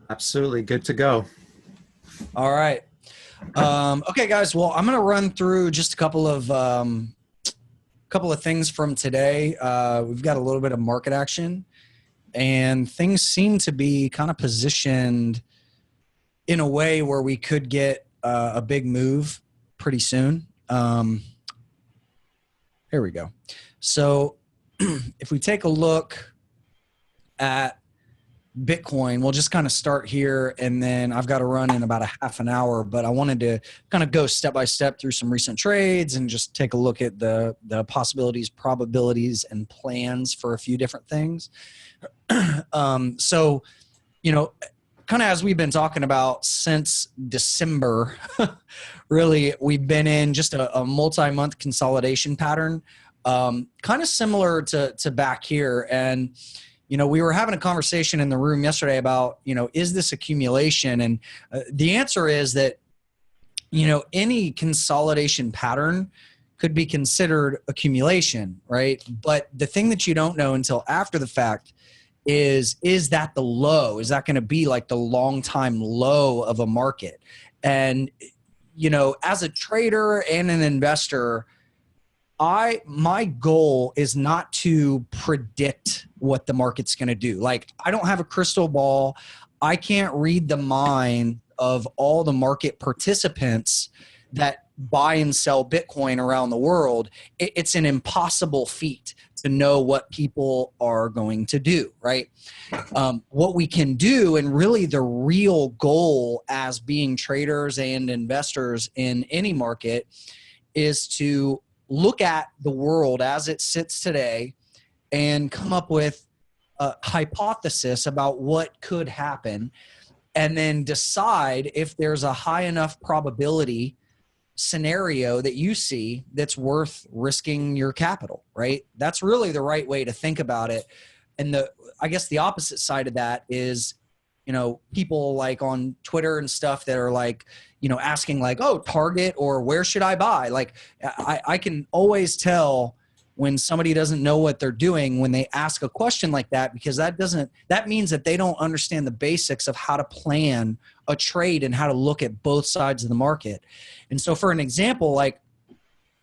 Absolutely good to go. All right. Okay, guys. Well, I'm going to run through just a couple of things from today. We've got a little bit of market action, and things seem to be kind of positioned in a way where we could get a big move pretty soon. Here we go. So, if we take a look at Bitcoin, we'll just kind of start here, and then I've got to run in about a half an hour, but I wanted to kind of go step by step through some recent trades and just take a look at the possibilities, probabilities, and plans for a few different things. So, you know, kind of as we've been talking about since December, really, we've been in just a multi-month consolidation pattern, kind of similar to back here. And we were having a conversation in the room yesterday about, is this accumulation? And the answer is that, any consolidation pattern could be considered accumulation, right? But the thing that you don't know until after the fact is that the low? Is that going to be like the long time low of a market? And, as a trader and an investor, my goal is not to predict what the market's going to do. Like, I don't have a crystal ball. I can't read the mind of all the market participants that buy and sell Bitcoin around the world. It's an impossible feat to know what people are going to do, right? What we can do, and really the real goal as being traders and investors in any market, is to look at the world as it sits today and come up with a hypothesis about what could happen, and then decide if there's a high enough probability scenario that you see that's worth risking your capital, right? That's really the right way to think about it. And I guess the opposite side of that is, people like on Twitter and stuff that are like, asking like, oh, Target, or where should I buy? Like, I can always tell when somebody doesn't know what they're doing when they ask a question like that, because that means that they don't understand the basics of how to plan a trade and how to look at both sides of the market. And so for an example, like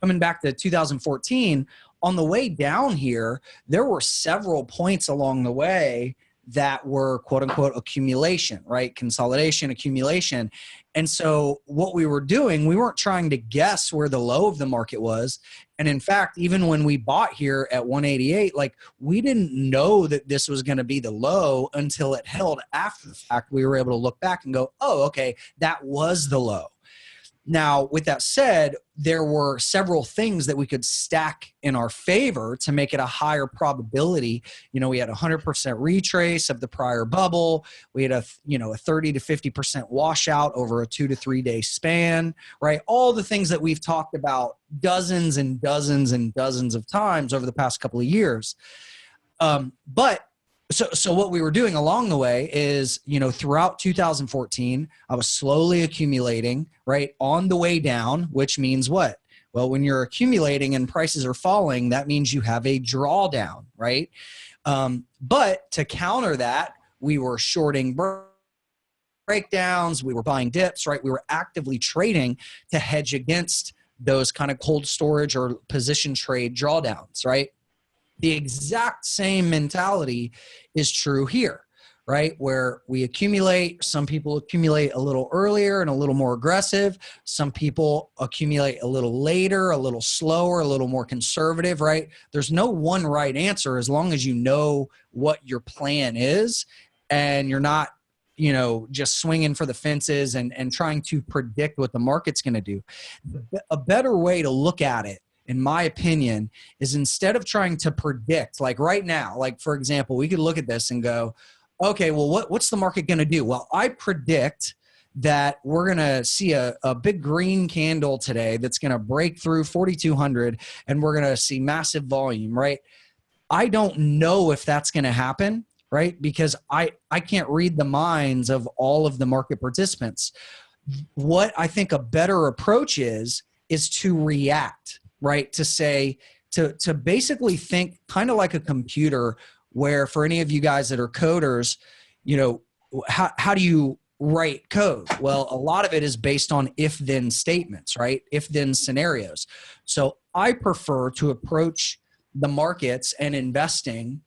coming back to 2014, on the way down here, there were several points along the way that were quote unquote accumulation, right? Consolidation, accumulation. And so what we were doing, we weren't trying to guess where the low of the market was. And in fact, even when we bought here at 188, like, we didn't know that this was going to be the low until it held after the fact. We were able to look back and go, oh, okay, that was the low. Now, with that said, there were several things that we could stack in our favor to make it a higher probability. We had 100% retrace of the prior bubble. We had a 30 to 50% washout over a 2 to 3 day span, right? All the things that we've talked about dozens and dozens and dozens of times over the past couple of years. So what we were doing along the way is, throughout 2014, I was slowly accumulating, right, on the way down, which means what? Well, when you're accumulating and prices are falling, that means you have a drawdown, right? But to counter that, we were shorting breakdowns, we were buying dips, right? We were actively trading to hedge against those kind of cold storage or position trade drawdowns, right? The exact same mentality is true here, right? Where we accumulate. Some people accumulate a little earlier and a little more aggressive. Some people accumulate a little later, a little slower, a little more conservative, right? There's no one right answer as long as you know what your plan is and you're not, just swinging for the fences and trying to predict what the market's going to do. A better way to look at it, in my opinion, is instead of trying to predict, like right now, like for example, we could look at this and go, okay, well, what's the market going to do? Well, I predict that we're going to see a big green candle today that's going to break through 4,200 and we're going to see massive volume, right? I don't know if that's going to happen, right? Because I can't read the minds of all of the market participants. What I think a better approach is to react, right? To say, to basically think kind of like a computer, where for any of you guys that are coders, how do you write code? Well, a lot of it is based on if-then statements, right? If-then scenarios. So I prefer to approach the markets and investing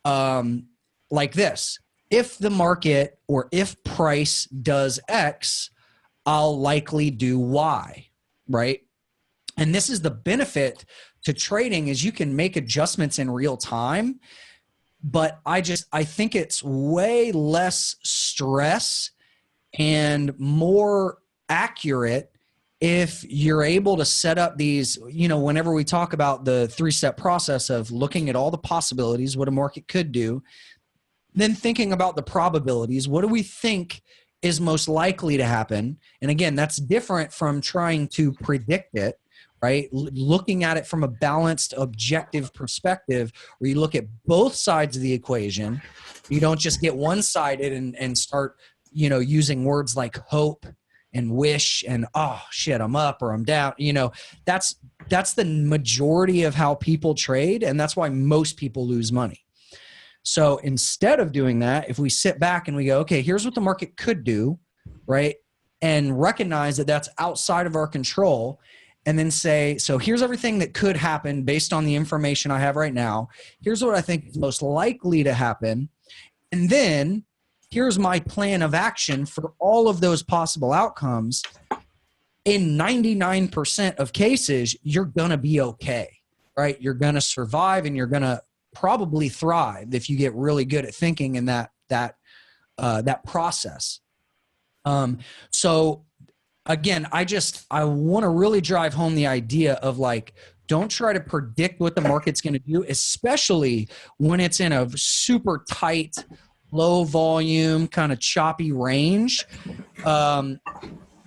like this. If the market or if price does X, I'll likely do Y, right? And this is the benefit to trading, is you can make adjustments in real time, but I think it's way less stress and more accurate if you're able to set up these, whenever we talk about the 3-step process of looking at all the possibilities, what a market could do, then thinking about the probabilities, what do we think is most likely to happen? And again, that's different from trying to predict it, right? Looking at it from a balanced, objective perspective, where you look at both sides of the equation. You don't just get one-sided and start, using words like hope and wish and, oh shit, I'm up or I'm down. That's the majority of how people trade. And that's why most people lose money. So instead of doing that, if we sit back and we go, okay, here's what the market could do, right? And recognize that that's outside of our control, and then say, so here's everything that could happen based on the information I have right now. Here's what I think is most likely to happen. And then here's my plan of action for all of those possible outcomes. In 99% of cases, you're going to be okay, right? You're going to survive, and you're going to probably thrive if you get really good at thinking in that process. So again, I want to really drive home the idea of, like, don't try to predict what the market's going to do, especially when it's in a super tight, low volume, kind of choppy range.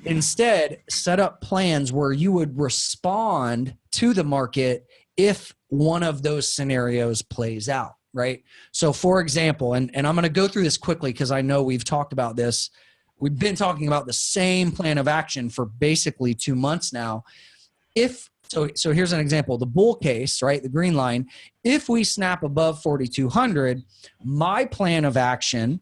Instead, set up plans where you would respond to the market if one of those scenarios plays out, right? So for example, and I'm going to go through this quickly because I know we've talked about this. We've been talking about the same plan of action for basically 2 months now. So here's an example, the bull case, right? The green line. If we snap above 4,200, my plan of action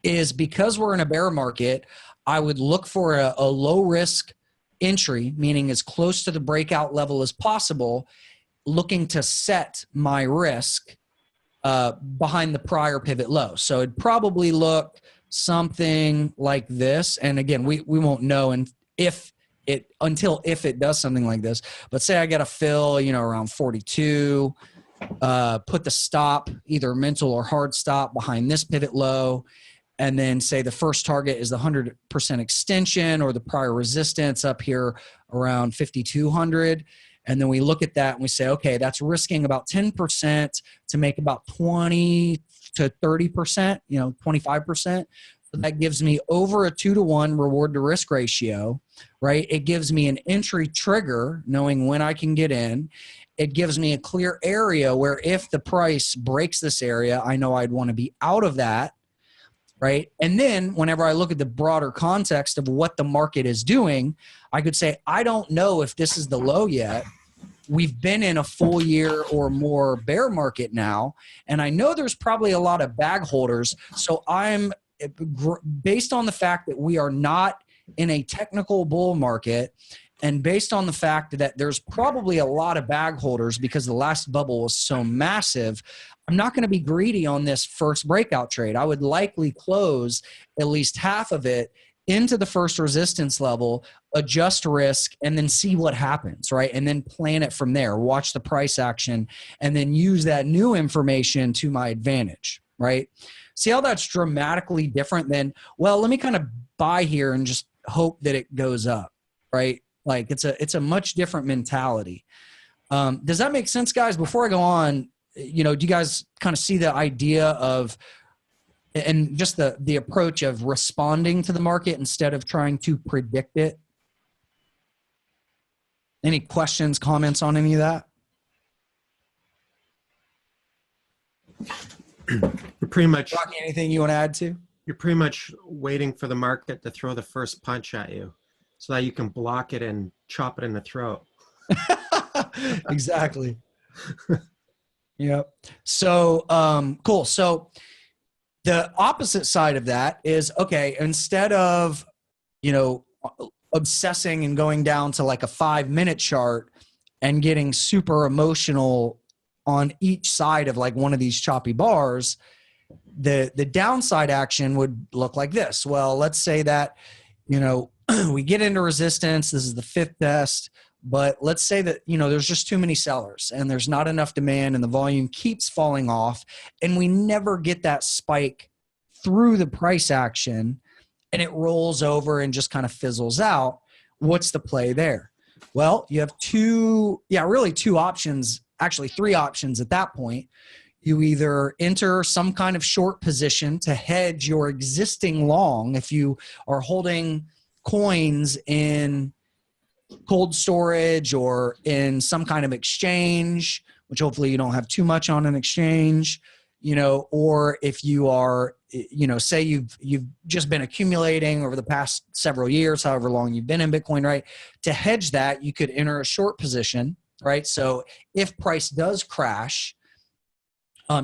is, because we're in a bear market, I would look for a low risk entry, meaning as close to the breakout level as possible, looking to set my risk behind the prior pivot low. So it'd probably look something like this. And again, we won't know until it does something like this. But say I get a fill, around 42, put the stop, either mental or hard stop, behind this pivot low. And then say the first target is the 100% extension, or the prior resistance up here around 5,200. And then we look at that and we say, okay, that's risking about 10% to make about 20 to 30%, 25%. So that gives me over a 2-to-1 reward to risk ratio, right? It gives me an entry trigger, knowing when I can get in. It gives me a clear area where if the price breaks this area, I know I'd want to be out of that, right? And then whenever I look at the broader context of what the market is doing, I could say, I don't know if this is the low yet. We've been in a full year or more bear market now, and I know there's probably a lot of bag holders. So I'm, based on the fact that we are not in a technical bull market, and based on the fact that there's probably a lot of bag holders because the last bubble was so massive, I'm not going to be greedy on this first breakout trade. I would likely close at least half of it into the first resistance level, adjust risk, and then see what happens, right? And then plan it from there, watch the price action, and then use that new information to my advantage, right? See how that's dramatically different than, well, let me kind of buy here and just hope that it goes up, right? Like it's a much different mentality. Does that make sense, guys? Before I go on, do you guys kind of see the idea of, and just the approach of responding to the market instead of trying to predict it? Any questions, comments on any of that? You're pretty much, Rocky, anything you want to add to? you're pretty much waiting for the market to throw the first punch at you so that you can block it and chop it in the throat. Exactly. Yep. So, cool. So The opposite side of that is, okay, instead of, you know, obsessing and going down to like a 5-minute chart and getting super emotional on each side of like one of these choppy bars, the downside action would look like this. Well, let's say that, you know, we get into resistance. This is the 5th test, but let's say that, you know, there's just too many sellers and there's not enough demand and the volume keeps falling off and we never get that spike through the price action and it rolls over and just kind of fizzles out. What's the play there? Well, you have two options, actually 3 options at that point. You either enter some kind of short position to hedge your existing long. If you are holding coins in cold storage or in some kind of exchange, which hopefully you don't have too much on an exchange, you know, or if you are, you know, say you've just been accumulating over the past several years, however long you've been in Bitcoin, right? To hedge that, you could enter a short position, right? So if price does crash,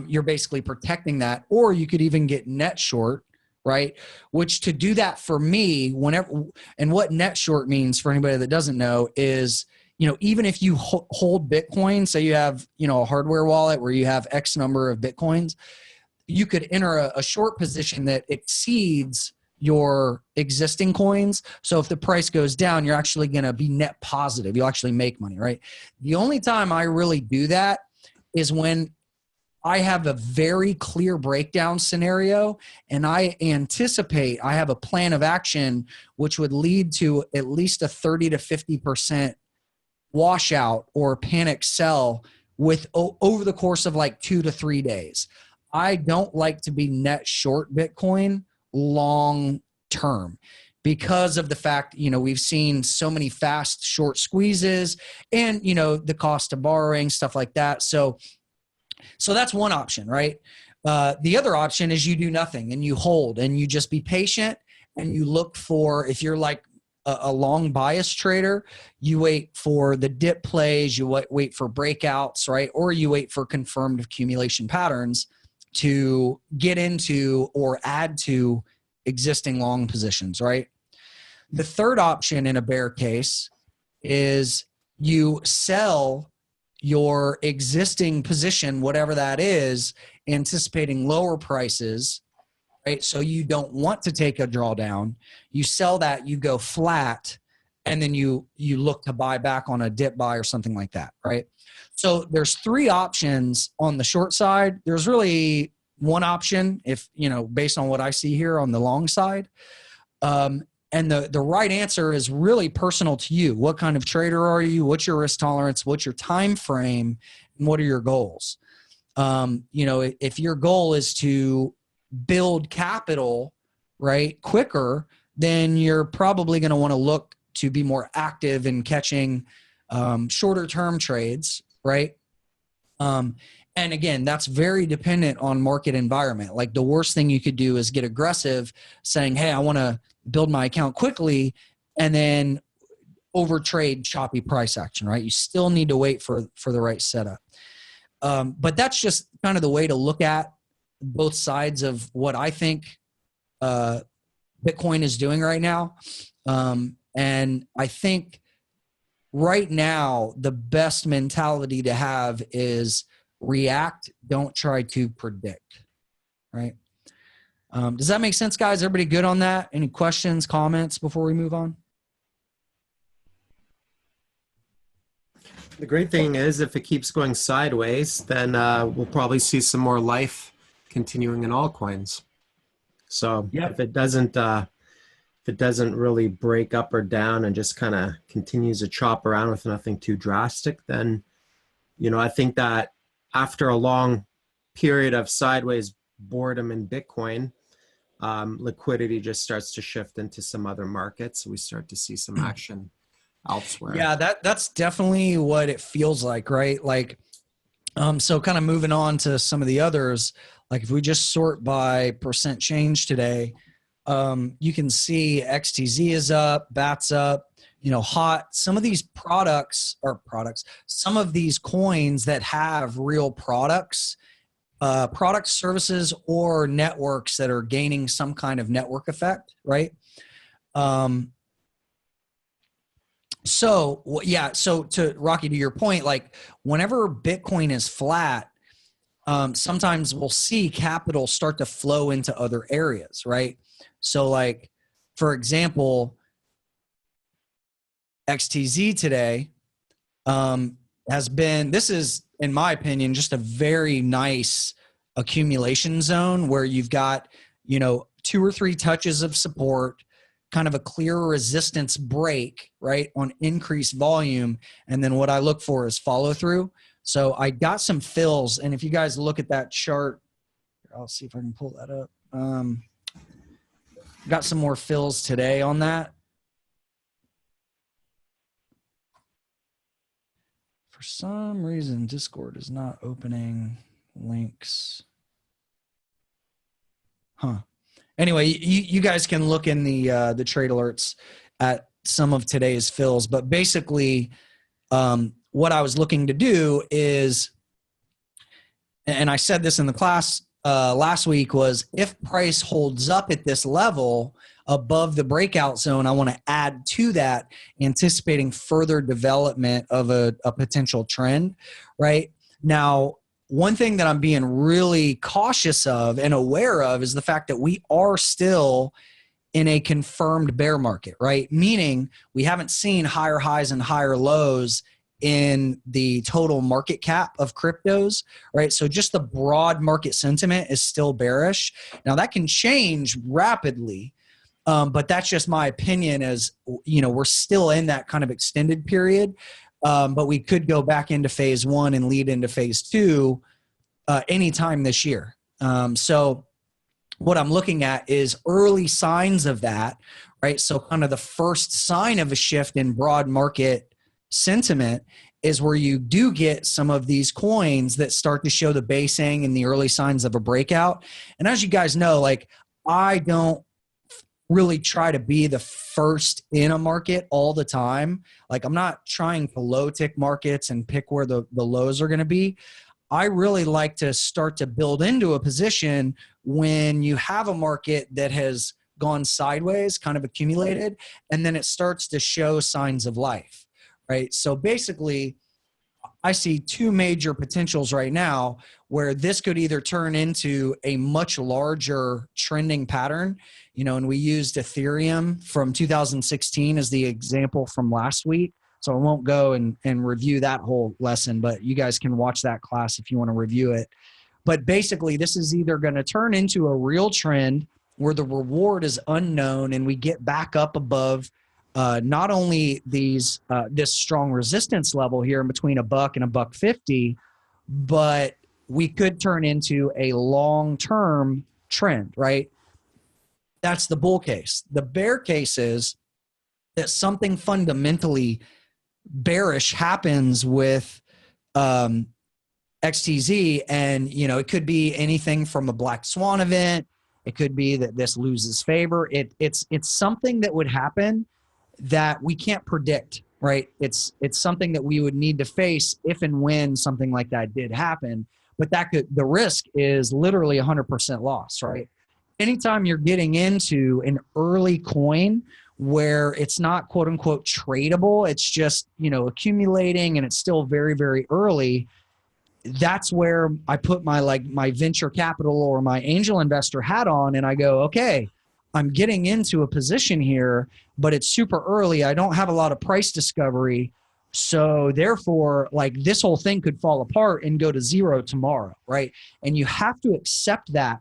you're basically protecting that, or you could even get net short, right? Which to do that for me, whenever, and what net short means for anybody that doesn't know is, you know, even if you hold Bitcoin, say you have, you know, a hardware wallet where you have X number of Bitcoins, you could enter a short position that exceeds your existing coins. So if the price goes down, you're actually going to be net positive. You'll actually make money, right? The only time I really do that is when I have a very clear breakdown scenario and I anticipate I have a plan of action which would lead to at least a 30 to 50% washout or panic sell with over the course of like 2 to 3 days. I don't like to be net short Bitcoin long term because of the fact, you know, we've seen so many fast short squeezes and, you know, the cost of borrowing, stuff like that. So that's one option, right? The other option is you do nothing and you hold and you just be patient and you look for, if you're like a long bias trader, you wait for the dip plays, you wait for breakouts, right? Or you wait for confirmed accumulation patterns to get into or add to existing long positions, right? The third option in a bear case is you sell your existing position, whatever that is, anticipating lower prices, right? So you don't want to take a drawdown. You sell that, you go flat, and then you look to buy back on a dip buy or something like that, right? So there's 3 options on the short side. There's really one option, if, you know, based on what I see here on the long side. And the right answer is really personal to you. What kind of trader are you? What's your risk tolerance? What's your time frame? And what are your goals? You know, if your goal is to build capital, right, quicker, then you're probably going to want to look to be more active in catching shorter term trades, right? And again, that's very dependent on market environment. Like the worst thing you could do is get aggressive saying, hey, I want to build my account quickly and then overtrade choppy price action, right? You still need to wait for the right setup. But that's just kind of the way to look at both sides of what I think Bitcoin is doing right now. And I think right now, the best mentality to have is react, don't try to predict, right? Does that make sense, guys? Everybody good on that? Any questions, comments before we move on? The great thing is if it keeps going sideways, then we'll probably see some more life continuing in altcoins. So Yep. if it doesn't really break up or down and just kind of continues to chop around with nothing too drastic, then, you know, I think that after a long period of sideways boredom in Bitcoin, liquidity just starts to shift into some other markets. We start to see some action elsewhere. Yeah, that's definitely what it feels like, right? Like, so kind of moving on to some of the others, like if we just sort by percent change today, you can see XTZ is up, BAT's up, you know, HOT. Some of these some of these coins that have real products products, services, or networks that are gaining some kind of network effect, right? So to Rocky, to your point, like whenever Bitcoin is flat, sometimes we'll see capital start to flow into other areas, right? So like, for example, XTZ today this is, in my opinion, just a very nice accumulation zone where you've got, 2 or 3 touches of support, kind of a clear resistance break, right, on increased volume. And then what I look for is follow through. So I got some fills. And if you guys look at that chart, I'll see if I can pull that up. Got some more fills today on that. For some reason, Discord is not opening links. Anyway, you guys can look in the trade alerts at some of today's fills. But basically, what I was looking to do is, and I said this in the class last week, was if price holds up at this level above the breakout zone, I want to add to that, anticipating further development of a potential trend, right? Now, one thing that I'm being really cautious of and aware of is the fact that we are still in a confirmed bear market, right? Meaning we haven't seen higher highs and higher lows in the total market cap of cryptos, right? So just the broad market sentiment is still bearish. Now that can change rapidly, but that's just my opinion. As we're still in that kind of extended period, but we could go back into phase 1 and lead into phase 2 anytime this year. So what I'm looking at is early signs of that, right? So kind of the first sign of a shift in broad market sentiment is where you do get some of these coins that start to show the basing and the early signs of a breakout. And as you guys know, like, I don't really try to be the first in a market all the time. Like, I'm not trying to low tick markets and pick where the lows are going to be. I really like to start to build into a position when you have a market that has gone sideways, kind of accumulated, and then it starts to show signs of life, right? So basically, I see 2 major potentials right now where this could either turn into a much larger trending pattern, and we used Ethereum from 2016 as the example from last week. So I won't go and review that whole lesson, but you guys can watch that class if you want to review it. But basically, this is either going to turn into a real trend where the reward is unknown and we get back up above not only this strong resistance level here in between $1 and $1.50, but we could turn into a long-term trend, right? That's the bull case. The bear case is that something fundamentally bearish happens with XTZ, and it could be anything from a black swan event. It could be that this loses favor. It's something that would happen that we can't predict, right? It's something that we would need to face if and when something like that did happen. But the risk is literally 100% loss, right? Anytime you're getting into an early coin where it's not quote unquote tradable, it's just, accumulating and it's still very, very early, that's where I put my venture capital or my angel investor hat on, and I go, okay, I'm getting into a position here, but it's super early. I don't have a lot of price discovery. So therefore, this whole thing could fall apart and go to zero tomorrow, right? And you have to accept that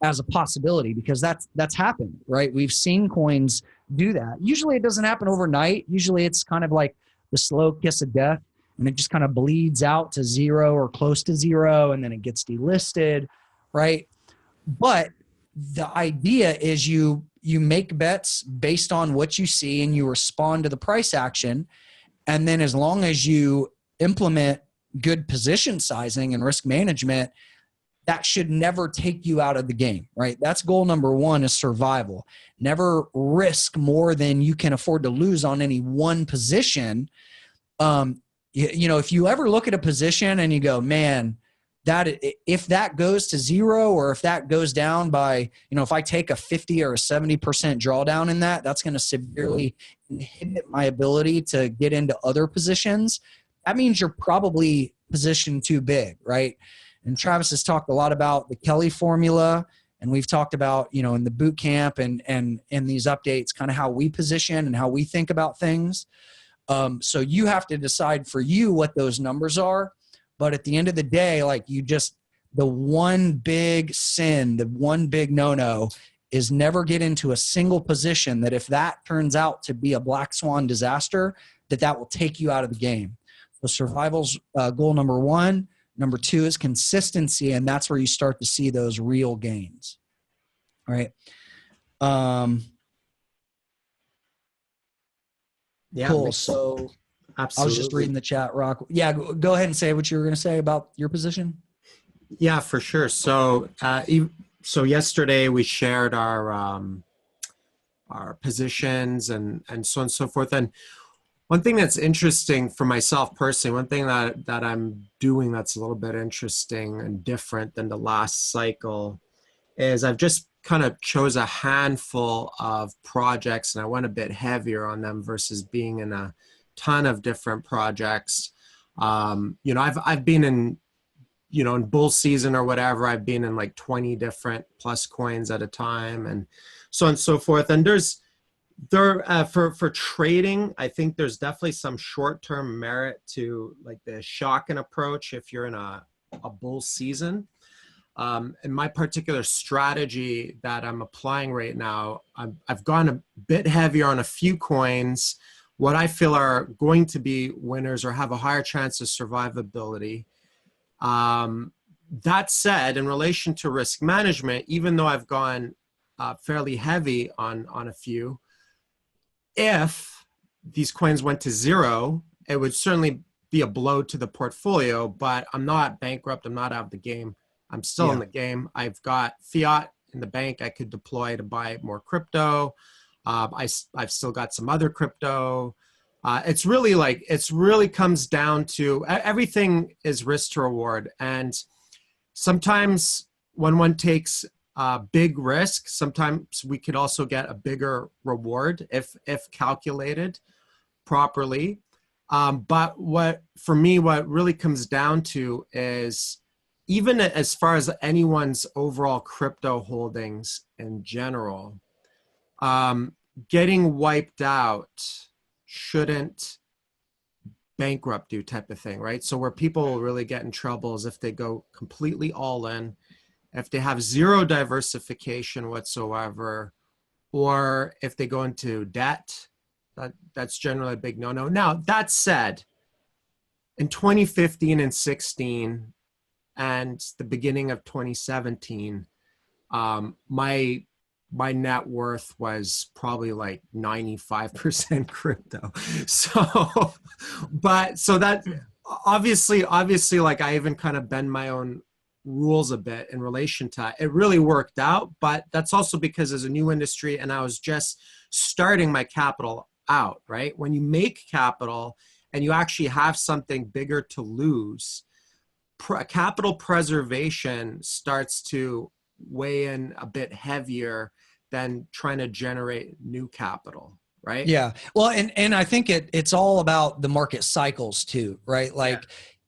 as a possibility, because that's happened, right? We've seen coins do that. Usually it doesn't happen overnight. Usually it's kind of like the slow kiss of death, and it just kind of bleeds out to zero or close to zero, and then it gets delisted, right? But the idea is you make bets based on what you see and you respond to the price action. And then as long as you implement good position sizing and risk management, that should never take you out of the game, right? That's goal number 1, is survival. Never risk more than you can afford to lose on any one position. If you ever look at a position and you go, man, if that goes to zero, or if that goes down by, if I take a 50 or a 70% drawdown in that, that's going to severely inhibit my ability to get into other positions. That means you're probably positioned too big, right? And Travis has talked a lot about the Kelly formula, and we've talked about, in the boot camp and in these updates, kind of how we position and how we think about things. So you have to decide for you what those numbers are. But at the end of the day, like, the one big sin, the one big no-no is never get into a single position that if that turns out to be a black swan disaster, that will take you out of the game. So survival's goal number one. Number two is consistency, and that's where you start to see those real gains. All right. Yeah, cool. So absolutely. I was just reading the chat, Rock. Yeah, go ahead and say what you were going to say about your position. Yeah, for sure. So, so yesterday we shared our positions and so on and so forth. And one thing that's interesting for myself personally, one thing that I'm doing that's a little bit interesting and different than the last cycle is I've just kind of chose a handful of projects and I went a bit heavier on them versus being in a ton of different projects. I've been in, in bull season or whatever, I've been in like 20 different plus coins at a time and so on and so forth. And for trading, I think there's definitely some short-term merit to like the shotgun approach if you're in a bull season. In my particular strategy that I'm applying right now, I've gone a bit heavier on a few coins, what I feel are going to be winners or have a higher chance of survivability. That said, in relation to risk management, even though I've gone fairly heavy on a few, if these coins went to zero, it would certainly be a blow to the portfolio, but I'm not bankrupt. I'm not out of the game. I'm still in the game. I've got fiat in the bank I could deploy to buy more crypto. I've still got some other crypto. It's really comes down to everything is risk to reward. And sometimes when one takes big risk, sometimes we could also get a bigger reward if calculated properly. But what really comes down to is, even as far as anyone's overall crypto holdings in general, getting wiped out shouldn't bankrupt you, type of thing, right? So where people will really get in trouble is if they go completely all in, if they have zero diversification whatsoever, or if they go into debt. That's generally a big no-no. Now, that said, in 2015 and 16 and the beginning of 2017, my net worth was probably like 95% crypto. So that obviously, like I even kind of bend my own rules a bit in relation to it. Really worked out, but that's also because as a new industry and I was just starting my capital out, right? When you make capital and you actually have something bigger to lose, capital preservation starts to weigh in a bit heavier than trying to generate new capital, right? Yeah. Well, and I think it's all about the market cycles too, right? Like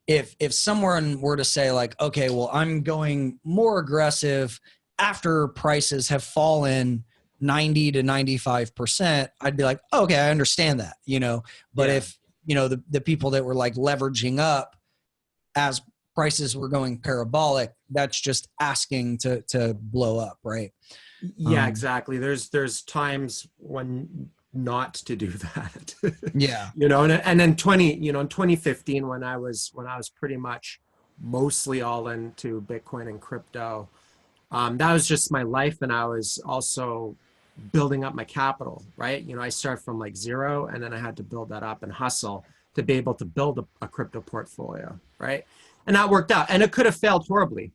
if someone were to say like, okay, well, I'm going more aggressive after prices have fallen 90 to 95%, I'd be like, okay, I understand that, but if, the people that were like leveraging up as prices were going parabolic, that's just asking to blow up, right? Yeah, exactly. There's times when not to do that. Yeah. And then in 2015 when I was pretty much mostly all into Bitcoin and crypto, that was just my life, and I was also building up my capital, right? I started from like zero, and then I had to build that up and hustle to be able to build a crypto portfolio, right? And that worked out. And it could have failed horribly.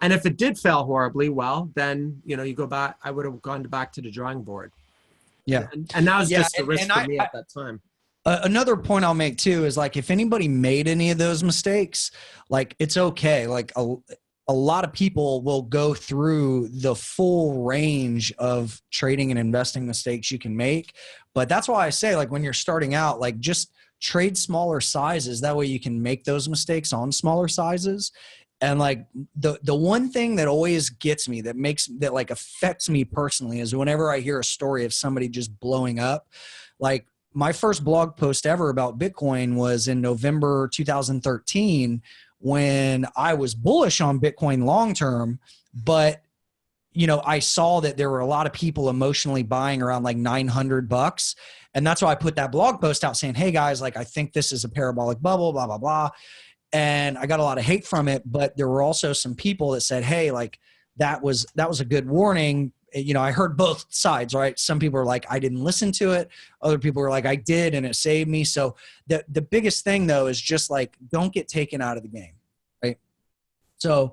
And if it did fail horribly, well, then, you go back, I would have gone back to the drawing board. Yeah. And that was just the risk for me at that time. Another point I'll make too is like, if anybody made any of those mistakes, like it's okay. Like a lot of people will go through the full range of trading and investing mistakes you can make. But that's why I say, like, when you're starting out, like, just trade smaller sizes. That way you can make those mistakes on smaller sizes. And like the one thing that always gets me, that like affects me personally, is whenever I hear a story of somebody just blowing up. Like, my first blog post ever about Bitcoin was in November 2013, when I was bullish on Bitcoin long term, but I saw that there were a lot of people emotionally buying around like $900. And that's why I put that blog post out saying, hey guys, like, I think this is a parabolic bubble, blah, blah, blah. And I got a lot of hate from it, but there were also some people that said, hey, like, that was a good warning. I heard both sides, right? Some people were like, I didn't listen to it. Other people were like, I did, and it saved me. So the biggest thing though is just like, don't get taken out of the game, right? So,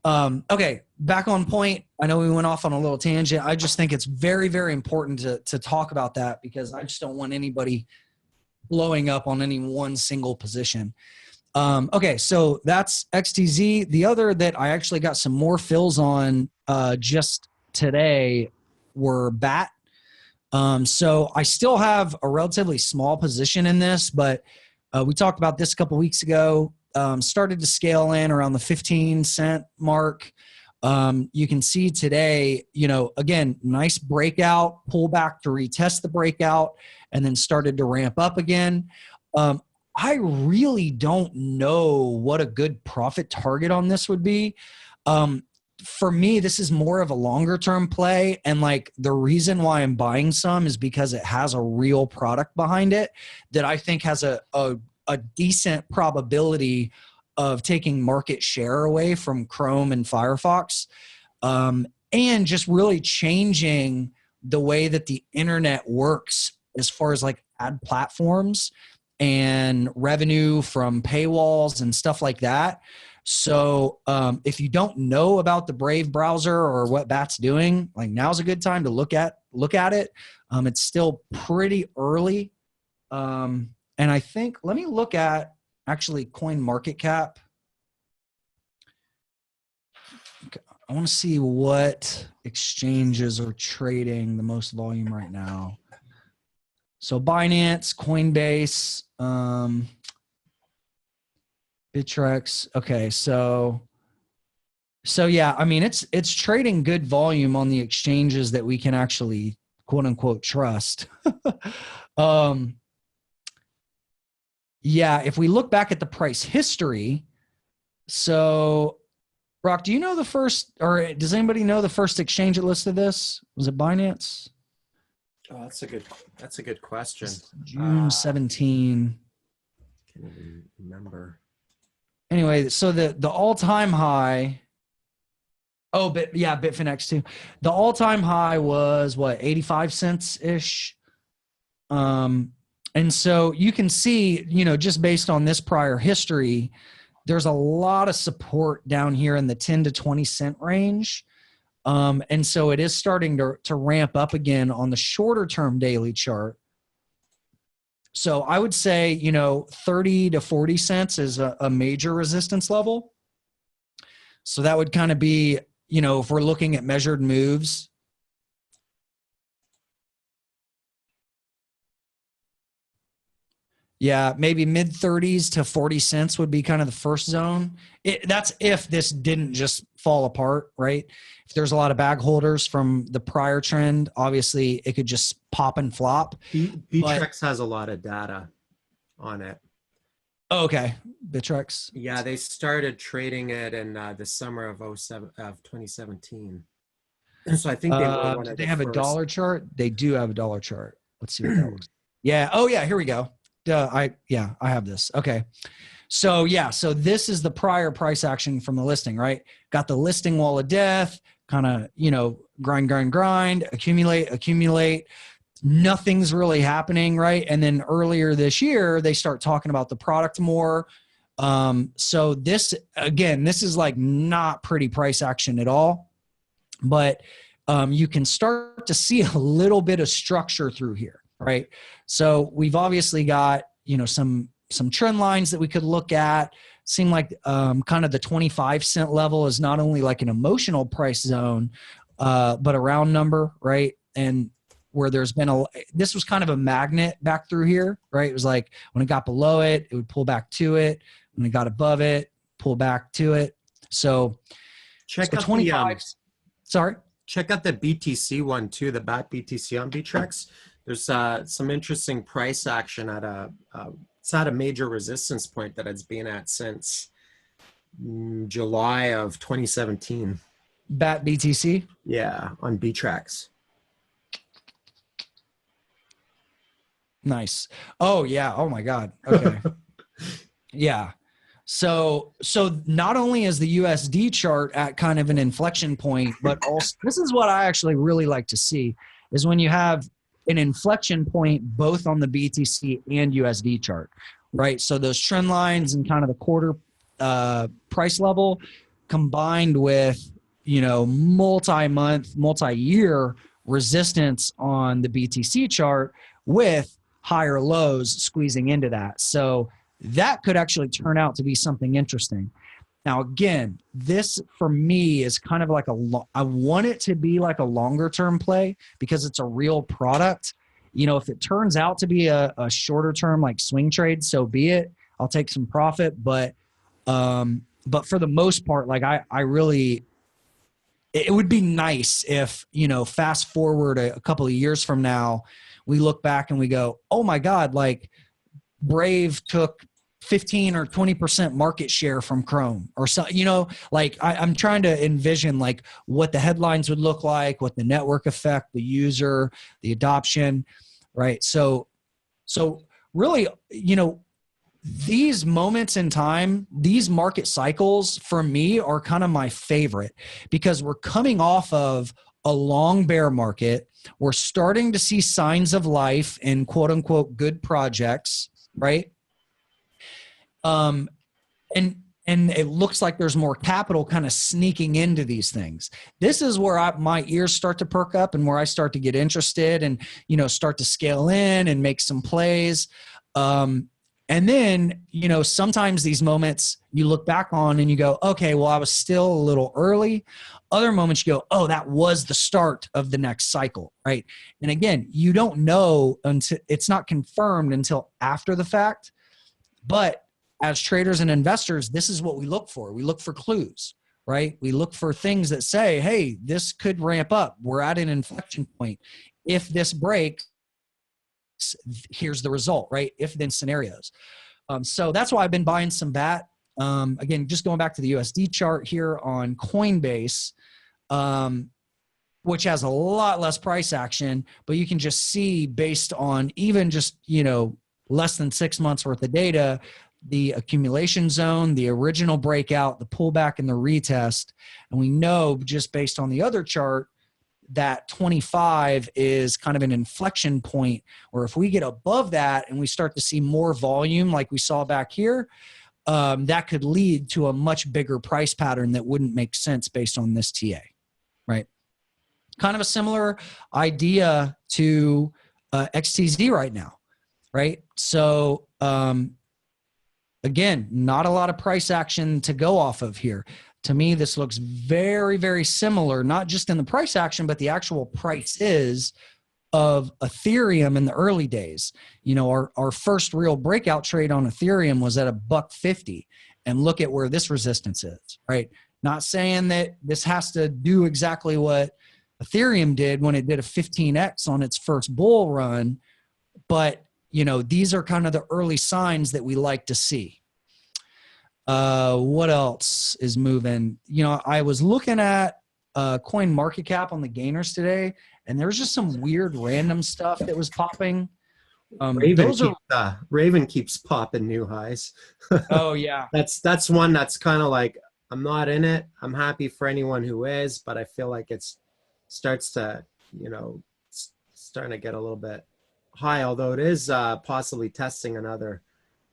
okay, back on point. I know we went off on a little tangent. I just think it's very, very important to talk about that, because I just don't want anybody blowing up on any one single position. Okay, so that's XTZ. The other that I actually got some more fills on just today were BAT. So I still have a relatively small position in this, but we talked about this a couple weeks ago. Started to scale in around the 15-cent mark. You can see today, again, nice breakout, pull back to retest the breakout, and then started to ramp up again. I really don't know what a good profit target on this would be. For me, this is more of a longer term play. And like, the reason why I'm buying some is because it has a real product behind it that I think has a decent probability of taking market share away from Chrome and Firefox, and just really changing the way that the internet works as far as like ad platforms and revenue from paywalls and stuff like that. So if you don't know about the Brave browser or what BAT's doing, like, now's a good time to look at it. It's still pretty early. And I think, let me look at actually CoinMarketCap. I want to see what exchanges are trading the most volume right now. So Binance, Coinbase, Bittrex. Okay, so yeah, I mean, it's trading good volume on the exchanges that we can actually quote unquote trust. Yeah, if we look back at the price history, so Brock, do you know the first, or does anybody know the first exchange that listed this? Was it Binance? Oh, that's a good question. June 17. Can't even remember. Anyway, so the all-time high. Oh, Bitfinex too. The all-time high was what, 85 cents ish. And so you can see, just based on this prior history, there's a lot of support down here in the 10 to 20 cent range. And so it is starting to ramp up again on the shorter term daily chart. So I would say, 30 to 40 cents is a major resistance level. So that would kind of be, if we're looking at measured moves. Yeah, maybe mid 30s to 40 cents would be kind of the first zone. That's if this didn't just fall apart, right? If there's a lot of bag holders from the prior trend, obviously it could just pop and flop. Bittrex has a lot of data on it. Oh, okay, Bittrex. Yeah, they started trading it in the summer of 2017. So I think they were one of they have first. A dollar chart. They do have a dollar chart. Let's see what that looks like. Yeah. Oh yeah. Here we go. I have this. Okay. So yeah, so this is the prior price action from the listing, right? Got the listing wall of death, kind of, grind, accumulate. Nothing's really happening, right? And then earlier this year, they start talking about the product more. So this is like not pretty price action at all, but you can start to see a little bit of structure through here. right? So we've obviously got, some trend lines that we could look at. Seem like kind of the 25 cent level is not only like an emotional price zone, but a round number, right? And where there's been this was kind of a magnet back through here, right? It was like when it got below it, it would pull back to it. When it got above it, pull back to it. So Check out 25. Sorry. Check out the BTC one too, the BAT BTC on BTREX. There's some interesting price action at it's at a major resistance point that it's been at since July of 2017. BAT BTC? Yeah, on BTREX. Nice. Oh yeah. Oh my God. Okay. Yeah. So not only is the USD chart at kind of an inflection point, but also this is what I actually really like to see is when you have an inflection point both on the BTC and USD chart, right? So those trend lines and kind of the quarter price level combined with, multi-month, multi-year resistance on the BTC chart with higher lows squeezing into that. So that could actually turn out to be something interesting. Now, again, this for me is kind of like I want it to be like a longer term play because it's a real product. If it turns out to be a shorter term like swing trade, so be it. I'll take some profit, but for the most part, like I really, it would be nice if, fast forward a couple of years from now, we look back and we go, oh my God, like Brave took 15 or 20% market share from Chrome or so, I'm trying to envision like what the headlines would look like, what the network effect, the user, the adoption, right? So really, these moments in time, these market cycles for me are kind of my favorite because we're coming off of a long bear market. We're starting to see signs of life in quote unquote good projects, right? And it looks like there's more capital kind of sneaking into these things. This is where my ears start to perk up and where I start to get interested and, start to scale in and make some plays. And then, sometimes these moments you look back on and you go, okay, well, I was still a little early. Other moments you go, oh, that was the start of the next cycle, right? And again, you don't know until it's not confirmed until after the fact. But as traders and investors, this is what we look for. We look for clues, right? We look for things that say, hey, this could ramp up. We're at an inflection point. If this breaks, here's the result, right? If then scenarios. So that's why I've been buying some BAT. Again, just going back to the USD chart here on Coinbase, which has a lot less price action, but you can just see based on even just, less than 6 months worth of data, the accumulation zone, the original breakout, the pullback, and the retest. And we know just based on the other chart that 25 is kind of an inflection point, or if we get above that and we start to see more volume like we saw back here, that could lead to a much bigger price pattern that wouldn't make sense based on this TA, right? Kind of a similar idea to XTZ right now, right? So again, not a lot of price action to go off of here. To me, this looks very, very similar, not just in the price action, but the actual prices of Ethereum in the early days. Our first real breakout trade on Ethereum was at $1.50, and look at where this resistance is, right? Not saying that this has to do exactly what Ethereum did when it did a 15x on its first bull run, but these are kind of the early signs that we like to see. What else is moving? I was looking at Coin Market Cap on the gainers today, and there was just some weird random stuff that was popping. Raven keeps popping new highs. Oh yeah, that's one that's kind of like, I'm not in it. I'm happy for anyone who is, but I feel like it's starts to, starting to get a little bit high, although it is possibly testing another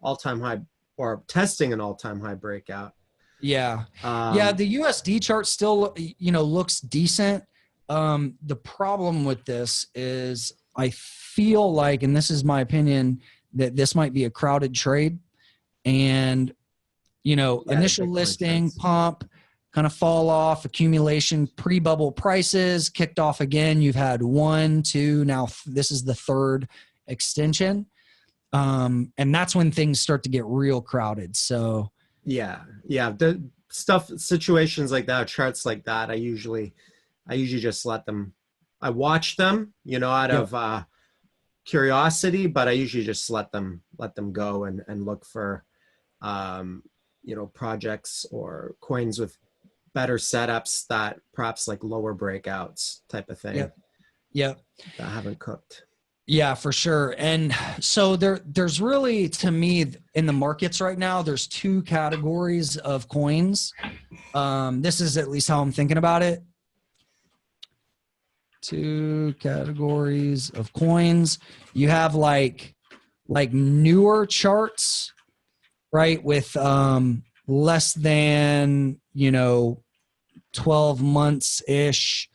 all-time high, or testing an all-time high breakout. Yeah. The USD chart still, looks decent. The problem with this is I feel like, and this is my opinion, that this might be a crowded trade. And, Yeah, the initial Bitcoin listing, trends. pump, kind of fall off, accumulation, pre-bubble prices, kicked off again. You've had one, two, now this is the third extension. And that's when things start to get real crowded. So Yeah, yeah. The situations like that, charts like that, I usually just let them. I watch them, out yeah, of curiosity, but I usually just let them go and look for, um, projects or coins with better setups that perhaps like lower breakouts type of yeah, thing yeah. that haven't cooked. Yeah, for sure. And so there's really, to me, in the markets right now, there's two categories of coins. This is at least how I'm thinking about it. Two categories of coins. You have like newer charts, right? With less than, 12 months ish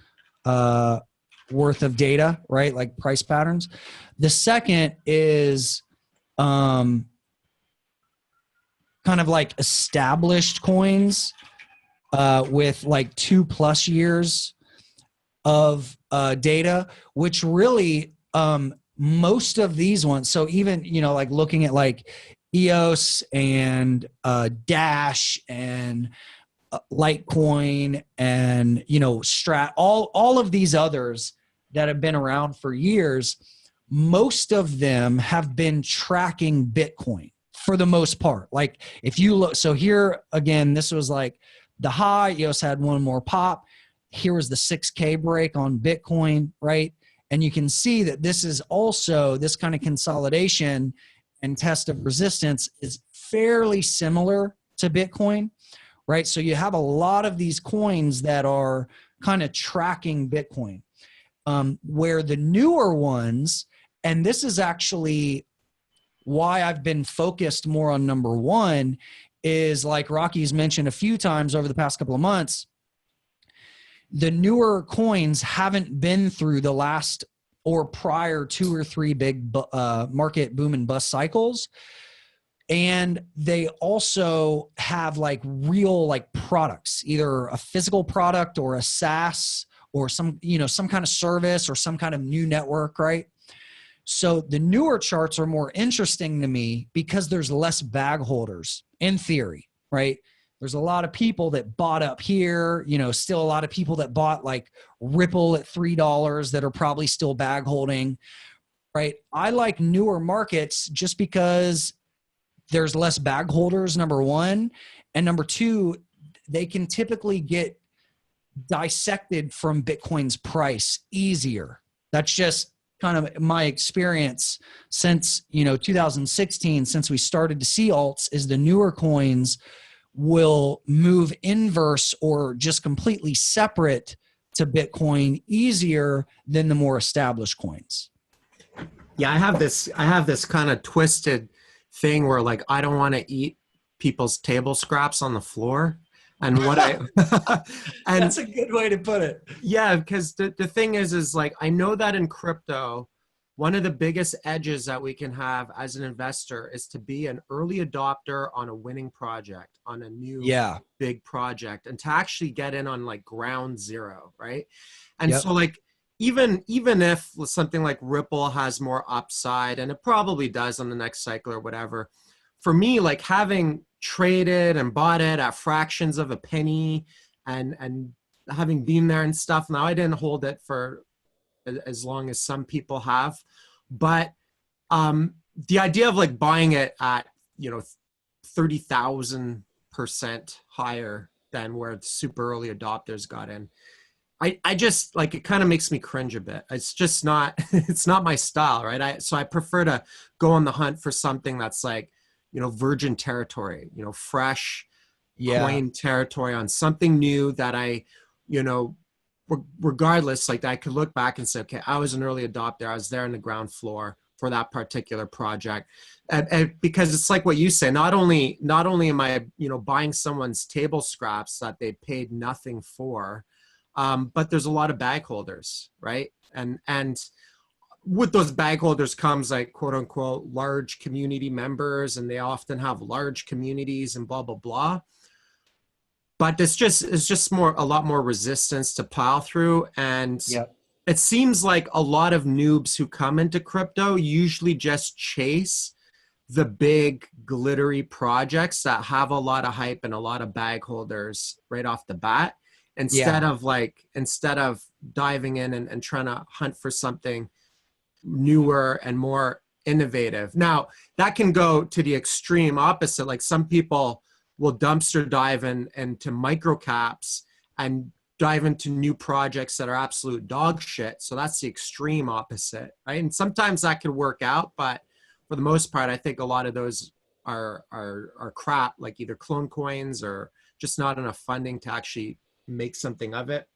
worth of data, right? Like price patterns. The second is kind of like established coins with like 2+ years of data, which really most of these ones. So even, like looking at like EOS and Dash and Litecoin and, Strat, all of these others that have been around for years, most of them have been tracking Bitcoin for the most part. Like if you look, so here again, this was like the high, EOS had one more pop. Here was the 6K break on Bitcoin, right? And you can see that this is also, this kind of consolidation and test of resistance is fairly similar to Bitcoin, right? So you have a lot of these coins that are kind of tracking Bitcoin, where the newer ones, and this is actually why I've been focused more on number one, is like Rocky's mentioned a few times over the past couple of months, the newer coins haven't been through the last or prior 2 or 3 big market boom and bust cycles. And they also have like real like products, either a physical product or a SaaS or some kind of service or some kind of new network, right? So the newer charts are more interesting to me because there's less bag holders in theory, right? There's a lot of people that bought up here, still a lot of people that bought like Ripple at $3 that are probably still bag holding, right? I like newer markets just because there's less bag holders, number one. And number two, they can typically get dissected from Bitcoin's price easier. That's just kind of my experience since 2016, since we started to see alts, is the newer coins will move inverse or just completely separate to Bitcoin easier than the more established coins. Yeah, I have this kind of twisted thing where like I don't want to eat people's table scraps on the floor. And what I and That's a good way to put it. yeah, because the thing is like I know that in crypto, one of the biggest edges that we can have as an investor is to be an early adopter on a winning project, on a new Yeah. big project, and to actually get in on like ground zero, right? And Yep. so like even if something like Ripple has more upside, and it probably does on the next cycle or whatever, for me, like having traded and bought it at fractions of a penny and having been there and stuff. Now I didn't hold it for as long as some people have, but the idea of like buying it at 30,000% higher than where the super early adopters got in, I just like, it kind of makes me cringe a bit. It's just not it's not my style, right? So I prefer to go on the hunt for something that's like virgin territory, fresh Yeah. coin territory, on something new that I, you know, regardless, like I could look back and say, okay, I was an early adopter. I was there on the ground floor for that particular project. And because it's like what you say, not only am I, buying someone's table scraps that they paid nothing for, but there's a lot of bag holders, right? And with those bag holders comes like quote unquote large community members, and they often have large communities and blah blah blah. But it's just more a lot more resistance to plow through, and Yep. it seems like a lot of noobs who come into crypto usually just chase the big glittery projects that have a lot of hype and a lot of bag holders right off the bat, Yeah. instead of diving in and trying to hunt for something newer and more innovative. Now that can go to the extreme opposite. Like some people will dumpster dive into micro caps and dive into new projects that are absolute dog shit. So that's the extreme opposite, right? And sometimes that could work out, but for the most part, I think a lot of those are crap, like either clone coins or just not enough funding to actually make something of it.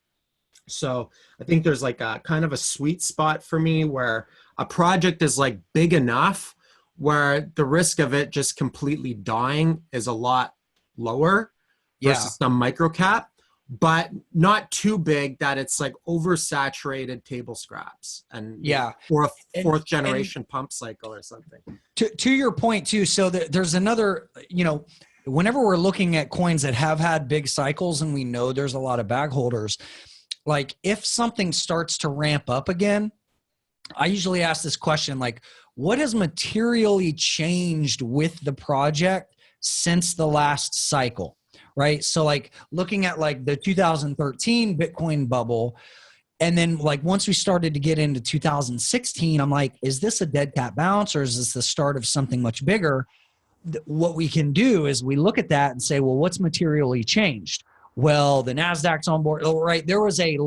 So I think there's like a kind of a sweet spot for me where a project is like big enough where the risk of it just completely dying is a lot lower Yeah. versus some micro cap, but not too big that it's like oversaturated table scraps and Yeah. or a And, fourth and generation pump cycle or something. to your point too, so there's another, whenever we're looking at coins that have had big cycles and we know there's a lot of bag holders, like if something starts to ramp up again, I usually ask this question, like, what has materially changed with the project since the last cycle, right? So like looking at like the 2013 Bitcoin bubble, and then like once we started to get into 2016, I'm like, is this a dead cat bounce or is this the start of something much bigger? What we can do is we look at that and say, well, what's materially changed? Well, the NASDAQ's on board, right? There was a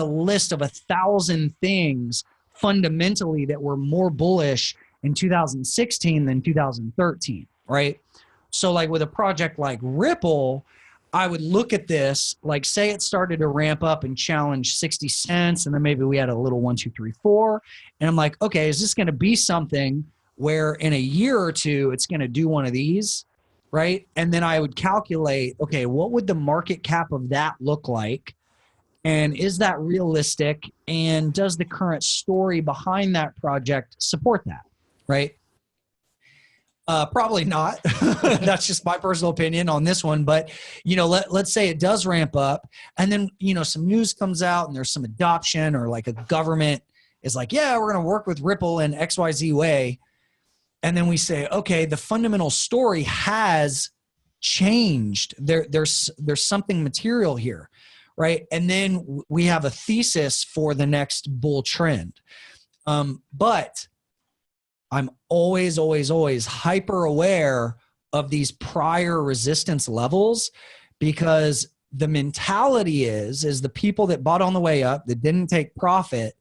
list of 1,000 things fundamentally that were more bullish in 2016 than 2013, right? So like with a project like Ripple, I would look at this, like say it started to ramp up and challenge 60 cents, and then maybe we had a little 1, 2, 3, 4. And I'm like, okay, is this going to be something where in a year or two, it's going to do one of these, right? And then I would calculate, okay, what would the market cap of that look like? And is that realistic? And does the current story behind that project support that, right? Probably not. That's just my personal opinion on this one. But, let's say it does ramp up and then, some news comes out and there's some adoption, or like a government is like, yeah, we're going to work with Ripple in XYZ way. And then we say, okay, the fundamental story has changed. There's something material here, right? And then we have a thesis for the next bull trend. But I'm always, always, always hyper aware of these prior resistance levels, because the mentality is the people that bought on the way up, that didn't take profit,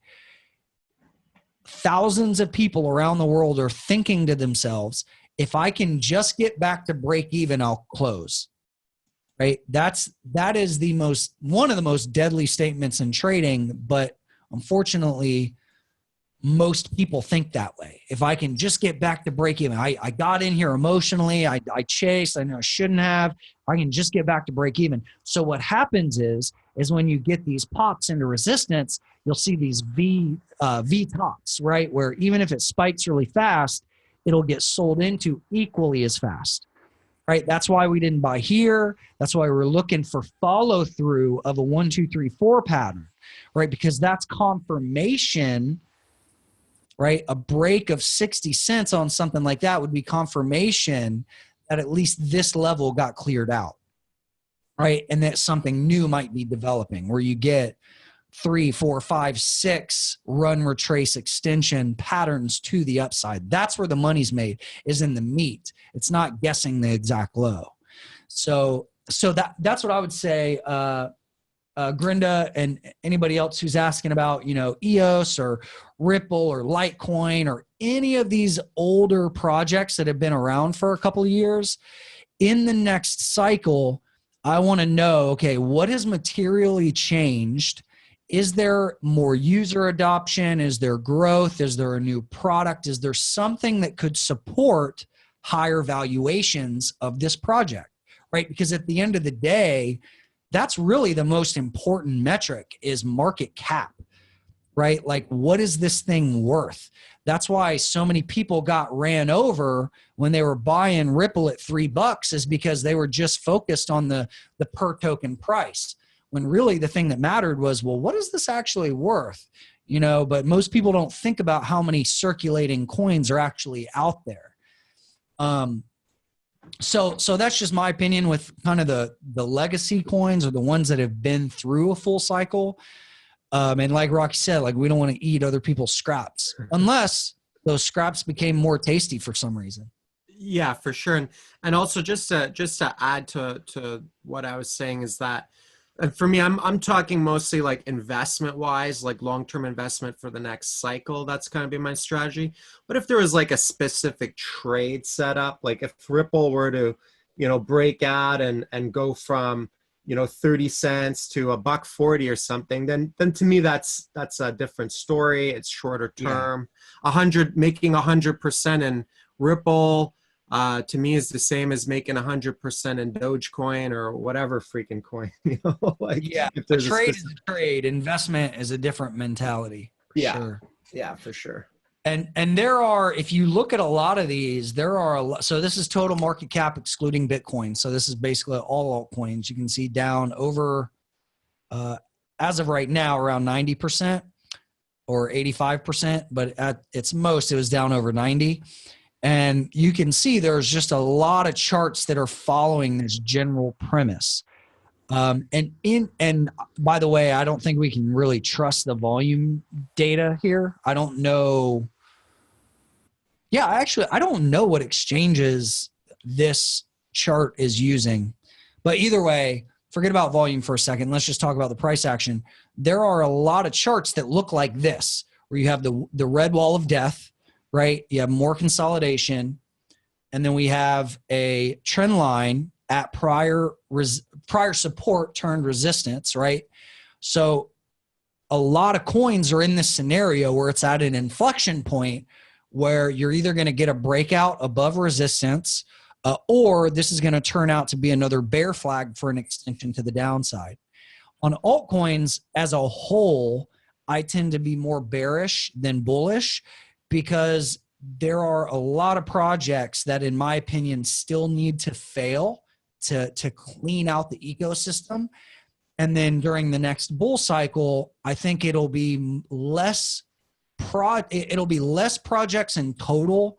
thousands of people around the world are thinking to themselves, if I can just get back to break even, I'll close. Right? That is one of the most deadly statements in trading, but unfortunately, most people think that way. If I can just get back to break even, I got in here emotionally, I chased, I know I shouldn't have, I can just get back to break even. So what happens is when you get these pops into resistance, you'll see these V tops, right? Where even if it spikes really fast, it'll get sold into equally as fast, right? That's why we didn't buy here. That's why we're looking for follow through of a 1, 2, 3, 4 pattern, right? Because that's confirmation, right? A break of 60 cents on something like that would be confirmation that at least this level got cleared out, right? And that something new might be developing, where you get 3, 4, 5, 6 run, retrace, extension patterns to the upside. That's where the money's made, is in the meat. It's not guessing the exact low. So that's what I would say. Grinda and anybody else who's asking about, EOS or Ripple or Litecoin or any of these older projects that have been around for a couple of years, in the next cycle, I want to know, okay, what has materially changed? Is there more user adoption? Is there growth? Is there a new product? Is there something that could support higher valuations of this project, right? Because at the end of the day, that's really the most important metric, is market cap. right? Like, what is this thing worth? That's why so many people got ran over when they were buying Ripple at $3, is because they were just focused on the per token price. When really the thing that mattered was, well, what is this actually worth? You know, but most people don't think about how many circulating coins are actually out there. So that's just my opinion with kind of the legacy coins, or the ones that have been through a full cycle. And like Rocky said, like, we don't want to eat other people's scraps unless those scraps became more tasty for some reason. Yeah, for sure. And also just to add to what I was saying is that, and for me, I'm talking mostly like investment wise, like long-term investment for the next cycle. That's kind of been my strategy. But if there was like a specific trade setup, like if Ripple were to, break out and go from, 30 cents to $1.40 or something, then to me that's a different story. It's shorter term. Making 100% in Ripple, to me is the same as making 100% in Dogecoin or whatever freaking coin. Like, Yeah, if a there's trade is a trade. Investment is a different mentality. For sure. Yeah, for sure. And there are, if you look at a lot of these, there are a lot. So this is total market cap excluding Bitcoin. So this is basically all altcoins. You can see down over, as of right now, around 90% or 85%, but at its most, it was down over 90. And you can see there's just a lot of charts that are following this general premise. And by the way, I don't think we can really trust the volume data here. I don't know. Yeah, actually, I don't know what exchanges this chart is using. But either way, forget about volume for a second. Let's just talk about the price action. There are a lot of charts that look like this, where you have the red wall of death, right? You have more consolidation. And then we have a trend line at prior support turned resistance, right? So a lot of coins are in this scenario where it's at an inflection point where you're either going to get a breakout above resistance, or this is going to turn out to be another bear flag for an extension to the downside. On altcoins as a whole, I tend to be more bearish than bullish, because there are a lot of projects that, in my opinion, still need to fail to clean out the ecosystem. And then during the next bull cycle, I think it'll be less projects in total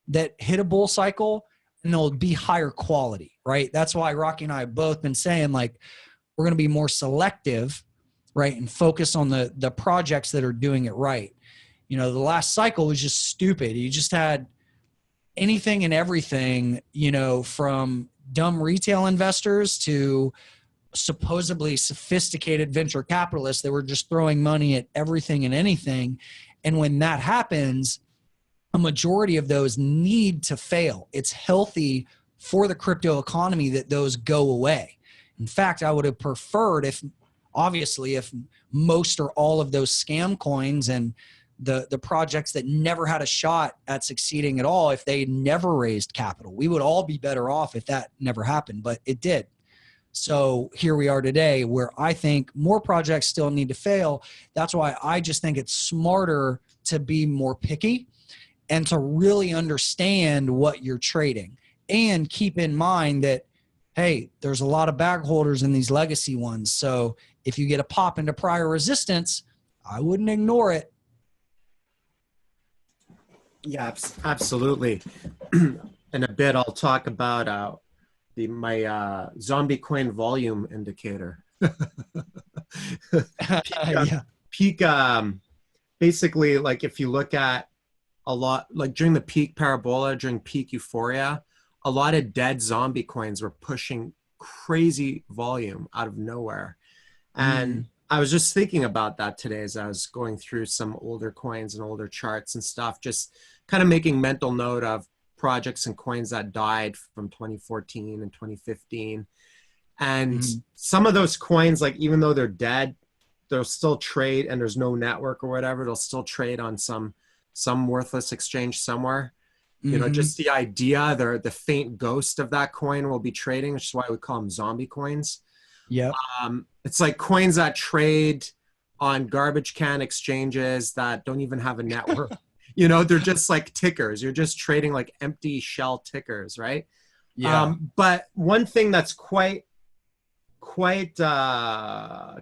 that hit a bull cycle, and they'll be higher quality, right? That's why Rocky and I have both been saying, like, we're going to be more selective, right? And focus on the projects that are doing it right. The last cycle was just stupid. You just had anything and everything, from dumb retail investors to supposedly sophisticated venture capitalists that were just throwing money at everything and anything. And when that happens, a majority of those need to fail. It's healthy for the crypto economy that those go away. In fact, I would have preferred if most or all of those scam coins and the projects that never had a shot at succeeding at all, if they never raised capital, we would all be better off if that never happened, but it did. So here we are today, where I think more projects still need to fail. That's why I just think it's smarter to be more picky and to really understand what you're trading, and keep in mind that, hey, there's a lot of bag holders in these legacy ones. So if you get a pop into prior resistance, I wouldn't ignore it. Yeah, absolutely. In a bit, I'll talk about my zombie coin volume indicator. Peak, basically, like, if you look at a lot, like during the peak parabola, during peak euphoria, a lot of dead zombie coins were pushing crazy volume out of nowhere. And I was just thinking about that today as I was going through some older coins and older charts and stuff, just kind of making mental note of projects and coins that died from 2014 and 2015. And some of those coins, like, even though they're dead, they'll still trade, and there's no network or whatever, they'll still trade on some worthless exchange somewhere. Just the idea, the faint ghost of that coin will be trading, which is why we call them zombie coins. Yeah. It's like coins that trade on garbage can exchanges that don't even have a network. You know, they're just like tickers. You're just trading like empty shell tickers, right? Yeah. But one thing that's quite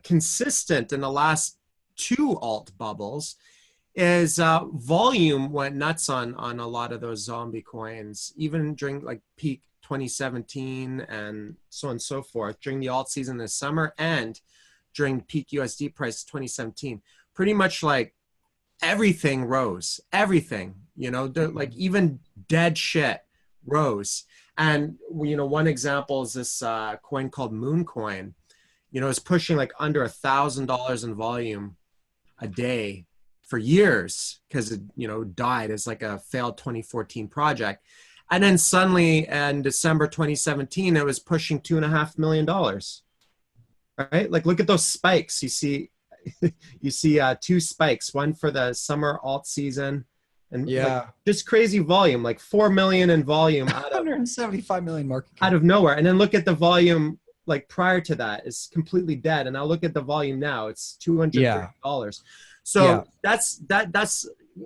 consistent in the last two alt bubbles is volume went nuts on a lot of those zombie coins, even during like peak 2017 and so on and so forth, during the alt season this summer and during peak USD price 2017. Pretty much like everything rose, everything, you know, like even dead shit rose. And, you know, one example is this coin called Mooncoin. You know, it's pushing like under $1,000 in volume a day for years because it, you know, died as like a failed 2014 project. And then suddenly in December 2017, it was pushing $2.5 million. Right? Like, look at those spikes. You see, you see two spikes, one for the summer alt season and like, just crazy volume, like 4 million in volume out of 175 million market cap. out of nowhere. And then look at the volume like prior to that, it's completely dead. And I'll look at the volume now, it's $230. So that's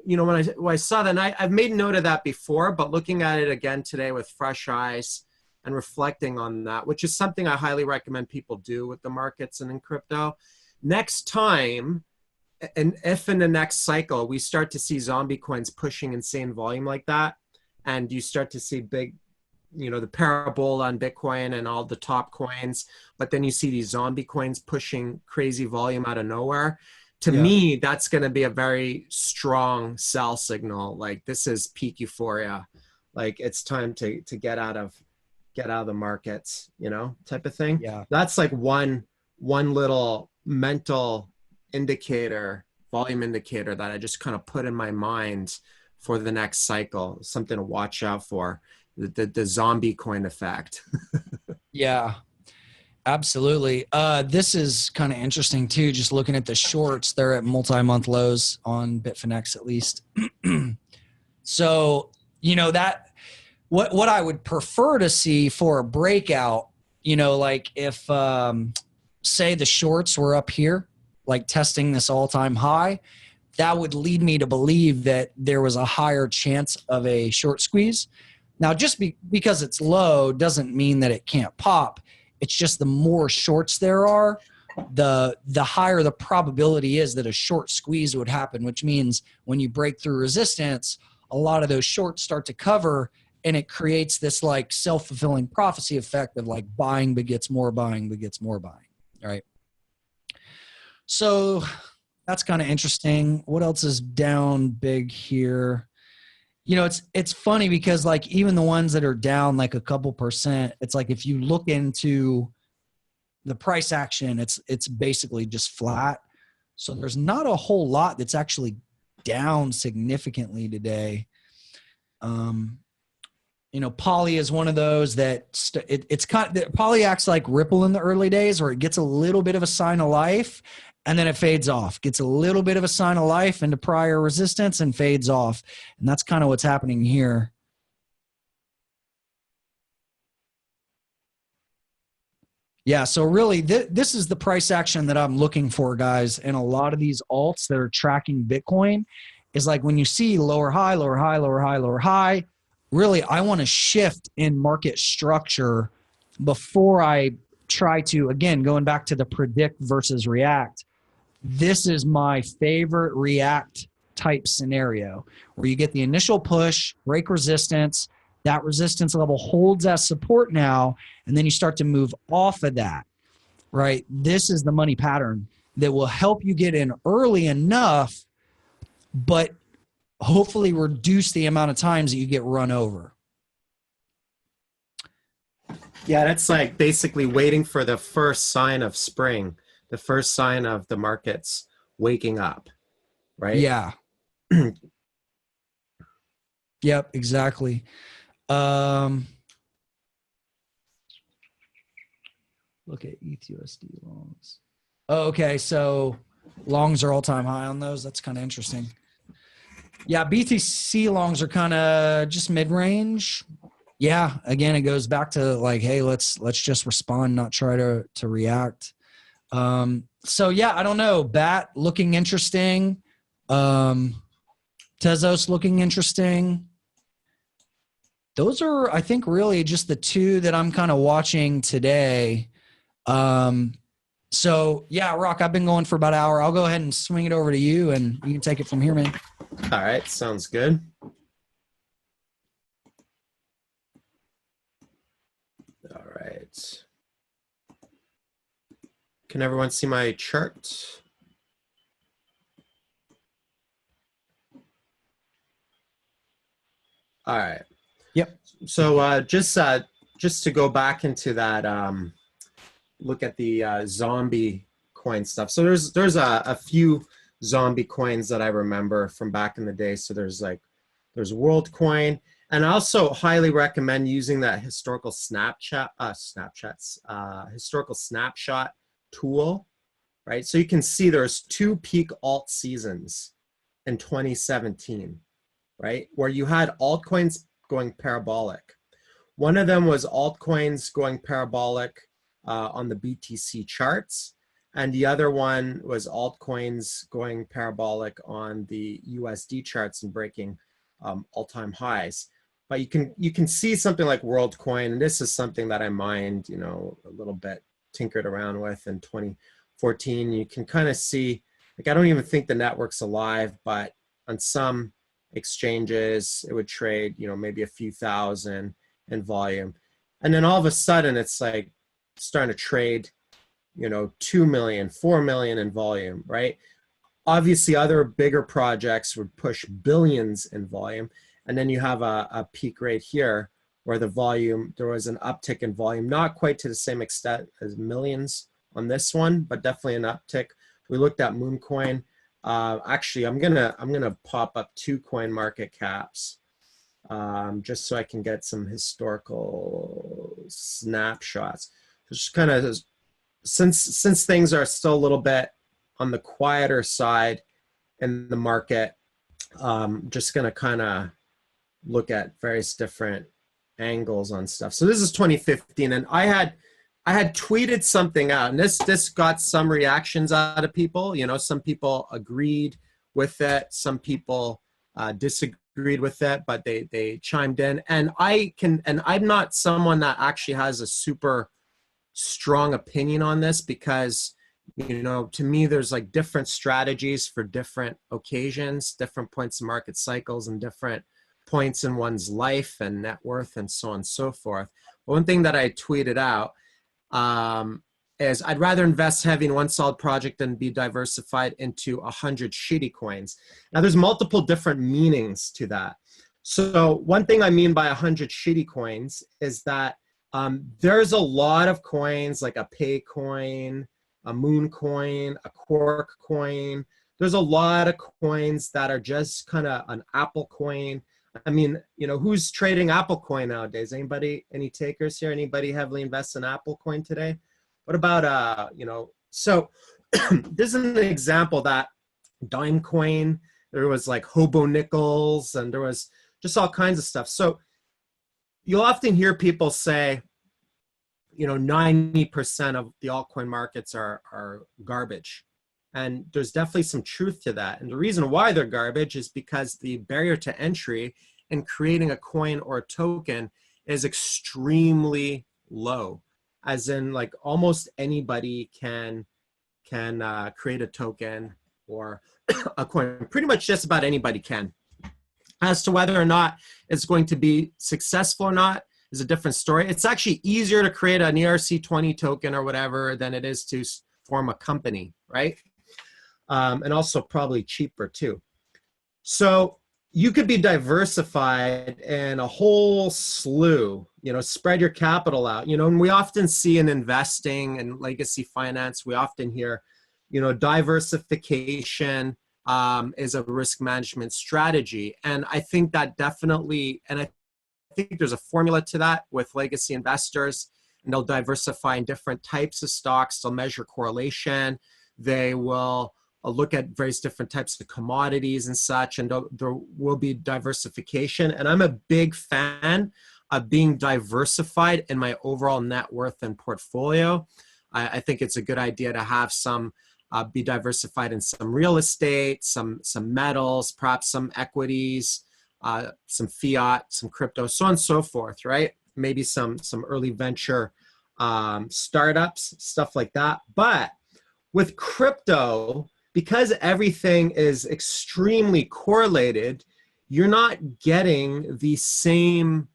you know, when I saw that, and I've made note of that before, but looking at it again today with fresh eyes and reflecting on that, which is something I highly recommend people do with the markets and in crypto. Next time, and if in the next cycle we start to see zombie coins pushing insane volume like that, and you start to see big, you know, the parabola on Bitcoin and all the top coins, but then you see these zombie coins pushing crazy volume out of nowhere, to me, that's going to be a very strong sell signal. Like, this is peak euphoria. Like, it's time to get out of the markets, you know, type of thing. Yeah. That's like one little mental indicator, volume indicator that I just kind of put in my mind for the next cycle, something to watch out for, the zombie coin effect. Yeah, absolutely. This is kind of interesting too, just looking at the shorts. They're at multi-month lows on Bitfinex at least. So, you know, that what I would prefer to see for a breakout, you know, like if say the shorts were up here, like testing this all-time high, that would lead me to believe that there was a higher chance of a short squeeze. Now, just because it's low doesn't mean that it can't pop. It's just the more shorts there are, the higher the probability is that a short squeeze would happen, which means when you break through resistance, a lot of those shorts start to cover, and it creates this like self-fulfilling prophecy effect of like buying begets more buying begets more buying, right? So that's kind of interesting. What else is down big here? You know, it's funny because like even the ones that are down like a couple percent, it's like if you look into the price action, it's basically just flat. So there's not a whole lot that's actually down significantly today. You know, Poly is one of those that it's kind of, Poly acts like Ripple in the early days, where it gets a little bit of a sign of life and then it fades off, gets a little bit of a sign of life into prior resistance and fades off. And that's kind of what's happening here. Yeah, so really this is the price action that I'm looking for, guys. And a lot of these alts that are tracking Bitcoin is like when you see lower high, lower high, lower high, lower high, really I want to shift in market structure before I try to, again, going back to the predict versus react. This is my favorite react type scenario where you get the initial push, break resistance, that resistance level holds as support now, and then you start to move off of that, right? This is the money pattern that will help you get in early enough, but hopefully reduce the amount of times that you get run over. Yeah, that's like basically waiting for the first sign of spring, the first sign of the markets waking up, right? Yeah. Yep, exactly. Look at ETHUSD longs. Oh, okay, so longs are all-time high on those. That's kind of interesting. Yeah, BTC longs are kind of just mid-range. Yeah, again, it goes back to like, hey, let's just respond, not try to react. So yeah, I don't know. Bat looking interesting. Tezos looking interesting. Those are, I think, really just the two that I'm kind of watching today. So yeah, Rock, I've been going for about an hour. I'll go ahead and swing it over to you and you can take it from here, man. All right, sounds good. All right. Can everyone see my chart? All right. Yep. So just to go back into that, look at the zombie coin stuff. So there's a few zombie coins that I remember from back in the day. So there's WorldCoin, and I also highly recommend using that historical historical snapshot tool, right? So you can see there's 2 peak alt seasons in 2017, right? Where you had altcoins going parabolic. One of them was altcoins going parabolic on the BTC charts, and the other one was altcoins going parabolic on the USD charts and breaking all-time highs. But you can see something like WorldCoin, and this is something that I mined, you know, a little bit, tinkered around with in 2014. You can kind of see, like, I don't even think the network's alive, but on some exchanges it would trade, you know, maybe a few thousand in volume, and then all of a sudden it's like starting to trade, you know, 2 million, 4 million in volume, right? Obviously other bigger projects would push billions in volume, and then you have a peak right here where the volume, there was an uptick in volume, not quite to the same extent as millions on this one, but definitely an uptick. We looked at Mooncoin. Actually, I'm gonna pop up 2 coin market caps just so I can get some historical snapshots. Just kind of, since things are still a little bit on the quieter side in the market, just gonna kind of look at various different angles on stuff. So this is 2015, and I had tweeted something out, and this got some reactions out of people. You know, some people agreed with it, some people disagreed with it, but they chimed in. And I'm not someone that actually has a super strong opinion on this, because, you know, to me there's like different strategies for different occasions, different points of market cycles, and different points in one's life and net worth and so on and so forth. One thing that I tweeted out is I'd rather invest heavy in one solid project than be diversified into 100 shitty coins. Now there's multiple different meanings to that. So one thing I mean by 100 shitty coins is that there's a lot of coins like a Paycoin, a Mooncoin, a Quark coin. There's a lot of coins that are just kind of an Apple coin. I mean, you know, who's trading Apple coin nowadays? Anybody, any takers here? Anybody heavily invest in Apple coin today? What about, you know, so this is an example that Dime coin, there was like Hobo Nickels, and there was just all kinds of stuff. So you'll often hear people say, you know, 90% of the altcoin markets are garbage. And there's definitely some truth to that. And the reason why they're garbage is because the barrier to entry in creating a coin or a token is extremely low. As in, like, almost anybody can create a token or a coin. Pretty much just about anybody can. As to whether or not it's going to be successful or not is a different story. It's actually easier to create an ERC20 token or whatever than it is to form a company, right? And also probably cheaper too. So you could be diversified in a whole slew, you know, spread your capital out, you know, and we often see in investing and legacy finance, we often hear, you know, diversification is a risk management strategy. And I think that definitely, and I think there's a formula to that with legacy investors, and they'll diversify in different types of stocks. They'll measure correlation. They will look at various different types of commodities and such, and there will be diversification. And I'm a big fan of being diversified in my overall net worth and portfolio. I think it's a good idea to have some be diversified in some real estate, some metals, perhaps some equities, some fiat, some crypto, so on and so forth, right? Maybe some early venture startups, stuff like that. But with crypto, because everything is extremely correlated, you're not getting the same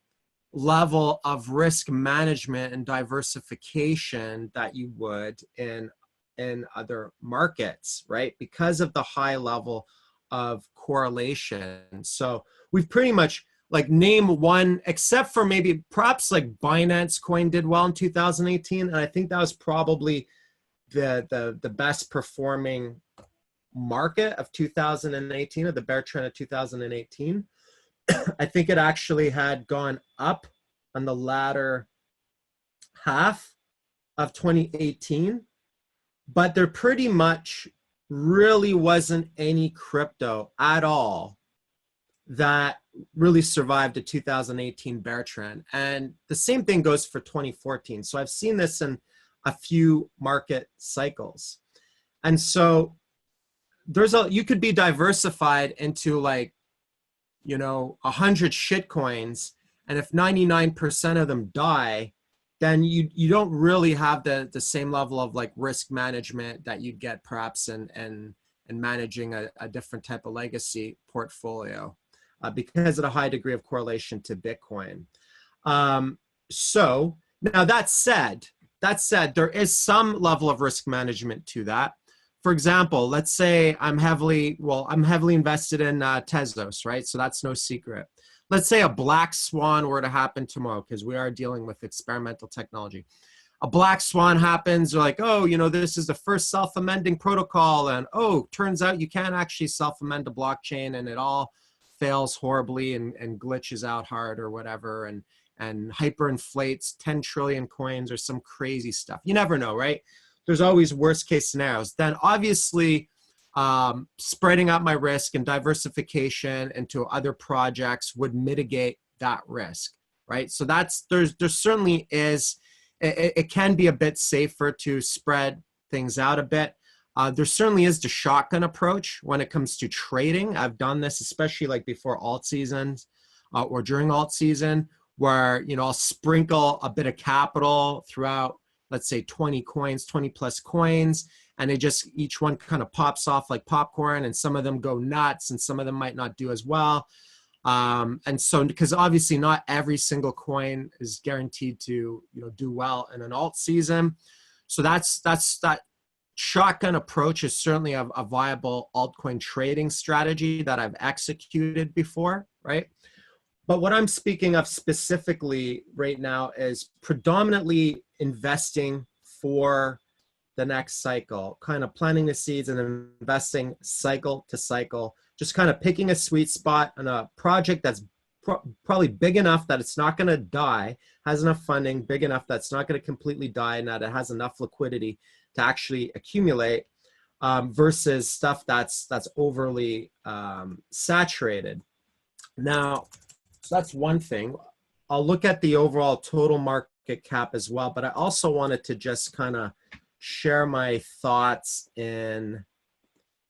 level of risk management and diversification that you would in other markets, right? Because of the high level of correlation. So we've pretty much like name one, except for maybe perhaps like Binance Coin did well in 2018. And I think that was probably the best performing market of 2018, or the bear trend of 2018. I think it actually had gone up on the latter half of 2018, but there pretty much really wasn't any crypto at all that really survived a 2018 bear trend. And the same thing goes for 2014. So I've seen this in a few market cycles. And so you could be diversified into like, 100 shit coins, and if 99% of them die, then you don't really have the same level of like risk management that you'd get perhaps in managing a different type of legacy portfolio, because of the high degree of correlation to Bitcoin. So now that said, there is some level of risk management to that. For example, let's say I'm heavily invested in Tezos, right? So that's no secret. Let's say a black swan were to happen tomorrow, because we are dealing with experimental technology. A black swan happens, you're like, oh, this is the first self-amending protocol, and oh, turns out you can't actually self-amend a blockchain, and it all fails horribly and glitches out hard or whatever, and hyperinflates 10 trillion coins or some crazy stuff. You never know, right? There's always worst case scenarios. Then obviously spreading out my risk and diversification into other projects would mitigate that risk, right? So there certainly is, it can be a bit safer to spread things out a bit. There certainly is the shotgun approach when it comes to trading. I've done this, especially like before alt seasons or during alt season, where, I'll sprinkle a bit of capital throughout, let's say 20 plus coins, and each one kind of pops off like popcorn, and some of them go nuts and some of them might not do as well. And so, because obviously not every single coin is guaranteed to, do well in an alt season. So that shotgun approach is certainly a viable altcoin trading strategy that I've executed before, right? But what I'm speaking of specifically right now is predominantly investing for the next cycle, kind of planting the seeds and investing cycle to cycle, just kind of picking a sweet spot on a project that's probably big enough that it's not going to die, has enough funding, big enough that it's not going to completely die, and that it has enough liquidity to actually accumulate, versus stuff that's overly saturated. Now, so that's one thing. I'll look at the overall total market cap as well, but I also wanted to just kind of share my thoughts in,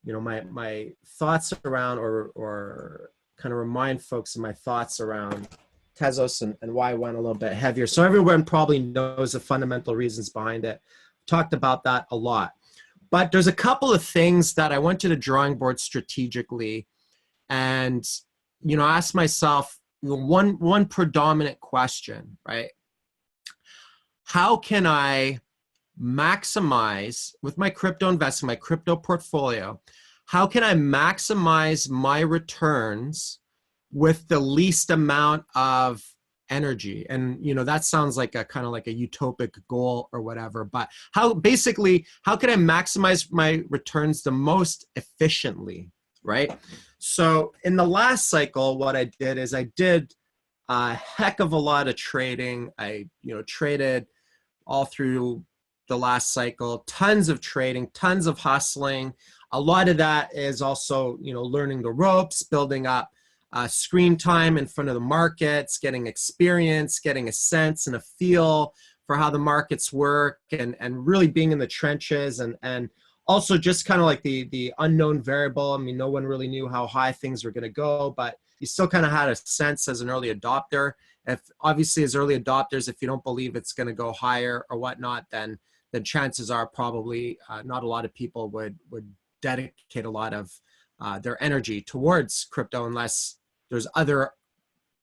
my thoughts around, or kind of remind folks of my thoughts around Tezos and why I went a little bit heavier. So everyone probably knows the fundamental reasons behind it. Talked about that a lot. But there's a couple of things that I went to the drawing board strategically and, asked myself, one predominant question, right? How can I maximize with my crypto investment, my crypto portfolio? How can I maximize my returns with the least amount of energy? And that sounds like a kind of like a utopic goal or whatever, but how can I maximize my returns the most efficiently, right? So in the last cycle, what I did is I did a heck of a lot of trading. I traded all through the last cycle, tons of trading, tons of hustling. A lot of that is also learning the ropes, building up screen time in front of the markets, getting experience, getting a sense and a feel for how the markets work, and really being in the trenches, and also just kind of like the unknown variable. I mean, no one really knew how high things were going to go, but you still kind of had a sense as an early adopter. If obviously as early adopters, if you don't believe it's going to go higher or whatnot, then chances are probably not a lot of people would dedicate a lot of their energy towards crypto unless there's other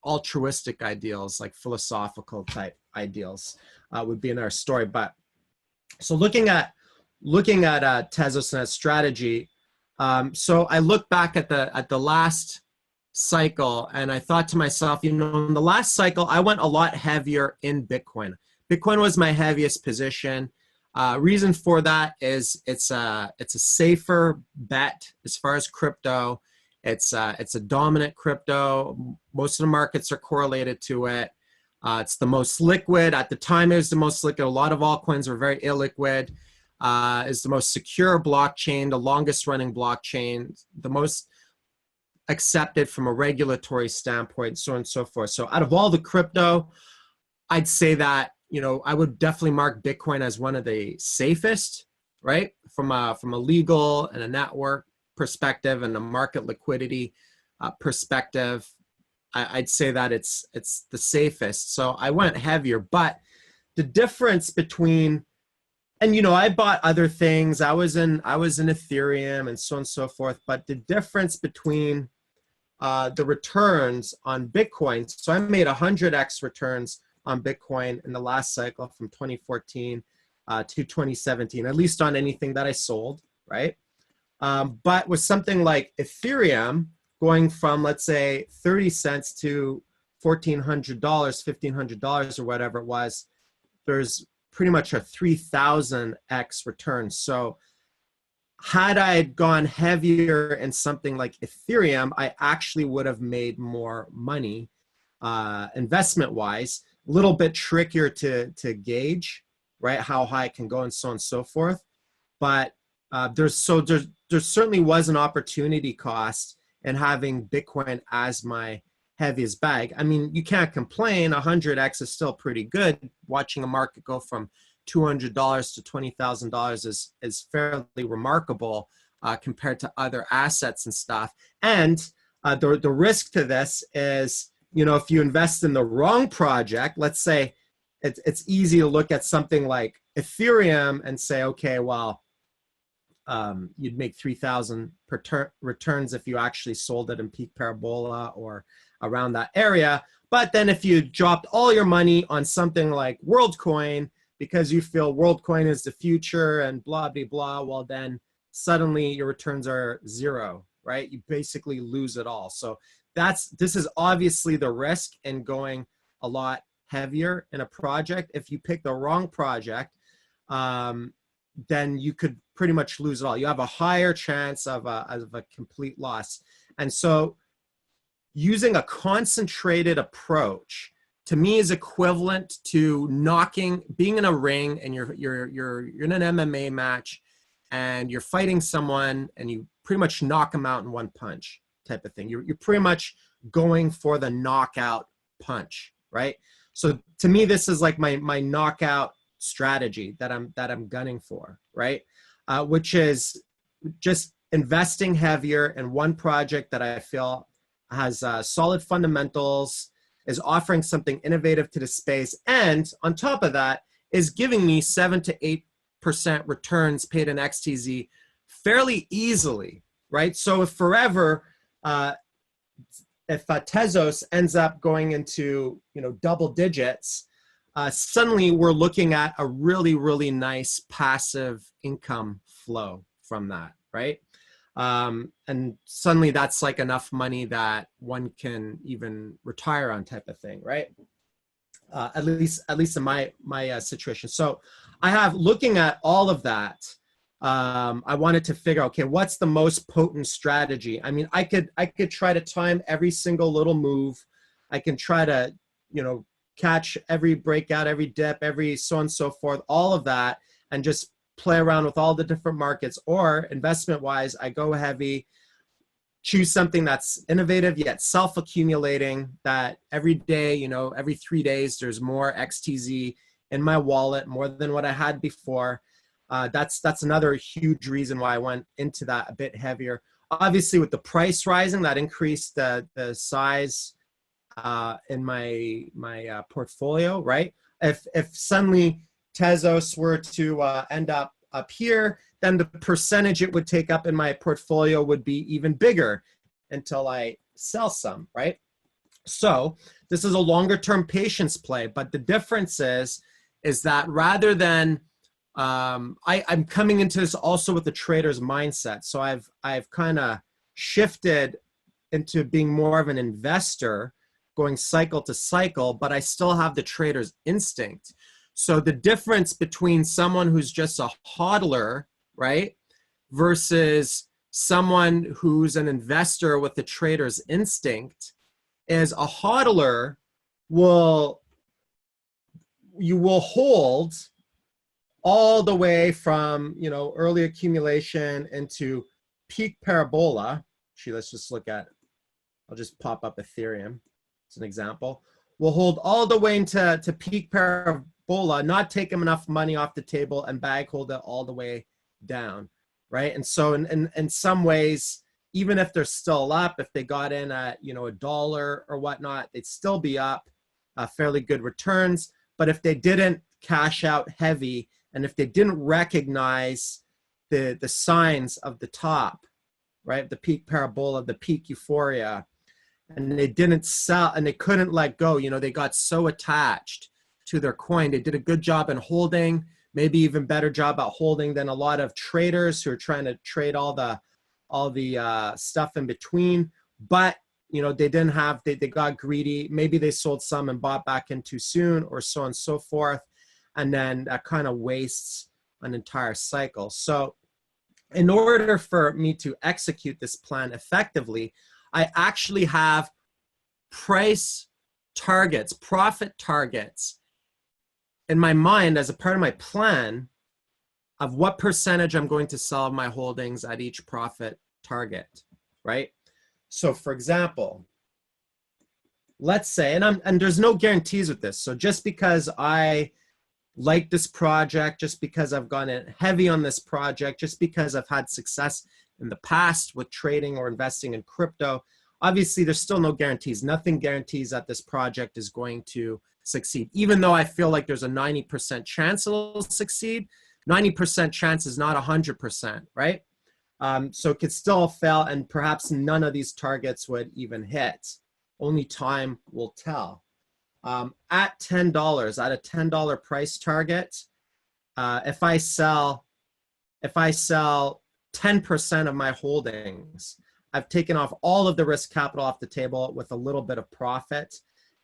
altruistic ideals, like philosophical type ideals, would be in our story. But so looking at Tezos and its strategy, so I look back at the last cycle and I thought to myself, in the last cycle I went a lot heavier in Bitcoin. Bitcoin was my heaviest position. Reason for that is it's a safer bet as far as crypto. It's a dominant crypto. Most of the markets are correlated to it. It's the most liquid. At the time, it was the most liquid. A lot of altcoins were very illiquid. It's the most secure blockchain, the longest running blockchain, the most accepted from a regulatory standpoint, so on and so forth. So out of all the crypto, I'd say that, I would definitely mark Bitcoin as one of the safest, right? From a legal and a network perspective and a market liquidity perspective, I'd say that it's the safest. So I went heavier, but the difference between, and I bought other things. I was in Ethereum and so on and so forth. But the difference between the returns on Bitcoin, so I made 100x returns on Bitcoin in the last cycle from 2014 to 2017, at least on anything that I sold, right? But with something like Ethereum going from, let's say, 30 cents to $1,400, $1,500 or whatever it was, there's pretty much a 3,000x return. So had I gone heavier in something like Ethereum, I actually would have made more money investment-wise. A little bit trickier to gauge, right, how high it can go and so on and so forth. But there certainly was an opportunity cost in having Bitcoin as my heaviest bag. I mean, you can't complain. 100x is still pretty good. Watching a market go from $200 to $20,000 is fairly remarkable compared to other assets and stuff. And the risk to this is, if you invest in the wrong project, let's say it's easy to look at something like Ethereum and say, okay, well, you'd make 3,000 returns if you actually sold it in peak parabola or around that area. But then if you dropped all your money on something like WorldCoin because you feel WorldCoin is the future and blah, blah, blah, well, then suddenly your returns are zero, right? You basically lose it all. So this is obviously the risk in going a lot heavier in a project. If you pick the wrong project, then you could pretty much lose it all. You have a higher chance of a complete loss. And so using a concentrated approach to me is equivalent to being in a ring and you're in an MMA match and you're fighting someone and you pretty much knock them out in one punch type of thing. You're pretty much going for the knockout punch, right? So to me, this is like my knockout strategy that I'm gunning for, right? Which is just investing heavier in one project that I feel has solid fundamentals, is offering something innovative to the space, and on top of that is giving me 7 to 8% returns paid in XTZ fairly easily, right? So if Tezos ends up going into double digits, suddenly we're looking at a really, really nice passive income flow from that, right? And suddenly that's like enough money that one can even retire on type of thing, right? At least in my situation. So I have, looking at all of that, I wanted to figure, okay, what's the most potent strategy? I mean, I could try to time every single little move. I can try to, catch every breakout, every dip, every so on and so forth, all of that, and just play around with all the different markets. Or investment wise, I go heavy, choose something that's innovative yet self-accumulating, that every day, every 3 days, there's more XTZ in my wallet, more than what I had before. That's another huge reason why I went into that a bit heavier. Obviously, with the price rising, that increased the size in my portfolio, right? If suddenly Tezos were to end up here, then the percentage it would take up in my portfolio would be even bigger until I sell some, right? So this is a longer term patience play, but the difference is that rather than I'm coming into this also with the trader's mindset. So I've kind of shifted into being more of an investor, going cycle to cycle, but I still have the trader's instinct. So the difference between someone who's just a hodler, right, versus someone who's an investor with the trader's instinct is a hodler you will hold all the way from, you know, early accumulation into peak parabola. Actually, let's just look at, I'll just pop up Ethereum as an example. We'll hold all the way into peak parabola, not take them enough money off the table, and bag hold it all the way down, right? And so in some ways, even if they're still up, if they got in at, you know, $1 or whatnot, they'd still be up, fairly good returns. But if they didn't cash out heavy, and if they didn't recognize the signs of the top, right, the peak parabola, the peak euphoria, and they didn't sell and they couldn't let go, you know, they got so attached to their coin. They did a good job in holding, maybe even better job at holding than a lot of traders who are trying to trade all the stuff in between. But, you know, they didn't have, they got greedy. Maybe they sold some and bought back in too soon, or so on and so forth. And then that kind of wastes an entire cycle. So in order for me to execute this plan effectively, I actually have price targets, profit targets in my mind as a part of my plan of what percentage I'm going to sell of my holdings at each profit target, right? So for example, let's say, and there's no guarantees with this. So just because I like this project, just because I've gone in heavy on this project, just because I've had success in the past with trading or investing in crypto, obviously there's still no guarantees. Nothing guarantees that this project is going to succeed. Even though I feel like there's a 90% chance it'll succeed, 90% chance is not 100%, right? So it could still fail, and perhaps none of these targets would even hit. Only time will tell. At $10, at a $10 price target, if I sell 10% of my holdings, I've taken off all of the risk capital off the table with a little bit of profit.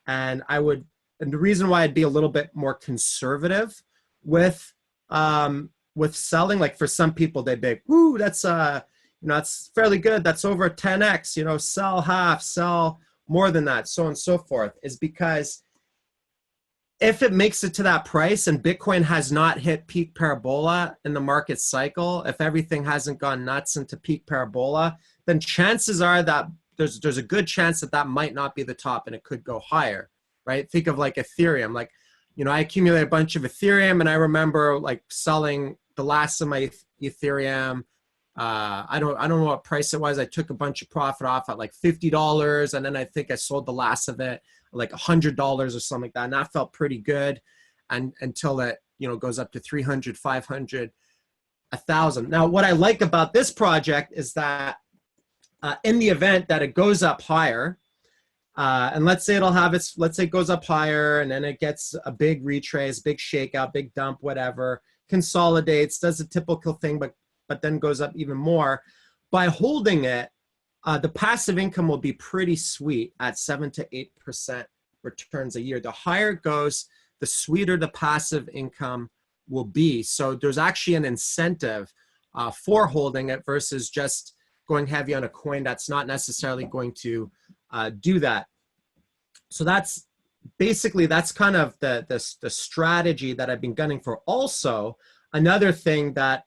And the reason why I'd be a little bit more conservative with selling, like for some people, they'd be, woo, that's, you know, that's fairly good. That's over 10X, you know, sell half, sell more than that, so on and so forth, is because if it makes it to that price and Bitcoin has not hit peak parabola in the market cycle, if everything hasn't gone nuts into peak parabola, then chances are that there's a good chance that that might not be the top and it could go higher, right? Think of like Ethereum. Like, you know, I accumulated a bunch of Ethereum, and I remember like selling the last of my Ethereum. I don't know what price it was. I took a bunch of profit off at like $50, and then I think I sold the last of it like $100 or something like that, and that felt pretty good, and until it, you know, goes up to 300, 500, 1,000. Now, what I like about this project is that in the event that it goes up higher, and let's say it goes up higher, and then it gets a big retrace, big shakeout, big dump, whatever, consolidates, does a typical thing, but then goes up even more. By holding it, the passive income will be pretty sweet at 7 to 8% returns a year. The higher it goes, the sweeter the passive income will be. So there's actually an incentive for holding it versus just going heavy on a coin that's not necessarily going to do that. So that's kind of the strategy that I've been gunning for. Also, another thing that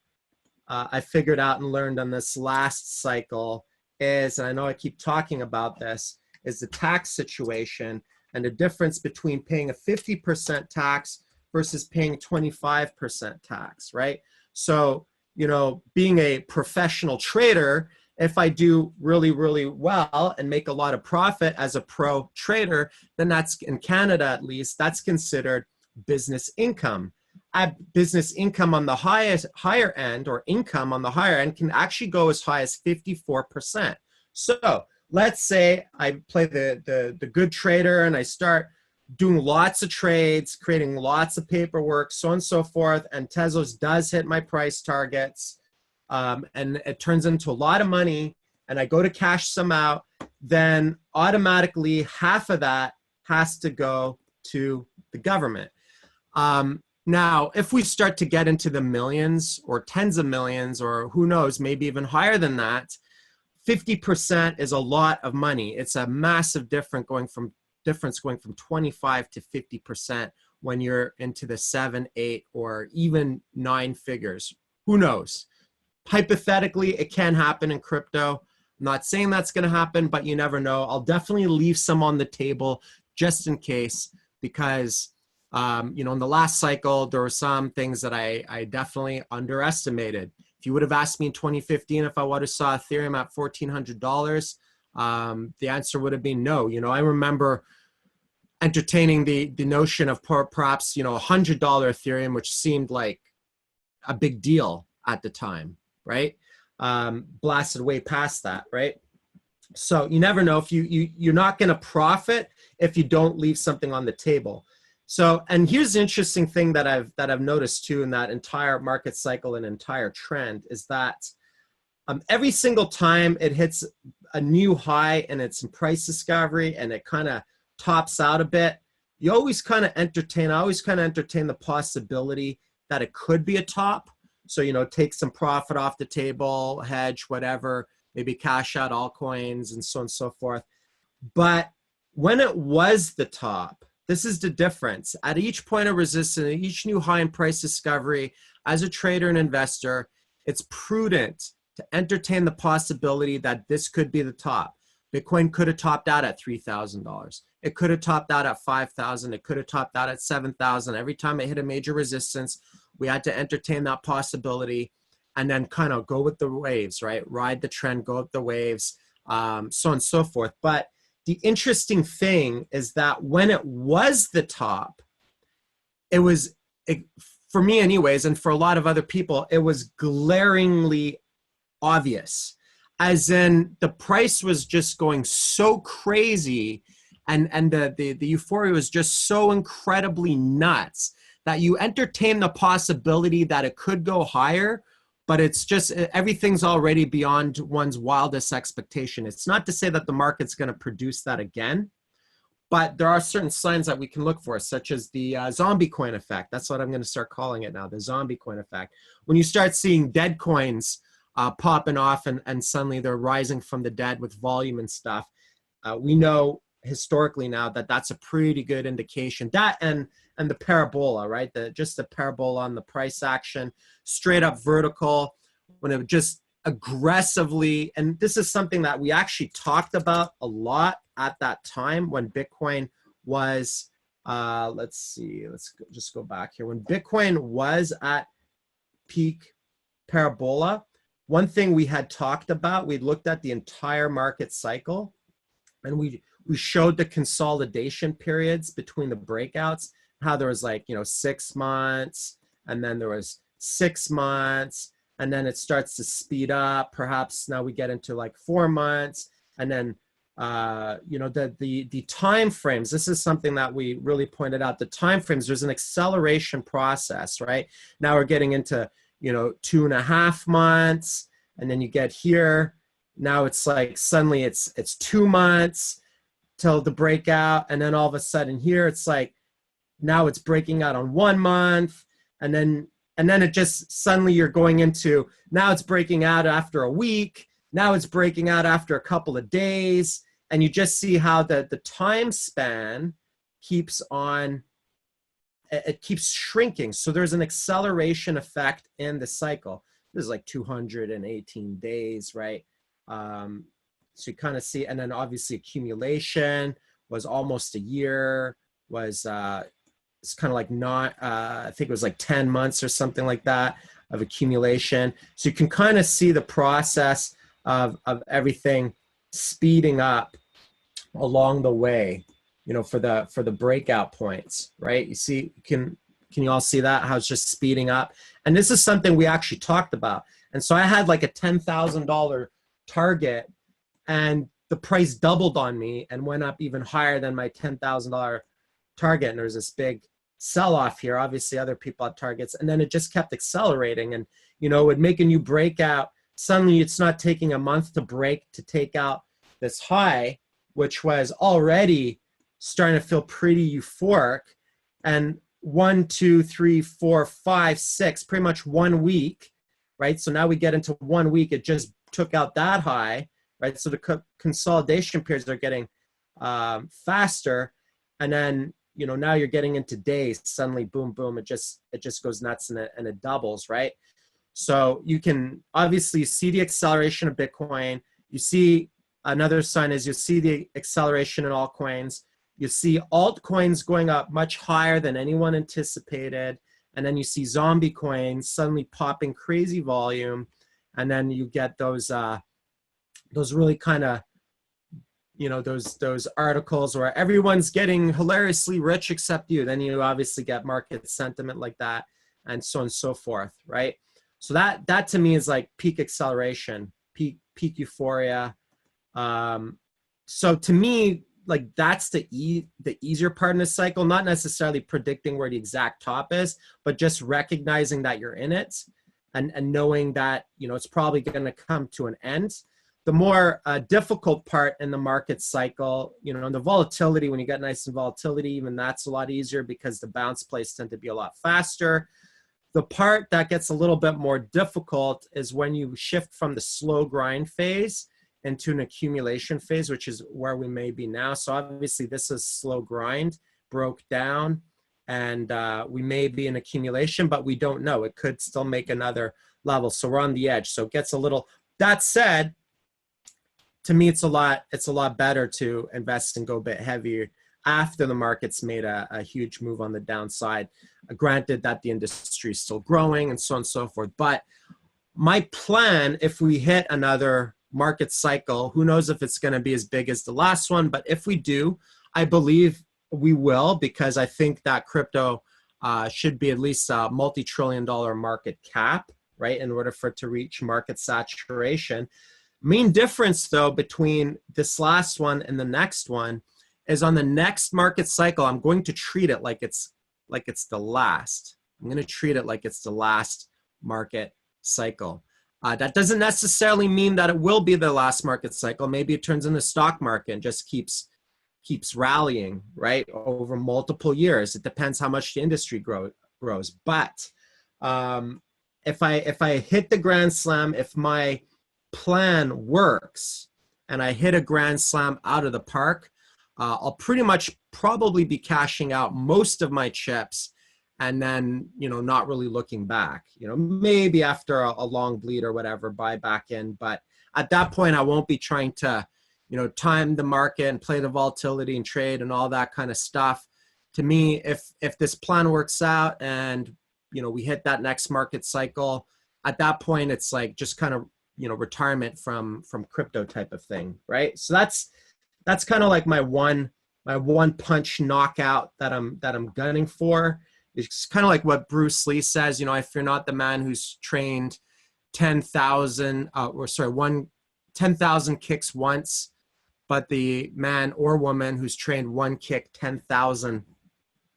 I figured out and learned on this last cycle is, and I know I keep talking about this, is the tax situation and the difference between paying a 50% tax versus paying 25% tax, right? So, you know, being a professional trader, if I do really, really well and make a lot of profit as a pro trader, then that's, in Canada at least, that's considered business income. Business income on the higher end, or income on the higher end, can actually go as high as 54%. So let's say I play the good trader and I start doing lots of trades, creating lots of paperwork, so on and so forth, and Tezos does hit my price targets, and it turns into a lot of money, and I go to cash some out, then automatically half of that has to go to the government. Now, if we start to get into the millions or tens of millions, or who knows, maybe even higher than that, 50% is a lot of money. It's a massive difference going from 25 to 50% when you're into the 7, 8, or even 9 figures. Who knows? Hypothetically, it can happen in crypto. I'm not saying that's going to happen, but you never know. I'll definitely leave some on the table just in case, because you know, in the last cycle, there were some things that I definitely underestimated. If you would have asked me in 2015 if I would have saw Ethereum at $1,400, the answer would have been no. You know, I remember entertaining the notion of perhaps, you know, $100 Ethereum, which seemed like a big deal at the time, right? Blasted way past that, right? So you never know. If you're not going to profit if you don't leave something on the table. So, and here's the interesting thing that I've noticed too in that entire market cycle and entire trend is that every single time it hits a new high and it's in price discovery and it kind of tops out a bit, I always kind of entertain the possibility that it could be a top. So, you know, take some profit off the table, hedge, whatever, maybe cash out altcoins and so on and so forth. But when it was the top, this is the difference. At each point of resistance, at each new high in price discovery, as a trader and investor, it's prudent to entertain the possibility that this could be the top. Bitcoin could have topped out at $3,000. It could have topped out at 5,000. It could have topped out at 7,000. Every time it hit a major resistance, we had to entertain that possibility and then kind of go with the waves, right? Ride the trend, go up the waves, so on and so forth. But the interesting thing is that when it was the top, for me anyways, and for a lot of other people, it was glaringly obvious. As in, the price was just going so crazy, and the euphoria was just so incredibly nuts that you entertain the possibility that it could go higher, but it's just, everything's already beyond one's wildest expectation. It's not to say that the market's going to produce that again, but there are certain signs that we can look for, such as the zombie coin effect. That's what I'm going to start calling it now, the zombie coin effect. When you start seeing dead coins popping off and suddenly they're rising from the dead with volume and stuff, we know historically now that that's a pretty good indication. That and the parabola, right? Just the parabola on the price action, straight up vertical, when it just aggressively, and this is something that we actually talked about a lot at that time when Bitcoin was, let's see, just go back here. When Bitcoin was at peak parabola, one thing we had talked about, we looked at the entire market cycle, and we showed the consolidation periods between the breakouts, how there was like, you know, 6 months, and then there was 6 months, and then it starts to speed up. Perhaps now we get into like 4 months, and then you know, the time frames. This is something that we really pointed out. The time frames. There's an acceleration process, right? Now we're getting into, you know, 2.5 months, and then you get here. Now it's like suddenly it's 2 months till the breakout, and then all of a sudden here it's like now it's breaking out on 1 month, and then it just suddenly you're going into, now it's breaking out after a week, now it's breaking out after a couple of days, and you just see how the time span keeps on, it keeps shrinking. So there's an acceleration effect in the cycle. This is like 218 days, right? So you kind of see, and then obviously accumulation was almost a year, was it's kind of like not, I think it was like 10 months or something like that. of accumulation. So you can kind of see the process of everything speeding up along the way, for the breakout points, right? You see, can you all see that, how it's just speeding up? And this is something we actually talked about. And so I had like a $10,000 target, and the price doubled on me and went up even higher than my $10,000 target. And there's this big sell-off here. Obviously other people had targets, and then it just kept accelerating, and it would make a new breakout. Suddenly it's not taking a month to take out this high, which was already starting to feel pretty euphoric. And 1, 2, 3, 4, 5, 6, pretty much 1 week, right? So now we get into 1 week, it just took out that high, right? So the consolidation periods are getting faster, and then now you're getting into days. Suddenly, boom, boom, it just goes nuts, and it doubles, right? So you can obviously see the acceleration of Bitcoin. You see another sign is you see the acceleration in altcoins. You see altcoins going up much higher than anyone anticipated. And then you see zombie coins suddenly popping crazy volume. And then you get those really kind of, those articles where everyone's getting hilariously rich except you. Then you obviously get market sentiment like that, and so on and so forth, right? So that to me is like peak acceleration, peak euphoria. So to me, like that's the easier part in the cycle, not necessarily predicting where the exact top is, but just recognizing that you're in it, and knowing that, it's probably going to come to an end. The more difficult part in the market cycle, the volatility, when you get nice and volatility, even that's a lot easier because the bounce plays tend to be a lot faster. The part that gets a little bit more difficult is when you shift from the slow grind phase into an accumulation phase, which is where we may be now. So obviously this is slow grind, broke down, and we may be in accumulation, but we don't know. It could still make another level. So we're on the edge. So it gets a little, that said, to me, it's a lot better to invest and go a bit heavier after the market's made a huge move on the downside. Granted that the industry is still growing and so on and so forth. But my plan, if we hit another market cycle, who knows if it's going to be as big as the last one, but if we do, I believe we will, because I think that crypto should be at least a multi-trillion-dollar market cap, right, in order for it to reach market saturation. Main difference, though, between this last one and the next one is on the next market cycle, I'm going to treat it like it's the last. I'm going to treat it like it's the last market cycle. That doesn't necessarily mean that it will be the last market cycle. Maybe it turns into stock market and just keeps rallying, right, over multiple years. It depends how much the industry grows. But if I hit the grand slam, if my plan works and I hit a grand slam out of the park, I'll pretty much probably be cashing out most of my chips, and then, not really looking back. Maybe after a long bleed or whatever, buy back in. But at that point, I won't be trying to, time the market and play the volatility and trade and all that kind of stuff. To me, if this plan works out and, we hit that next market cycle, at that point, it's like just kind of, retirement from crypto type of thing, right? So that's kind of like my one punch knockout that I'm gunning for. It's kind of like what Bruce Lee says, if you're not the man who's trained 10,000 kicks once, but the man or woman who's trained one kick 10,000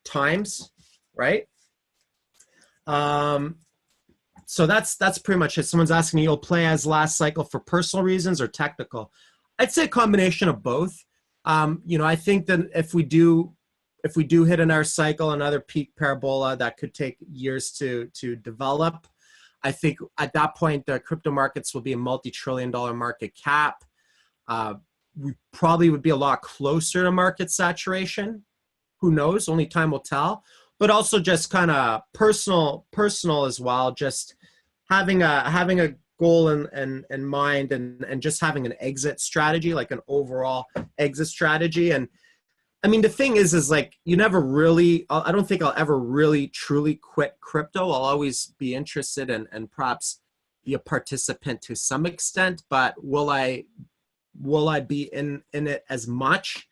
times, right? So that's pretty much it. Someone's asking me, you'll play as last cycle for personal reasons or technical? I'd say a combination of both. I think that if we do hit another cycle, another peak parabola that could take years to develop, I think at that point the crypto markets will be a multi-trillion-dollar market cap. We probably would be a lot closer to market saturation. Who knows? Only time will tell. But also just kind of personal as well. Just having a goal in mind, and just having an exit strategy, like an overall exit strategy. And I mean, the thing is like, you never really, I don't think I'll ever really truly quit crypto. I'll always be interested and perhaps be a participant to some extent, but will I be in it as much?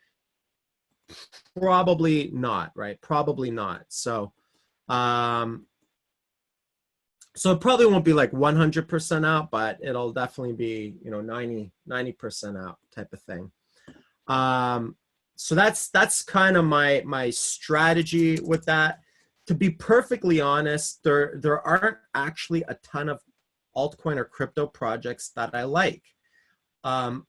Probably not, right? Probably not. Um, so it probably won't be like 100% out, but it'll definitely be, 90% out type of thing. So that's kind of my strategy with that. To be perfectly honest, there aren't actually a ton of altcoin or crypto projects that I like. A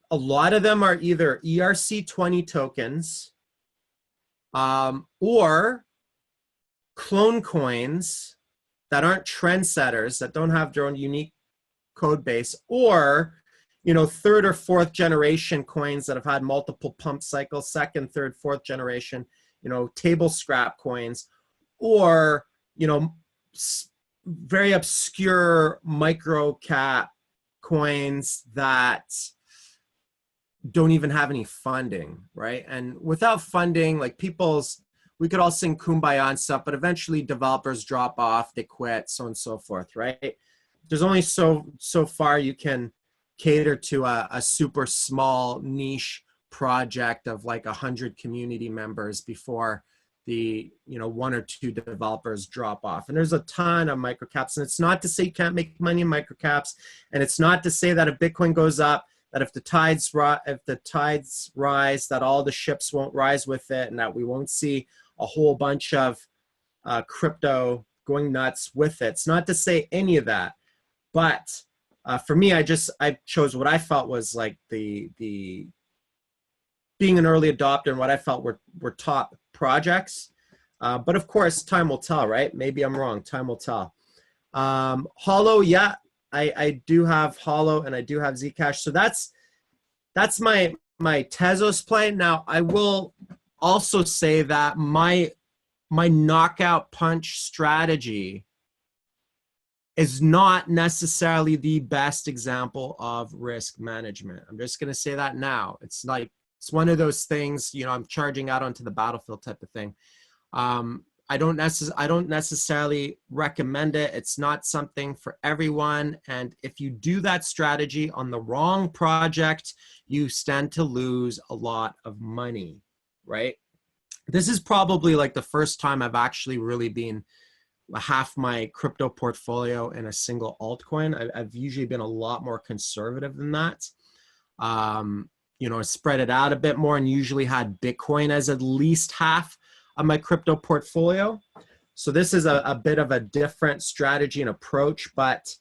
lot of them are either ERC20 tokens, or clone coins that aren't trendsetters, that don't have their own unique code base, or third or fourth generation coins that have had multiple pump cycles, second, third, fourth generation, table scrap coins, or very obscure micro cap coins that don't even have any funding, right? And without funding, like we could all sing Kumbaya and stuff, but eventually developers drop off, they quit, so on and so forth, right? There's only so far you can cater to a super small niche project of like 100 community members before the one or two developers drop off. And there's a ton of microcaps, and it's not to say you can't make money in microcaps, and it's not to say that if Bitcoin goes up, that if the tides rise, that all the ships won't rise with it, and that we won't see a whole bunch of crypto going nuts with it. It's not to say any of that, but for me, I chose what I felt was like the being an early adopter and what I felt were top projects. But of course, time will tell, right? Maybe I'm wrong. Time will tell. Holo, yeah, I do have Holo and I do have Zcash. So that's my Tezos play. Now, I will also say that my knockout punch strategy is not necessarily the best example of risk management. I'm just going to say that now. It's one of those things, I'm charging out onto the battlefield type of thing. I don't necessarily recommend it. It's not something for everyone. And if you do that strategy on the wrong project, you stand to lose a lot of money, right? This is probably like the first time I've actually really been half my crypto portfolio in a single altcoin. I've usually been a lot more conservative than that. Spread it out a bit more and usually had Bitcoin as at least half of my crypto portfolio. So this is a bit of a different strategy and approach, but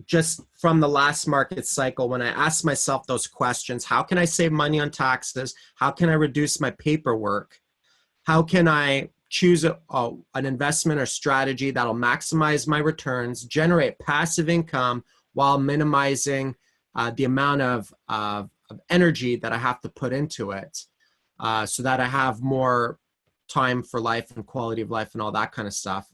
just from the last market cycle, when I asked myself those questions, how can I save money on taxes? How can I reduce my paperwork? How can I choose an investment or strategy that'll maximize my returns, generate passive income while minimizing the amount of energy that I have to put into it, so that I have more time for life and quality of life and all that kind of stuff,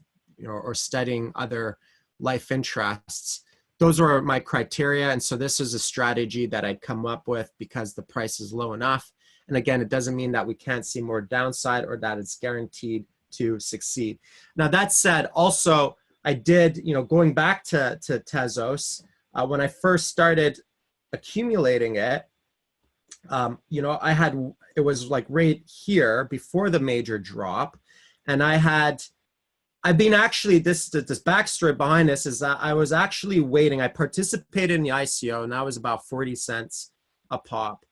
or studying other life interests. Those are my criteria. And so this is a strategy that I'd come up with because the price is low enough. And again, it doesn't mean that we can't see more downside or that it's guaranteed to succeed. Now, that said, also, I did, going back to Tezos, when I first started accumulating it, it was like right here before the major drop. And I've been actually, this backstory behind this is that I was actually waiting. I participated in the ICO, and that was about 40 cents a pop.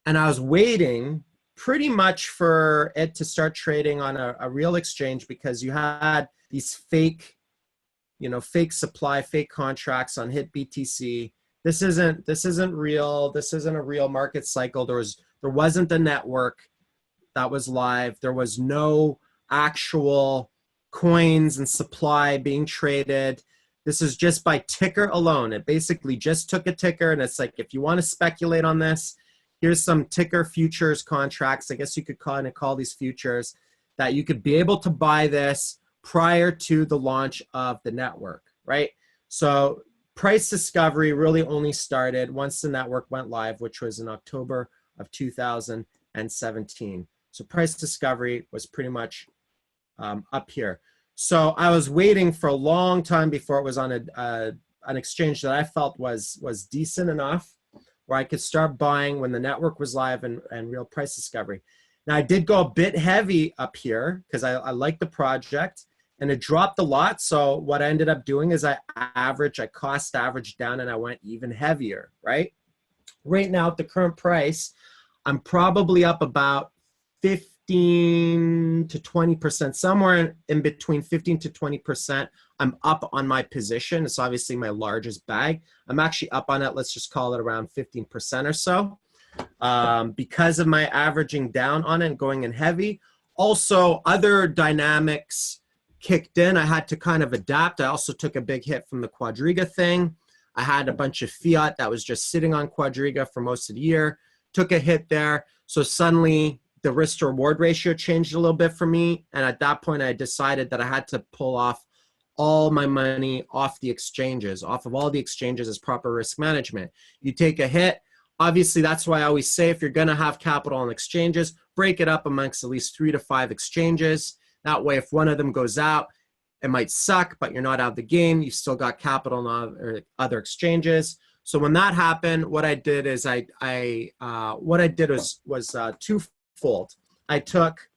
And I was waiting pretty much for it to start trading on a real exchange, because you had these fake supply, fake contracts on HitBTC. This isn't real. This isn't a real market cycle. There wasn't a network that was live. There was no actual coins and supply being traded. This is just by ticker alone. It basically just took a ticker, and it's like, if you want to speculate on this, here's some ticker futures contracts, I guess you could call these futures, that you could be able to buy this prior to the launch of the network, right? So price discovery really only started once the network went live, which was in October of 2017. So price discovery was pretty much up here. So I was waiting for a long time before it was on an exchange that I felt was decent enough where I could start buying when the network was live and real price discovery. Now I did go a bit heavy up here because I like the project, and it dropped a lot. So what I ended up doing is I cost averaged down and I went even heavier, right? Right now at the current price, I'm probably up about 15 to 20%, somewhere in between 15 to 20%. I'm up on my position. It's obviously my largest bag. I'm actually up on it. Let's just call it around 15% or so. Because of my averaging down on it and going in heavy. Also, other dynamics kicked in. I had to kind of adapt. I also took a big hit from the Quadriga thing. I had a bunch of fiat that was just sitting on Quadriga for most of the year. Took a hit there. So suddenly the risk to reward ratio changed a little bit for me. And at that point, I decided that I had to pull off all my money off the exchanges, off of all the exchanges as proper risk management. You take a hit. Obviously, that's why I always say if you're going to have capital on exchanges, break it up amongst at least 3 to 5 exchanges. That way, if one of them goes out, it might suck, but you're not out of the game. You've still got capital on other exchanges. So when that happened, what I did is was twofold. I took,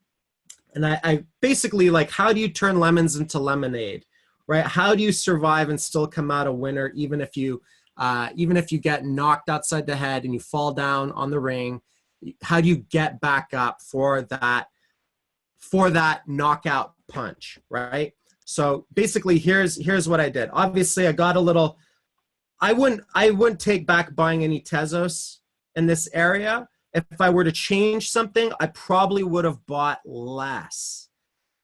and I basically, like, how do you turn lemons into lemonade, right? How do you survive and still come out a winner even if you get knocked outside the head and you fall down on the ring? How do you get back up for that knockout punch, right? So basically, here's what I did. Obviously, I got a little. I wouldn't take back buying any Tezos in this area. If I were to change something, I probably would have bought less.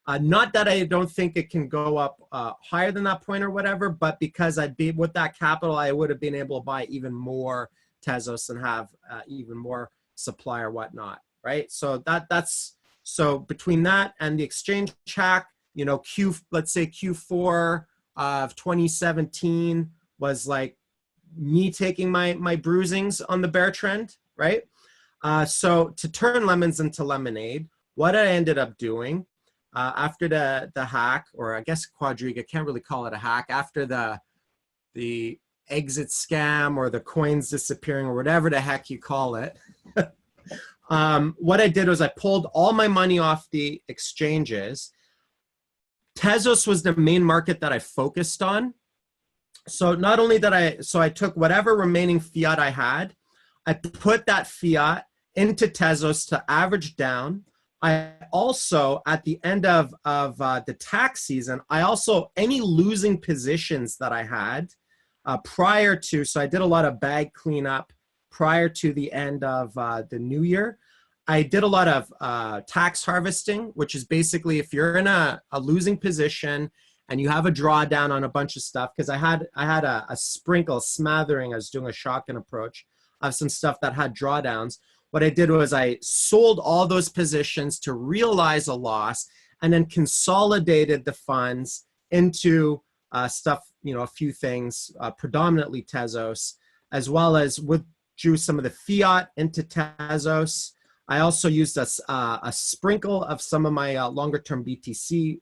Not that I don't think it can go up higher than that point or whatever, but because I'd be with that capital, I would have been able to buy even more Tezos and have even more supply or whatnot, right? So so between that and the exchange hack, let's say Q4 of 2017 was like me taking my bruisings on the bear trend, right? So to turn lemons into lemonade, what I ended up doing after the hack, or I guess Quadriga, can't really call it a hack, after the exit scam or the coins disappearing or whatever the heck you call it, what I did was I pulled all my money off the exchanges. Tezos was the main market that I focused on. So not only that I took whatever remaining fiat I had, I put that fiat into Tezos to average down. I also, at the end of the tax season, any losing positions that I had prior to, so I did a lot of bag cleanup prior to the end of the new year. I did a lot of tax harvesting, which is basically if you're in a losing position and you have a drawdown on a bunch of stuff, because I had a smattering, I was doing a shotgun approach of some stuff that had drawdowns. What I did was I sold all those positions to realize a loss and then consolidated the funds into stuff, a few things, predominantly Tezos, as well as withdrew some of the fiat into Tezos. I also used a sprinkle of some of my longer-term BTC,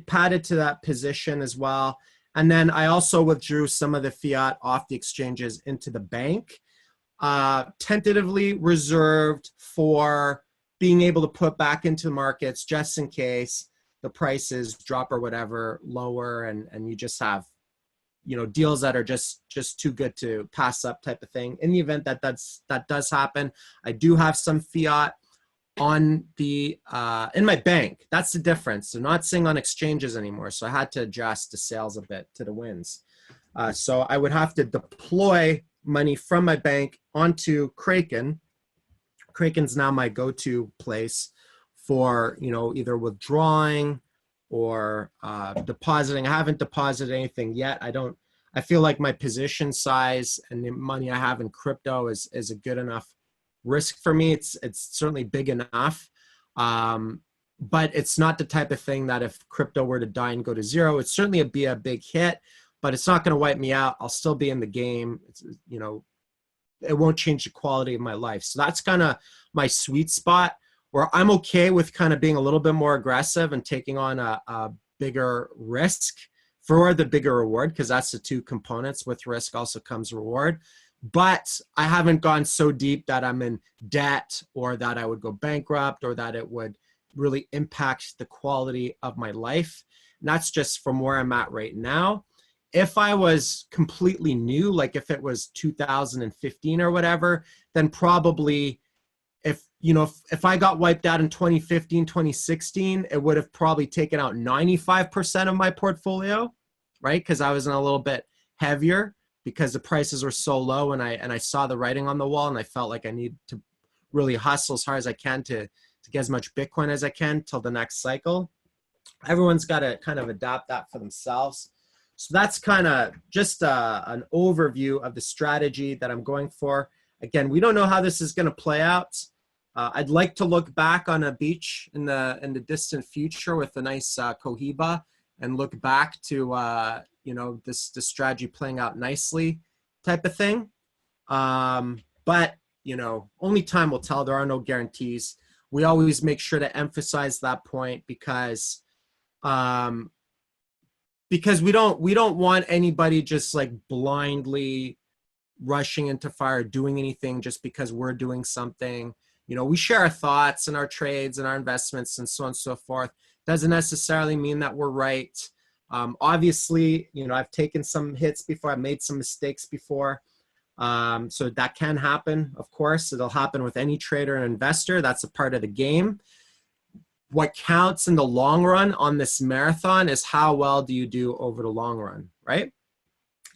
padded to that position as well. And then I also withdrew some of the fiat off the exchanges into the bank, tentatively reserved for being able to put back into the markets just in case the prices drop or whatever lower, and you just have deals that are just too good to pass up type of thing. In the event that does happen, I do have some fiat on the in my bank. That's the difference. They're not sitting on exchanges anymore, so I had to adjust the sales a bit to the wins. So I would have to deploy money from my bank onto Kraken. Kraken's now my go-to place for either withdrawing or depositing. I haven't deposited anything yet. I feel like my position size and the money I have in crypto is a good enough risk for me. It's certainly big enough, but it's not the type of thing that if crypto were to die and go to zero, it's certainly be a big hit, but it's not going to wipe me out. I'll still be in the game. It's, it won't change the quality of my life. So that's kind of my sweet spot, where I'm okay with kind of being a little bit more aggressive and taking on a bigger risk for the bigger reward, because that's the two components. With risk also comes reward. But I haven't gone so deep that I'm in debt, or that I would go bankrupt, or that it would really impact the quality of my life. And that's just from where I'm at right now. If I was completely new, like if it was 2015 or whatever, then probably if I got wiped out in 2015, 2016, it would have probably taken out 95% of my portfolio, right? Because I was in a little bit heavier, because the prices were so low, and I saw the writing on the wall, and I felt like I need to really hustle as hard as I can to get as much Bitcoin as I can till the next cycle. Everyone's got to kind of adapt that for themselves. So that's kind of just an overview of the strategy that I'm going for. Again, we don't know how this is going to play out. I'd like to look back on a beach in the distant future with a nice Cohiba, and look back to this strategy playing out nicely, type of thing. But only time will tell. There are no guarantees. We always make sure to emphasize that point, because we don't want anybody just like blindly rushing into fire, doing anything just because we're doing something. We share our thoughts and our trades and our investments and so on and so forth. Doesn't necessarily mean that we're right. Obviously, I've taken some hits before. I've made some mistakes before. So that can happen. Of course, it'll happen with any trader and investor. That's a part of the game. What counts in the long run on this marathon is how well do you do over the long run, right?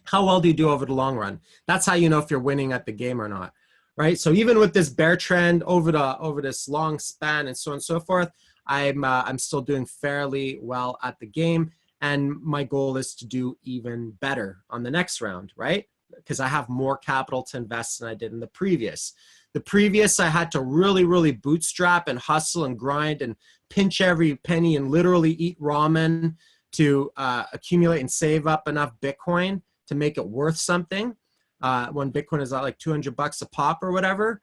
How well do you do over the long run? That's how you know if you're winning at the game or not, right? So even with this bear trend over this long span and so on and so forth, I'm still doing fairly well at the game, and my goal is to do even better on the next round, right? Because I have more capital to invest than I did in the previous. The previous, I had to really, really bootstrap and hustle and grind and pinch every penny and literally eat ramen to accumulate and save up enough Bitcoin to make it worth something. When Bitcoin is at like $200 a pop or whatever.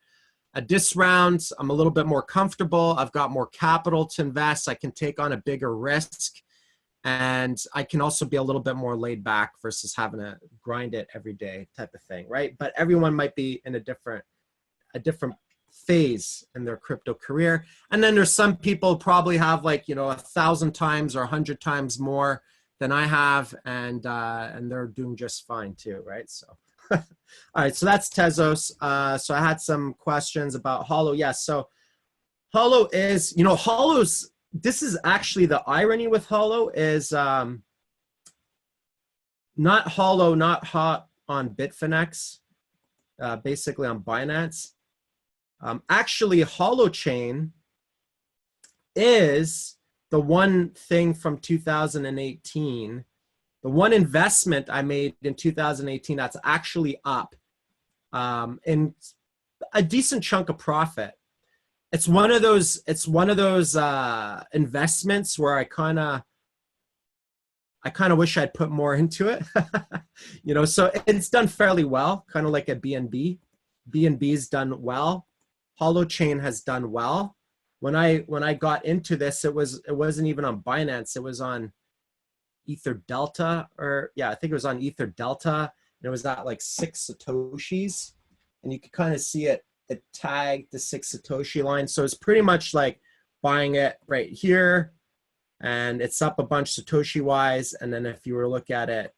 At this round, I'm a little bit more comfortable. I've got more capital to invest. I can take on a bigger risk. And I can also be a little bit more laid back versus having to grind it every day type of thing, right? But everyone might be in a different phase in their crypto career. And then there's some people who probably have 1,000 times or 100 times more than I have, and they're doing just fine too, right? So, all right, so that's Tezos. So I had some questions about Holo. Yes, so Holo is, Holo's, this is actually the irony with Holo is not Holo, not hot on Bitfinex, basically on Binance. Actually, Holochain is the one thing from 2018, the one investment I made in 2018 that's actually up in a decent chunk of profit. It's one of those investments where I kind of wish I'd put more into it. So it's done fairly well, kind of like a BNB. BNB's done well. Holochain has done well. When I got into this, it wasn't even on Binance. It was on Ether Delta, I think it was on Ether Delta. And it was at like 6 Satoshis, and you could kind of see it tagged the 6 Satoshi line. So it's pretty much like buying it right here, and it's up a bunch Satoshi wise. And then if you were to look at it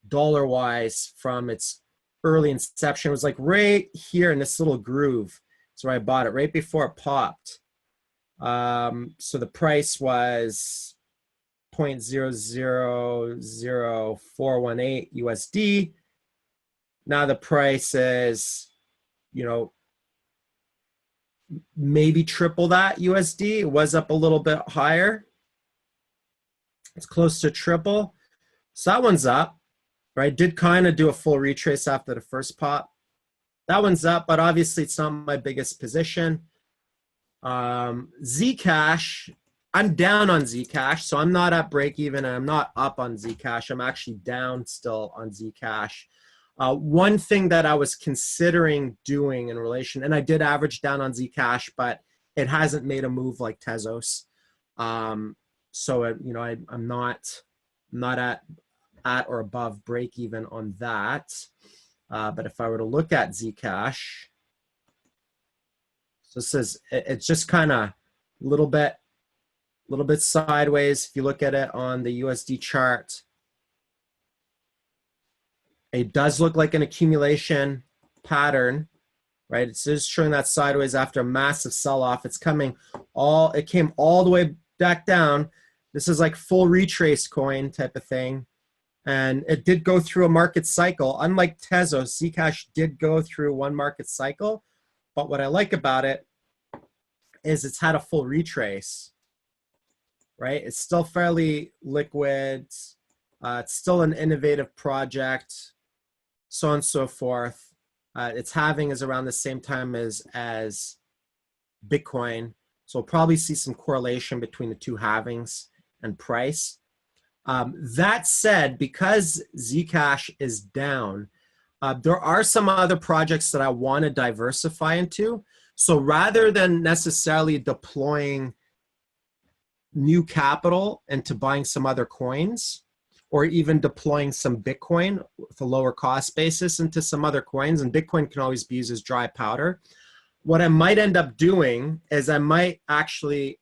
dollar wise from its early inception, it was like right here in this little groove. So I bought it right before it popped. So the price was 0.000418 USD. Now the price is, maybe triple that USD. It was up a little bit higher. It's close to triple. So that one's up, right? Did kind of do a full retrace after the first pop. That one's up, but obviously it's not my biggest position. Zcash, I'm down on Zcash, so I'm not at break even, and I'm not up on Zcash. I'm actually down still on Zcash. One thing that I was considering doing in relation, and I did average down on Zcash, but it hasn't made a move like Tezos. So I'm not at or above break even on that. But if I were to look at Zcash, so this is, it's just kind of a little bit sideways. If you look at it on the USD chart, it does look like an accumulation pattern, right? It's just showing that sideways after a massive sell-off. It came all the way back down. This is like full retrace coin type of thing. And it did go through a market cycle. Unlike Tezos, Zcash did go through one market cycle. But what I like about it is it's had a full retrace, right? It's still fairly liquid. It's still an innovative project, so on and so forth. Its halving is around the same time as Bitcoin. So we'll probably see some correlation between the two halvings and price. That said, because Zcash is down, there are some other projects that I want to diversify into. So rather than necessarily deploying new capital into buying some other coins, or even deploying some Bitcoin with a lower cost basis into some other coins, and Bitcoin can always be used as dry powder, what I might end up doing is I might actually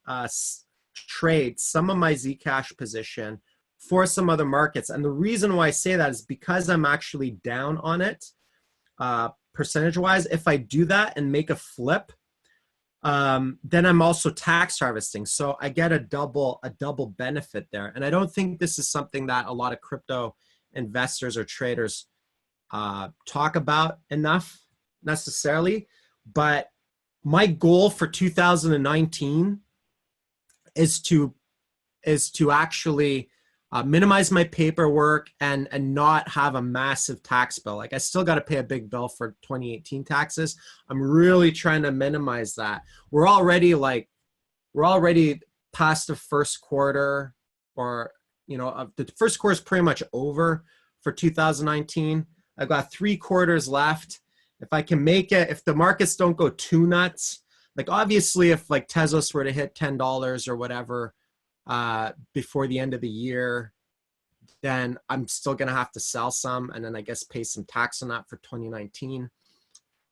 trade some of my Zcash position for some other markets. And the reason why I say that is because I'm actually down on it percentage-wise. If I do that and make a flip, then I'm also tax harvesting. So I get a double benefit there. And I don't think this is something that a lot of crypto investors or traders talk about enough necessarily. But my goal for 2019 is to actually minimize my paperwork and not have a massive tax bill. Like I still got to pay a big bill for 2018 taxes. I'm really trying to minimize that. We're already past the first quarter, or the first quarter is pretty much over for 2019. I've got 3 quarters left. If I can make it, if the markets don't go too nuts, like obviously if like Tezos were to hit $10 or whatever before the end of the year, then I'm still going to have to sell some and then I guess pay some tax on that for 2019.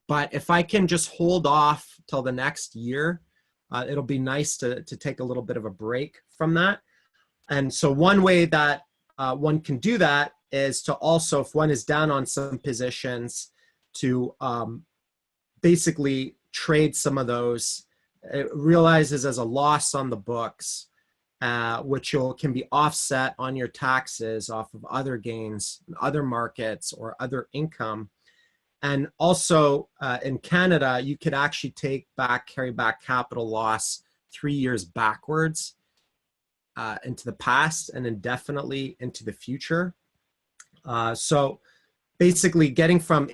But if I can just hold off till the next year, it'll be nice to take a little bit of a break from that. And so one way that one can do that is to also, if one is down on some positions, to basically trade some of those. It realizes as a loss on the books, which can be offset on your taxes off of other gains, other markets, or other income. And also in Canada, you could actually carry back capital loss 3 years backwards into the past and indefinitely into the future. So basically getting from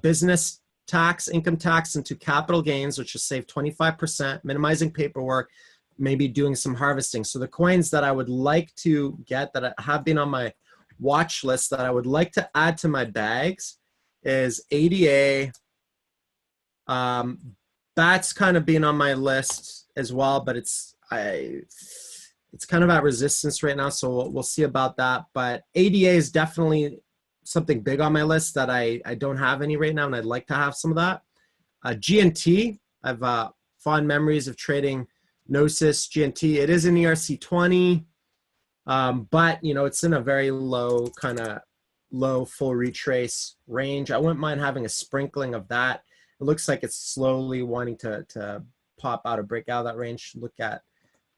business tax, income tax into capital gains, which is save 25%, minimizing paperwork, maybe doing some harvesting. So the coins that I would like to get that have been on my watch list that I would like to add to my bags is ADA. That's kind of been on my list as well, but it's kind of at resistance right now, so we'll see about that. But ADA is definitely something big on my list that I don't have any right now, and I'd like to have some of that. GNT, I have fond memories of trading Gnosis GNT. It is an ERC20, but it's in a very low full retrace range. I wouldn't mind having a sprinkling of that. It looks like it's slowly wanting to pop out or break out of that range. Look at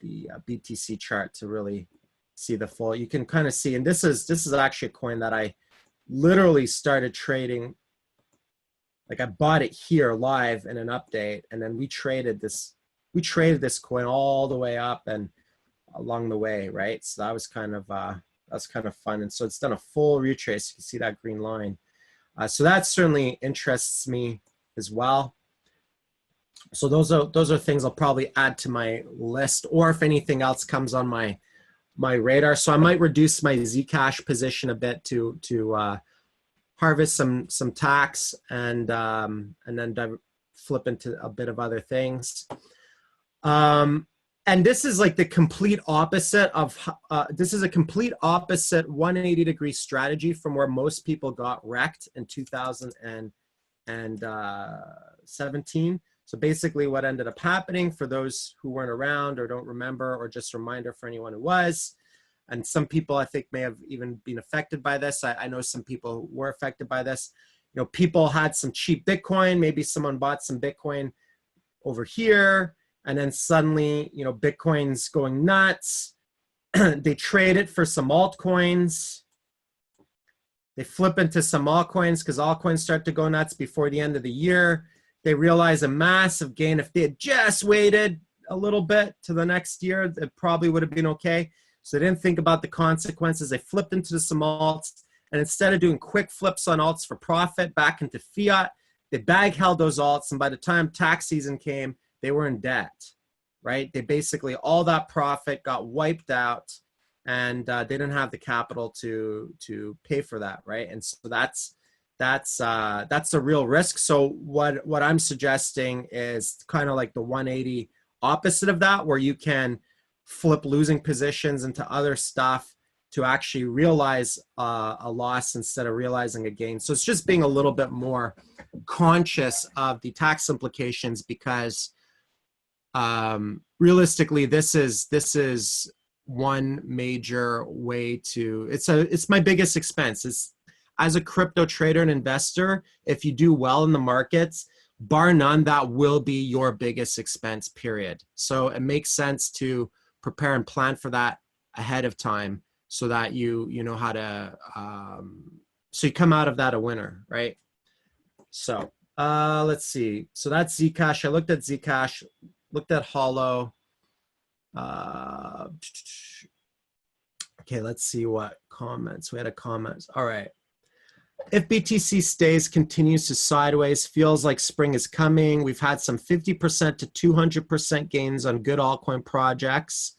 the BTC chart to really see the full. You can kind of see, and this is actually a coin that I literally started trading. Like I bought it here live in an update, and then we traded this coin all the way up and along the way, right? So that was kind of fun. And so it's done a full retrace. You can see that green line. So that certainly interests me as well. So those are things I'll probably add to my list, or if anything else comes on my radar. So I might reduce my Zcash position a bit to harvest some tax, and then flip into a bit of other things. And this is like the complete opposite of this is a complete opposite 180-degree strategy from where most people got wrecked in 2017. So basically what ended up happening, for those who weren't around or don't remember, or just a reminder for anyone who was, and some people I think may have even been affected by this. I know some people who were affected by this. You know, people had some cheap Bitcoin. Maybe someone bought some Bitcoin over here, and then suddenly, you know, Bitcoin's going nuts. They trade it for some altcoins. They flip into some altcoins because altcoins start to go nuts before the end of the year. They realize a massive gain. If they had just waited a little bit to the next year, it probably would have been okay. So they didn't think about the consequences. They flipped into some alts, and instead of doing quick flips on alts for profit back into fiat, they bag held those alts, and by the time tax season came, they were in debt, right? They basically, all that profit got wiped out, and they didn't have the capital to pay for that, right? And so that's a real risk. So what I'm suggesting is kind of like the 180 opposite of that, where you can flip losing positions into other stuff to actually realize a loss instead of realizing a gain. So it's just being a little bit more conscious of the tax implications, because realistically, this is one major way to, it's my biggest expense. It's, as a crypto trader and investor, if you do well in the markets, bar none, that will be your biggest expense, period. So it makes sense to prepare and plan for that ahead of time, so that you know how to, so you come out of that a winner, right? So let's see. So that's Zcash. I looked at Zcash, looked at Hollow. Okay, let's see what comments. We had a comment. All right. If BTC continues to sideways, feels like spring is coming. We've had some 50% to 200% gains on good altcoin projects.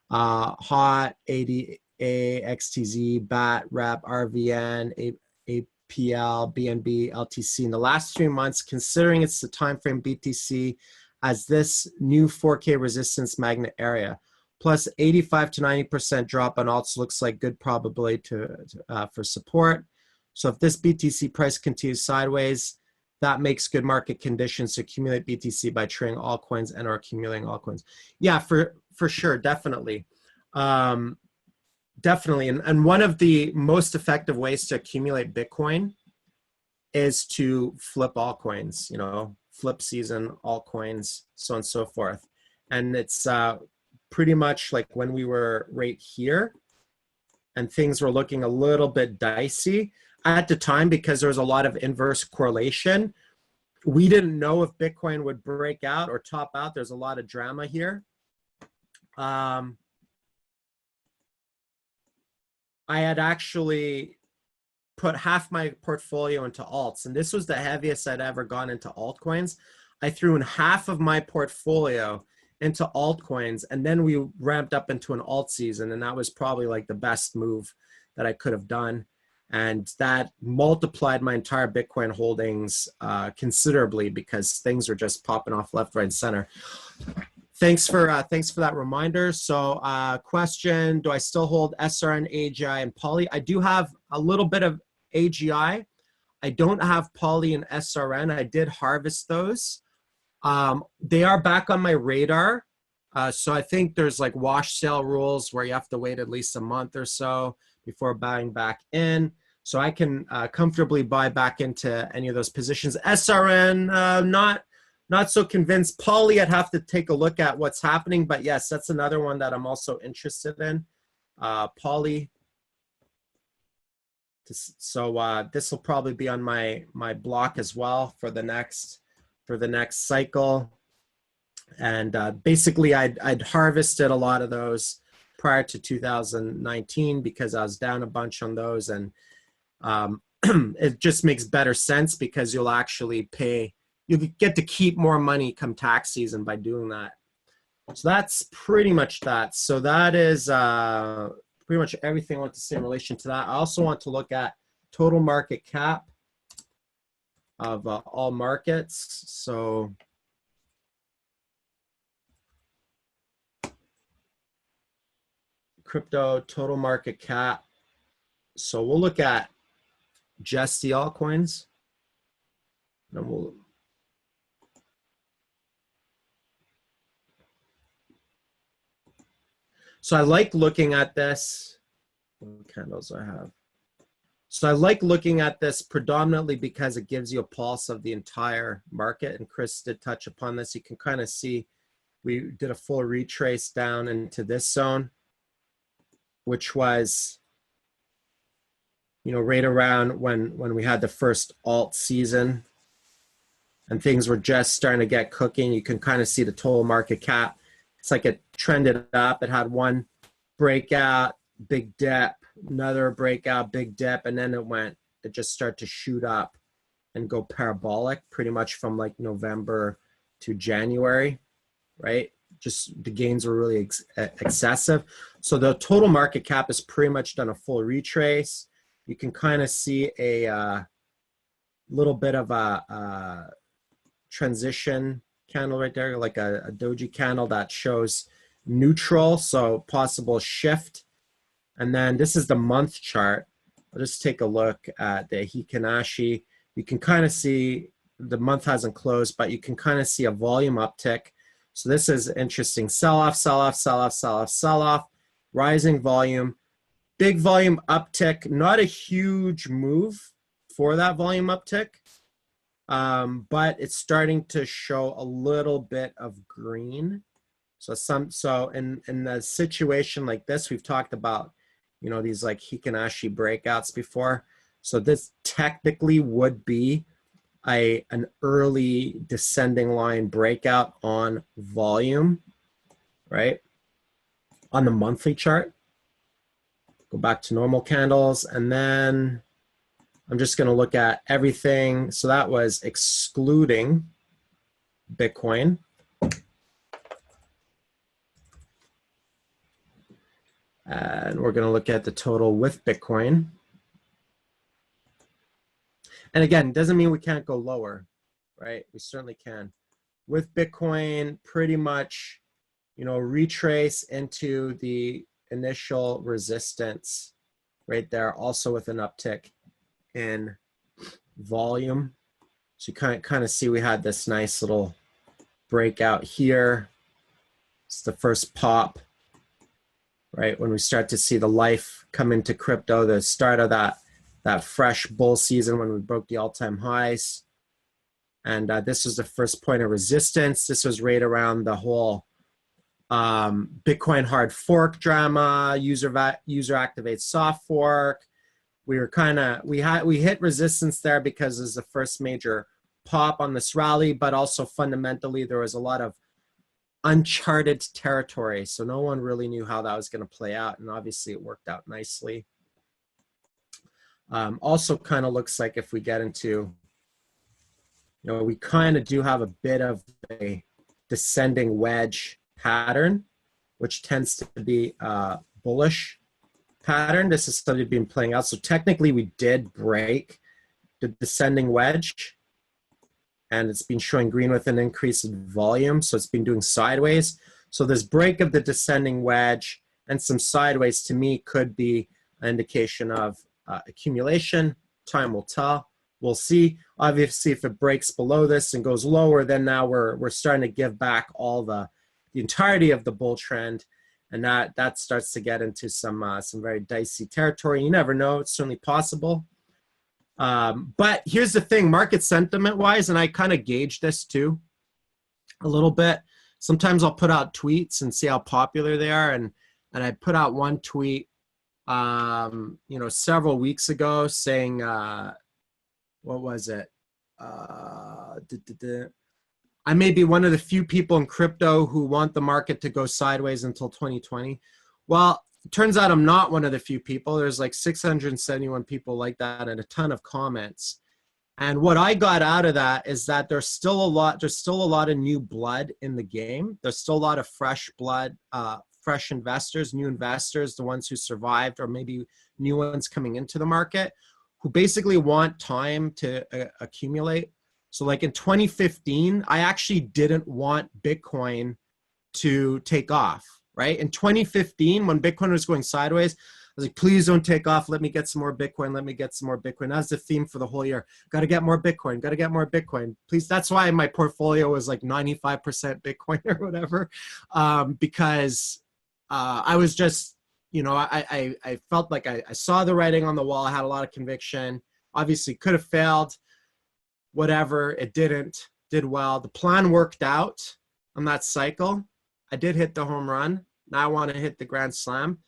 HOT, ADA, XTZ, BAT, REP, RVN, APL, BNB, LTC. In the last 3 months, considering it's the time frame BTC as this new 4K resistance magnet area, plus 85 to 90% drop on alts looks like good probability for support. So if this BTC price continues sideways, that makes good market conditions to accumulate BTC by trading altcoins and or accumulating altcoins. Yeah, for sure, definitely. Definitely. And one of the most effective ways to accumulate Bitcoin is to flip altcoins, you know, flip season altcoins, so on and so forth. And it's pretty much like when we were right here and things were looking a little bit dicey at the time, because there was a lot of inverse correlation. We didn't know if Bitcoin would break out or top out. There's a lot of drama here. I had actually put half my portfolio into alts, and this was the heaviest I'd ever gone into altcoins. I threw in half of my portfolio into altcoins, and then we ramped up into an alt season, and that was probably like the best move that I could have done. And that multiplied my entire Bitcoin holdings considerably, because things are just popping off left, right, and center. Thanks for that reminder. So question, do I still hold SRN, AGI, and Poly? I do have a little bit of AGI. I don't have Poly and SRN. I did harvest those. They are back on my radar. So I think there's like wash sale rules where you have to wait at least a month or so before buying back in. So I can comfortably buy back into any of those positions. SRN, not so convinced. Poly, I'd have to take a look at what's happening. But yes, that's another one that I'm also interested in. Poly. So this will probably be on my block as well for the next cycle. And basically, I'd harvested a lot of those prior to 2019 because I was down a bunch on those, and it just makes better sense because you'll actually you get to keep more money come tax season by doing that. So that's pretty much that. So that is pretty much everything I want to say in relation to that. I also want to look at total market cap of all markets. So crypto total market cap. So we'll look at just the altcoins. And we'll So I like looking at this. What candles I have? So I like looking at this predominantly because it gives you a pulse of the entire market. And Chris did touch upon this. You can kind of see we did a full retrace down into this zone, which was, you know, right around when we had the first alt season and things were just starting to get cooking. You can kind of see the total market cap. It's like it trended up. It had one breakout, big dip, another breakout, big dip, and then it just started to shoot up and go parabolic pretty much from like November to January, right? Just the gains were really excessive. So the total market cap has pretty much done a full retrace. You can kind of see a little bit of a transition candle right there, like a doji candle that shows neutral, so possible shift. And then this is the month chart. I'll just take a look at the Hikinashi. You can kind of see the month hasn't closed, but you can kind of see a volume uptick. So this is interesting. Sell off, sell off, sell off, sell off, sell off, rising volume, big volume uptick, not a huge move for that volume uptick. But it's starting to show a little bit of green. So in a situation like this, we've talked about, you know, these like Hikinashi breakouts before. So this technically would be an early descending line breakout on volume, right? On the monthly chart. Go back to normal candles, and then I'm just going to look at everything. So that was excluding Bitcoin. And we're going to look at the total with Bitcoin. And again, doesn't mean we can't go lower, right? We certainly can. With Bitcoin, pretty much, you know, retrace into the initial resistance right there, also with an uptick in volume. So you kind of see we had this nice little breakout here. It's the first pop, right? When we start to see the life come into crypto, the start of that fresh bull season when we broke the all-time highs. And this was the first point of resistance. This was right around the whole Bitcoin hard fork drama, user activate soft fork. We were we hit resistance there because it was the first major pop on this rally, but also fundamentally there was a lot of uncharted territory. So no one really knew how that was going to play out. And obviously it worked out nicely. Also kind of looks like if we get into, you know, we kind of do have a bit of a descending wedge pattern, which tends to be a bullish pattern. This is something been playing out. So technically we did break the descending wedge, and it's been showing green with an increase in volume. So it's been doing sideways. So this break of the descending wedge and some sideways to me could be an indication of accumulation. Time will tell. We'll see. Obviously, if it breaks below this and goes lower, then now we're starting to give back all the entirety of the bull trend, and that starts to get into some very dicey territory. You never know; it's certainly possible. But here's the thing: market sentiment-wise, and I kind of gauge this too a little bit. Sometimes I'll put out tweets and see how popular they are, and I put out one tweet, you know, several weeks ago saying, what was it? I may be one of the few people in crypto who want the market to go sideways until 2020. Well, it turns out I'm not one of the few people. There's like 671 people like that and a ton of comments. And what I got out of that is that there's still a lot of new blood in the game. There's still a lot of fresh blood, fresh investors, new investors, the ones who survived, or maybe new ones coming into the market, who basically want time to accumulate. So like in 2015, I actually didn't want Bitcoin to take off, right? In 2015, when Bitcoin was going sideways, I was like, please don't take off. Let me get some more Bitcoin. Let me get some more Bitcoin. That's the theme for the whole year. Got to get more Bitcoin. Got to get more Bitcoin. Please. That's why my portfolio was like 95% Bitcoin or whatever, because I was just, I felt like I saw the writing on the wall. I had a lot of conviction. Obviously, could have failed. Whatever. It didn't. Did well. The plan worked out on that cycle. I did hit the home run. Now I want to hit the grand slam.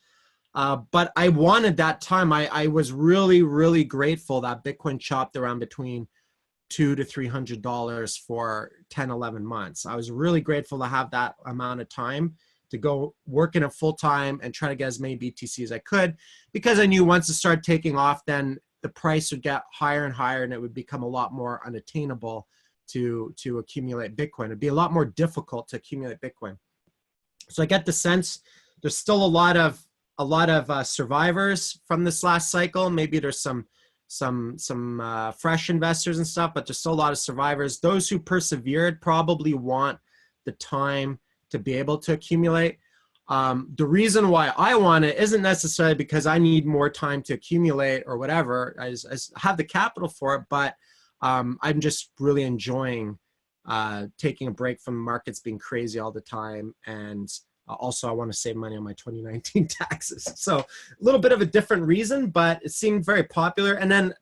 But I wanted that time. I was really, really grateful that Bitcoin chopped around between $200 to $300 for 10, 11 months. I was really grateful to have that amount of time to go work in it full time and try to get as many BTC as I could, because I knew once it started taking off, then the price would get higher and higher and it would become a lot more unattainable to accumulate Bitcoin. It'd be a lot more difficult to accumulate Bitcoin. So I get the sense there's still a lot of survivors from this last cycle. Maybe there's some fresh investors and stuff, but there's still a lot of survivors. Those who persevered probably want the time to be able to accumulate. The reason why I want it isn't necessarily because I need more time to accumulate or whatever. I have the capital for it, but I'm just really enjoying taking a break from markets being crazy all the time. And also I want to save money on my 2019 taxes. So a little bit of a different reason, but it seemed very popular. And then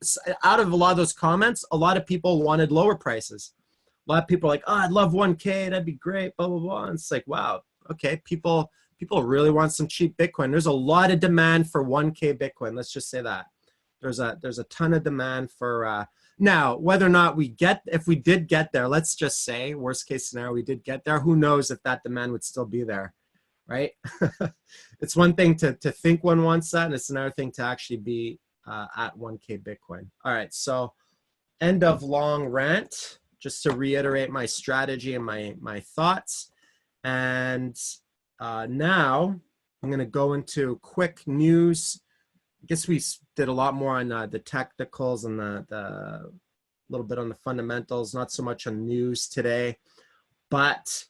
out of a lot of those comments, a lot of people wanted lower prices. A lot of people are like, oh, I'd love 1K. That'd be great, blah, blah, blah. And it's like, wow, okay. People really want some cheap Bitcoin. There's a lot of demand for 1K Bitcoin. Let's just say that. There's a ton of demand for, now, whether or not if we did get there, let's just say, worst case scenario, we did get there, who knows if that demand would still be there, right? It's one thing to think one wants that, and it's another thing to actually be at 1K Bitcoin. All right, so end of long rant, just to reiterate my strategy and my thoughts. And now I'm going to go into quick news. I guess we did a lot more on the technicals and the little bit on the fundamentals, not so much on news today. But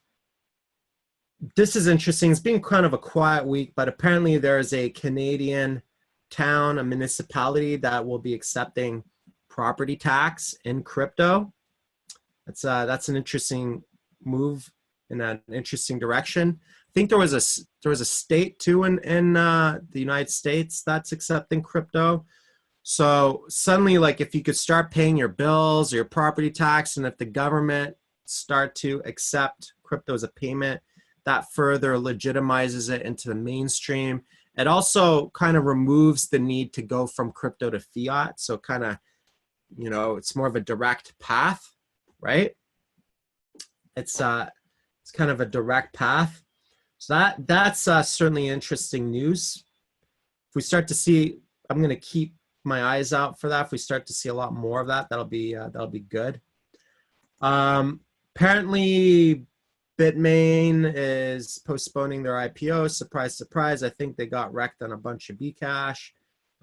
this is interesting. It's been kind of a quiet week, but apparently there's a Canadian town, a municipality that will be accepting property tax in crypto. That's an interesting move in an interesting direction. I think there was a state too in the United States that's accepting crypto. So suddenly, like, if you could start paying your bills or your property tax, and if the government start to accept crypto as a payment, that further legitimizes it into the mainstream. It also kind of removes the need to go from crypto to fiat. So kind of, it's more of a direct path, right? It's kind of a direct path. So that's certainly interesting news. If we start to see, I'm going to keep my eyes out for that. If we start to see a lot more of that, that'll be good. Apparently, Bitmain is postponing their IPO. Surprise, surprise. I think they got wrecked on a bunch of Bcash,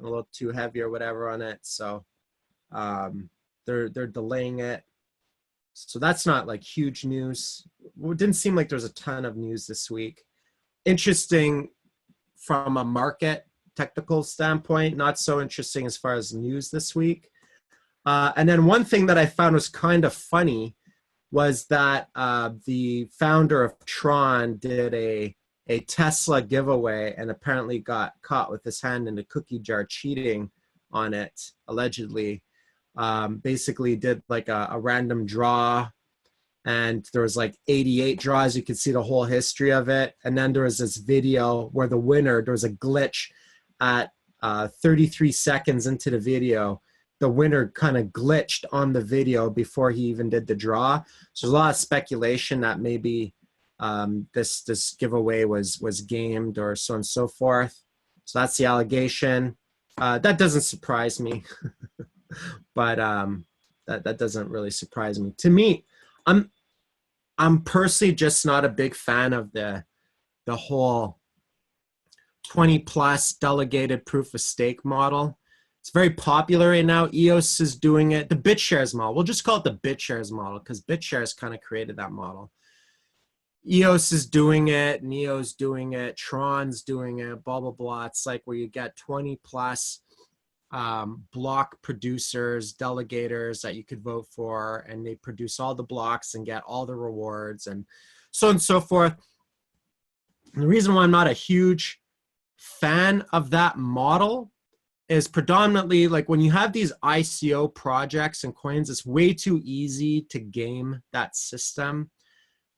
a little too heavy or whatever on it. So they're delaying it. So that's not like huge news. It didn't seem like there was a ton of news this week. Interesting from a market technical standpoint, not so interesting as far as news this week. And then one thing that I found was kind of funny was that the founder of Tron did a Tesla giveaway and apparently got caught with his hand in the cookie jar cheating on it, allegedly. Basically did like a random draw, and there was like 88 draws. You could see the whole history of it. And then there was this video where there was a glitch at 33 seconds into the video. The winner kind of glitched on the video before he even did the draw. So there's a lot of speculation that maybe this giveaway was gamed or so on and so forth. So that's the allegation. That doesn't surprise me. But that doesn't really surprise me. To me, I'm personally just not a big fan of the whole 20+ delegated proof of stake model. It's very popular right now. EOS is doing it. The BitShares model. We'll just call it the BitShares model because BitShares kind of created that model. EOS is doing it. Neo's doing it. Tron's doing it. Blah, blah, blah. It's like where you get 20 plus block producers, delegators that you could vote for, and they produce all the blocks and get all the rewards and so on and so forth. And the reason why I'm not a huge fan of that model is predominantly like when you have these ICO projects and coins, it's way too easy to game that system.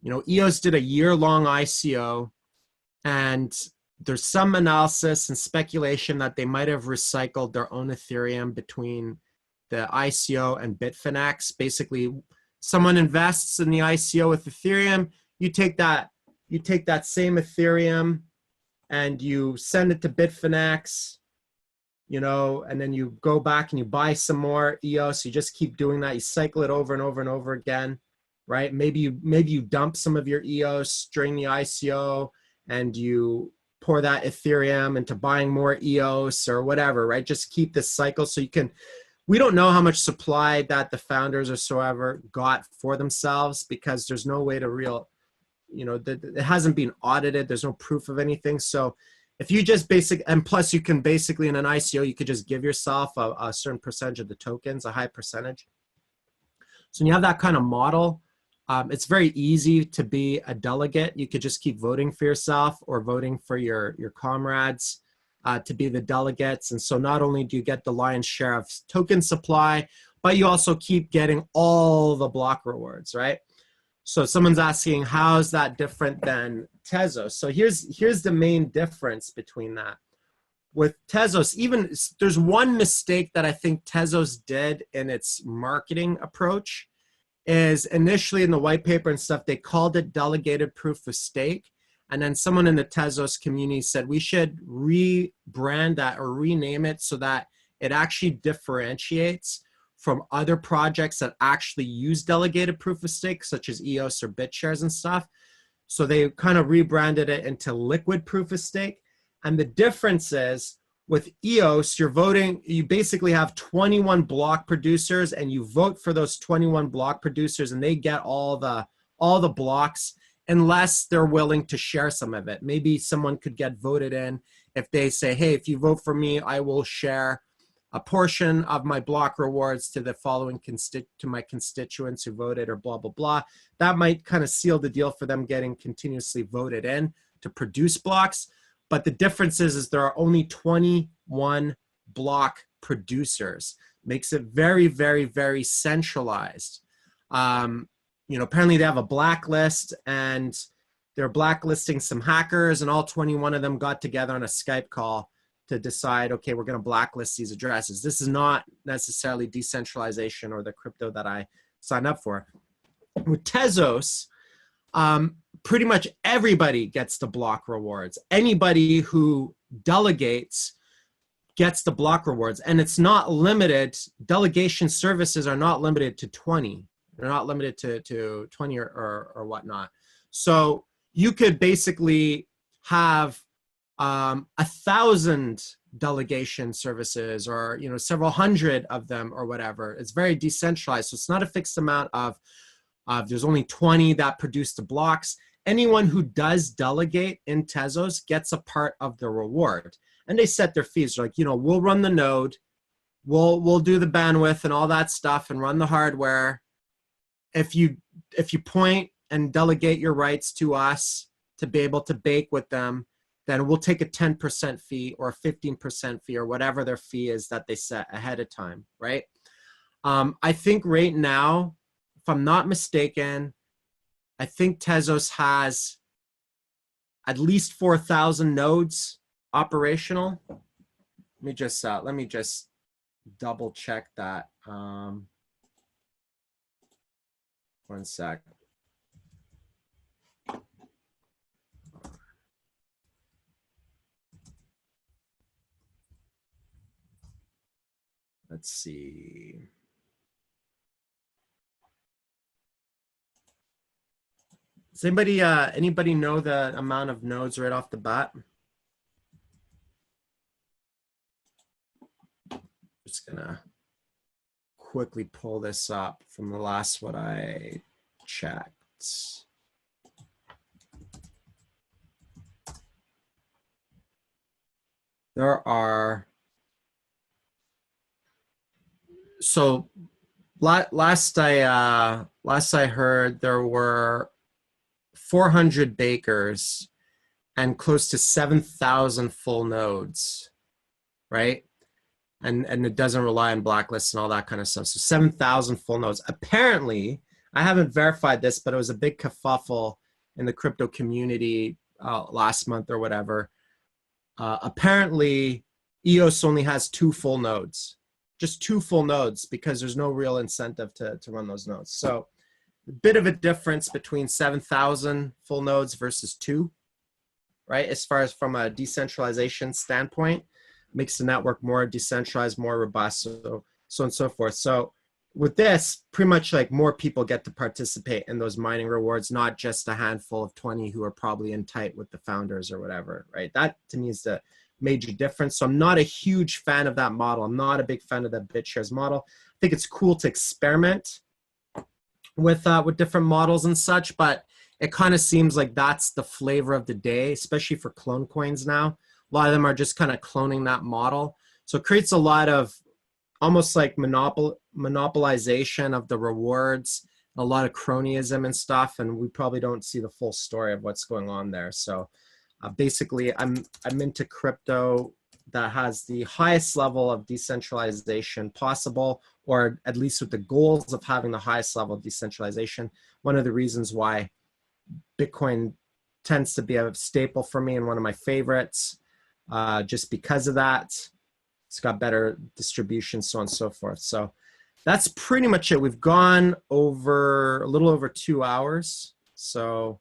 You know, EOS did a year-long ICO, and there's some analysis and speculation that they might have recycled their own Ethereum between the ICO and Bitfinex. Basically, someone invests in the ICO with Ethereum, you take that same Ethereum and you send it to Bitfinex, you know, and then you go back and you buy some more EOS. You just keep doing that. You cycle it over and over and over again, right? Maybe you dump some of your EOS during the ICO and you pour that Ethereum into buying more EOS or whatever, right? Just keep this cycle so you can, we don't know how much supply that the founders or so ever got for themselves because there's no way to real, you know, it hasn't been audited. There's no proof of anything. So if you just and plus you can basically in an ICO, you could just give yourself a certain percentage of the tokens, a high percentage. So when you have that kind of model, it's very easy to be a delegate. You could just keep voting for yourself or voting for your comrades to be the delegates. And so not only do you get the lion's share of token supply, but you also keep getting all the block rewards, right? So someone's asking, how is that different than Tezos? So here's the main difference between that. With Tezos, even there's one mistake that I think Tezos did in its marketing approach is initially in the white paper and stuff, they called it delegated proof of stake. And then someone in the Tezos community said, we should rebrand that or rename it so that it actually differentiates from other projects that actually use delegated proof of stake, such as EOS or BitShares and stuff. So they kind of rebranded it into liquid proof of stake. And the difference is with EOS, you're voting, you basically have 21 block producers and you vote for those 21 block producers and they get all the blocks unless they're willing to share some of it. Maybe someone could get voted in if they say, hey, if you vote for me, I will share a portion of my block rewards to the following to my constituents who voted or blah, blah, blah. That might kind of seal the deal for them getting continuously voted in to produce blocks. But the difference is there are only 21 block producers. Makes it very, very, very centralized. You know, apparently they have a blacklist and they're blacklisting some hackers and all 21 of them got together on a Skype call to decide, okay, we're going to blacklist these addresses. This is not necessarily decentralization or the crypto that I signed up for. With Tezos, pretty much everybody gets the block rewards. Anybody who delegates gets the block rewards. And it's not limited, delegation services are not limited to 20. They're not limited to 20 or whatnot. So you could basically have 1,000 delegation services or, you know, several hundred of them or whatever. It's very decentralized. So it's not a fixed amount of there's only 20 that produce the blocks. Anyone who does delegate in Tezos gets a part of the reward. And they set their fees. They're like, you know, we'll run the node, we'll do the bandwidth and all that stuff and run the hardware. If you point and delegate your rights to us to be able to bake with them, then we'll take a 10% fee or a 15% fee or whatever their fee is that they set ahead of time, right? I think right now, if I'm not mistaken, I think Tezos has at least 4,000 nodes operational. Let me just double check that. One sec. Let's see. Does anybody know the amount of nodes right off the bat? Just gonna quickly pull this up from the last what I checked. There are, so last I heard there were 400 bakers and close to 7,000 full nodes, right? And it doesn't rely on blacklists and all that kind of stuff. So 7,000 full nodes. Apparently, I haven't verified this, but it was a big kerfuffle in the crypto community last month or whatever. Apparently, EOS only has 2 full nodes, just 2 full nodes, because there's no real incentive to run those nodes. So a bit of a difference between 7,000 full nodes versus 2, right? As far as from a decentralization standpoint, makes the network more decentralized, more robust, so on and so forth. So with this, pretty much like more people get to participate in those mining rewards, not just a handful of 20 who are probably in tight with the founders or whatever, right? That to me is the major difference. So I'm not a huge fan of that model. I'm not a big fan of the BitShares model. I think it's cool to experiment with different models and such, but it kind of seems like that's the flavor of the day, especially for clone coins now. A lot of them are just kind of cloning that model. So it creates a lot of almost like monopolization of the rewards, a lot of cronyism and stuff, and we probably don't see the full story of what's going on there. So basically, I'm into crypto that has the highest level of decentralization possible, or at least with the goals of having the highest level of decentralization. One of the reasons why Bitcoin tends to be a staple for me and one of my favorites, just because of that. It's got better distribution, so on and so forth. So that's pretty much it. We've gone over a little over 2 hours. So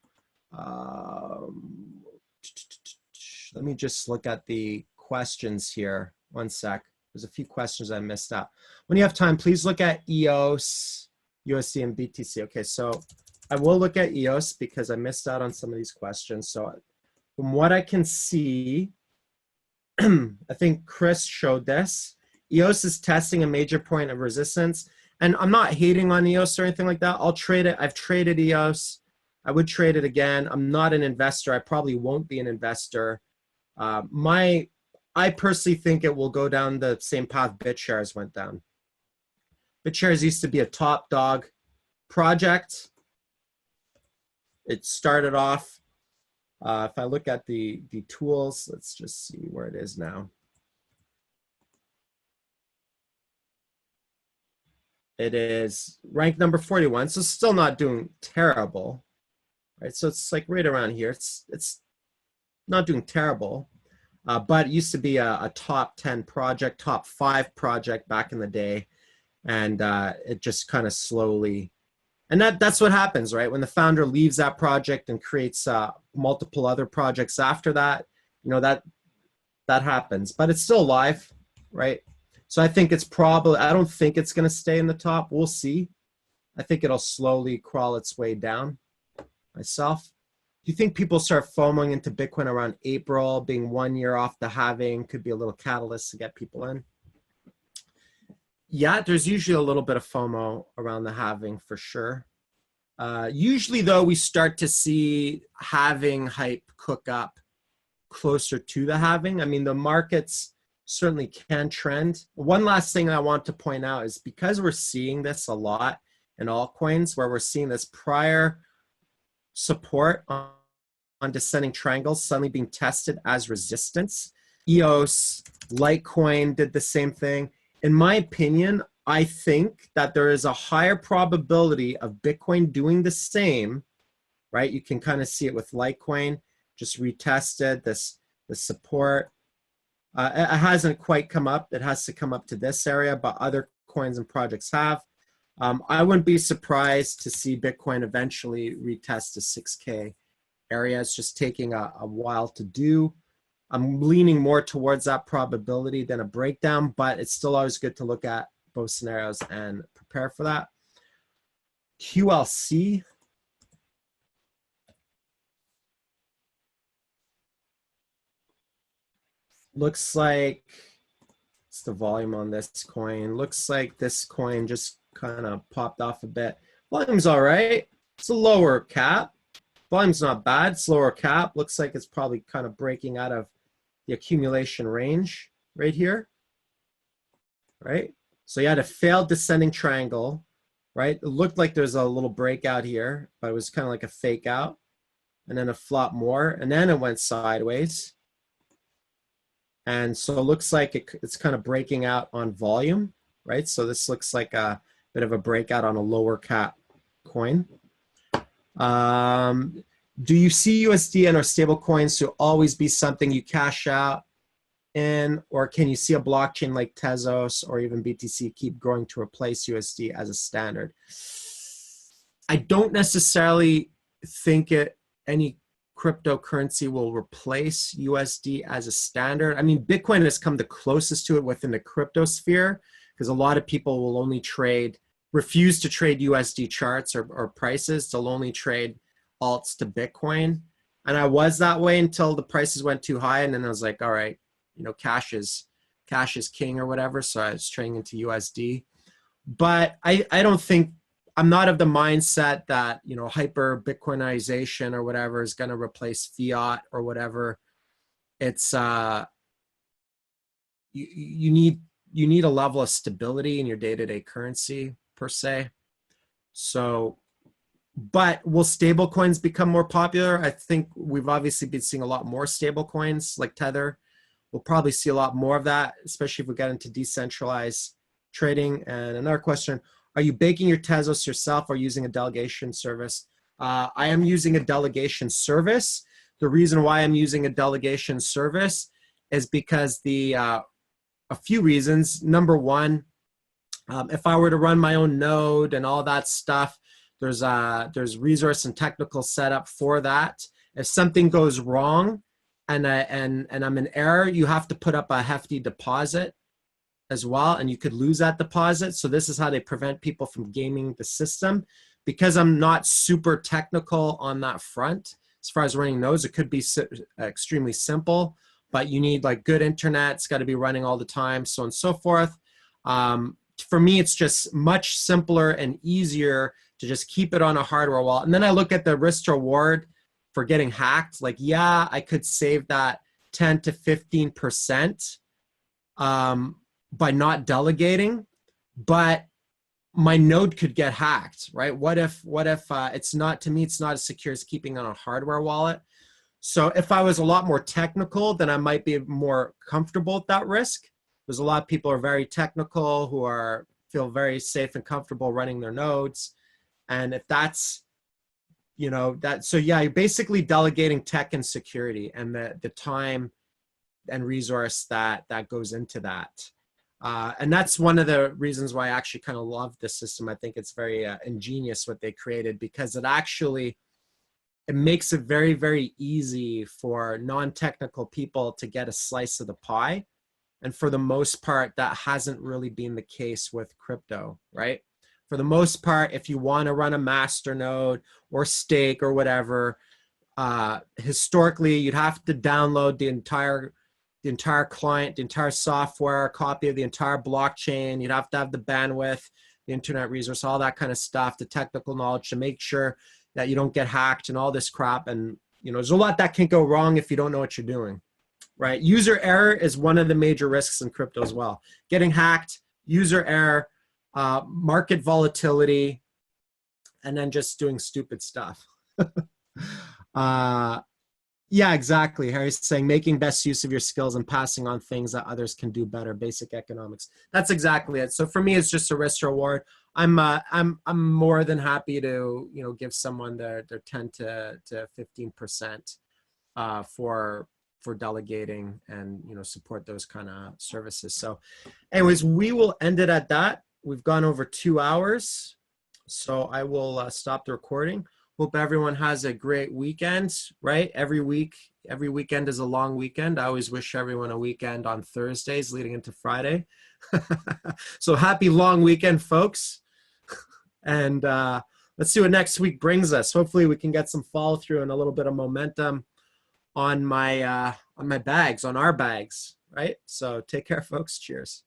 let me just look at the questions here. One sec. There's a few questions I missed out. When you have time, please look at EOS, USD, and BTC. Okay, so I will look at EOS because I missed out on some of these questions. So from what I can see, I think Chris showed this. EOS is testing a major point of resistance. And I'm not hating on EOS or anything like that. I'll trade it. I've traded EOS. I would trade it again. I'm not an investor. I probably won't be an investor. I personally think it will go down the same path BitShares went down. BitShares used to be a top dog project. It started off, if I look at the tools, let's just see where it is now. It is ranked number 41, so still not doing terrible, right? So it's like right around here. It's not doing terrible, but it used to be a top 10 project, top 5 project back in the day, and it just kind of slowly. And that's what happens, right? When the founder leaves that project and creates multiple other projects after that, you know, that happens. But it's still alive, right? So I think it's probably, I don't think it's going to stay in the top. We'll see. I think it'll slowly crawl its way down myself. Do you think people start FOMOing into Bitcoin around April, being 1 year off the halving, could be a little catalyst to get people in? Yeah, there's usually a little bit of FOMO around the halving for sure. Usually, though, we start to see halving hype cook up closer to the halving. I mean, the markets certainly can trend. One last thing I want to point out is because we're seeing this a lot in altcoins, where we're seeing this prior support on descending triangles suddenly being tested as resistance. EOS, Litecoin did the same thing. In my opinion, I think that there is a higher probability of Bitcoin doing the same, right? You can kind of see it with Litecoin, just retested the support. It hasn't quite come up. It has to come up to this area, but other coins and projects have. I wouldn't be surprised to see Bitcoin eventually retest the 6K area. It's just taking a while to do. I'm leaning more towards that probability than a breakdown, but it's still always good to look at both scenarios and prepare for that. QLC. Looks like the volume on this coin? Looks like this coin just kind of popped off a bit. Volume's all right. It's a lower cap. Volume's not bad. It's lower cap. Looks like it's probably kind of breaking out of the accumulation range right here, right? So you had a failed descending triangle, right? It looked like there's a little breakout here, but it was kind of like a fake out, and then a flop more, and then it went sideways. And so it looks like it's kind of breaking out on volume, right? So this looks like a bit of a breakout on a lower cap coin. Do you see USD and or stable coins to always be something you cash out in, or can you see a blockchain like Tezos or even BTC keep growing to replace USD as a standard? I don't necessarily think any cryptocurrency will replace USD as a standard. I mean, Bitcoin has come the closest to it within the crypto sphere, because a lot of people will only refuse to trade USD charts or prices. They'll only trade alts to Bitcoin. And I was that way until the prices went too high. And then I was like, all right, cash is king or whatever. So I was trading into USD. But I don't think, I'm not of the mindset that, hyper Bitcoinization or whatever is going to replace fiat or whatever. It's, you need a level of stability in your day-to-day currency per se. So, but will stable coins become more popular? I think we've obviously been seeing a lot more stable coins like Tether. We'll probably see a lot more of that, especially if we get into decentralized trading. And another question, are you baking your Tezos yourself or using a delegation service? I am using a delegation service. The reason why I'm using a delegation service is because a few reasons. Number one, if I were to run my own node and all that stuff, there's resource and technical setup for that. If something goes wrong and I'm in error, you have to put up a hefty deposit as well, and you could lose that deposit. So this is how they prevent people from gaming the system. Because I'm not super technical on that front, as far as running nodes, it could be extremely simple, but you need like good internet. It's got to be running all the time, so on and so forth. For me, it's just much simpler and easier to just keep it on a hardware wallet. And then I look at the risk to reward for getting hacked. Like, yeah, I could save that 10 to 15% by not delegating, but my node could get hacked, right? What if it's not, to me, it's not as secure as keeping on a hardware wallet. So if I was a lot more technical, then I might be more comfortable with that risk. There's a lot of people who are very technical who feel very safe and comfortable running their nodes. And if that's, so yeah, you're basically delegating tech and security and the time and resource that goes into that. And that's one of the reasons why I actually kind of love this system. I think it's very ingenious what they created, because it makes it very, very easy for non-technical people to get a slice of the pie. And for the most part, that hasn't really been the case with crypto, right? For the most part, if you want to run a master node or stake or whatever, historically, you'd have to download the entire client, the entire software, a copy of the entire blockchain. You'd have to have the bandwidth, the internet resource, all that kind of stuff, the technical knowledge to make sure that you don't get hacked and all this crap. And, there's a lot that can go wrong if you don't know what you're doing, right? User error is one of the major risks in crypto as well. Getting hacked, user error, market volatility, and then just doing stupid stuff. Yeah, exactly. Harry's saying making best use of your skills and passing on things that others can do better. Basic economics. That's exactly it. So for me, it's just a risk reward. I'm more than happy to give someone their 10 to 15% for delegating and support those kind of services. So, anyways, we will end it at that. We've gone over 2 hours, so I will stop the recording. Hope everyone has a great weekend, right? Every weekend is a long weekend. I always wish everyone a weekend on Thursdays leading into Friday. So happy long weekend, folks. And let's see what next week brings us. Hopefully we can get some follow through and a little bit of momentum on my bags, on our bags, right? So take care, folks. Cheers.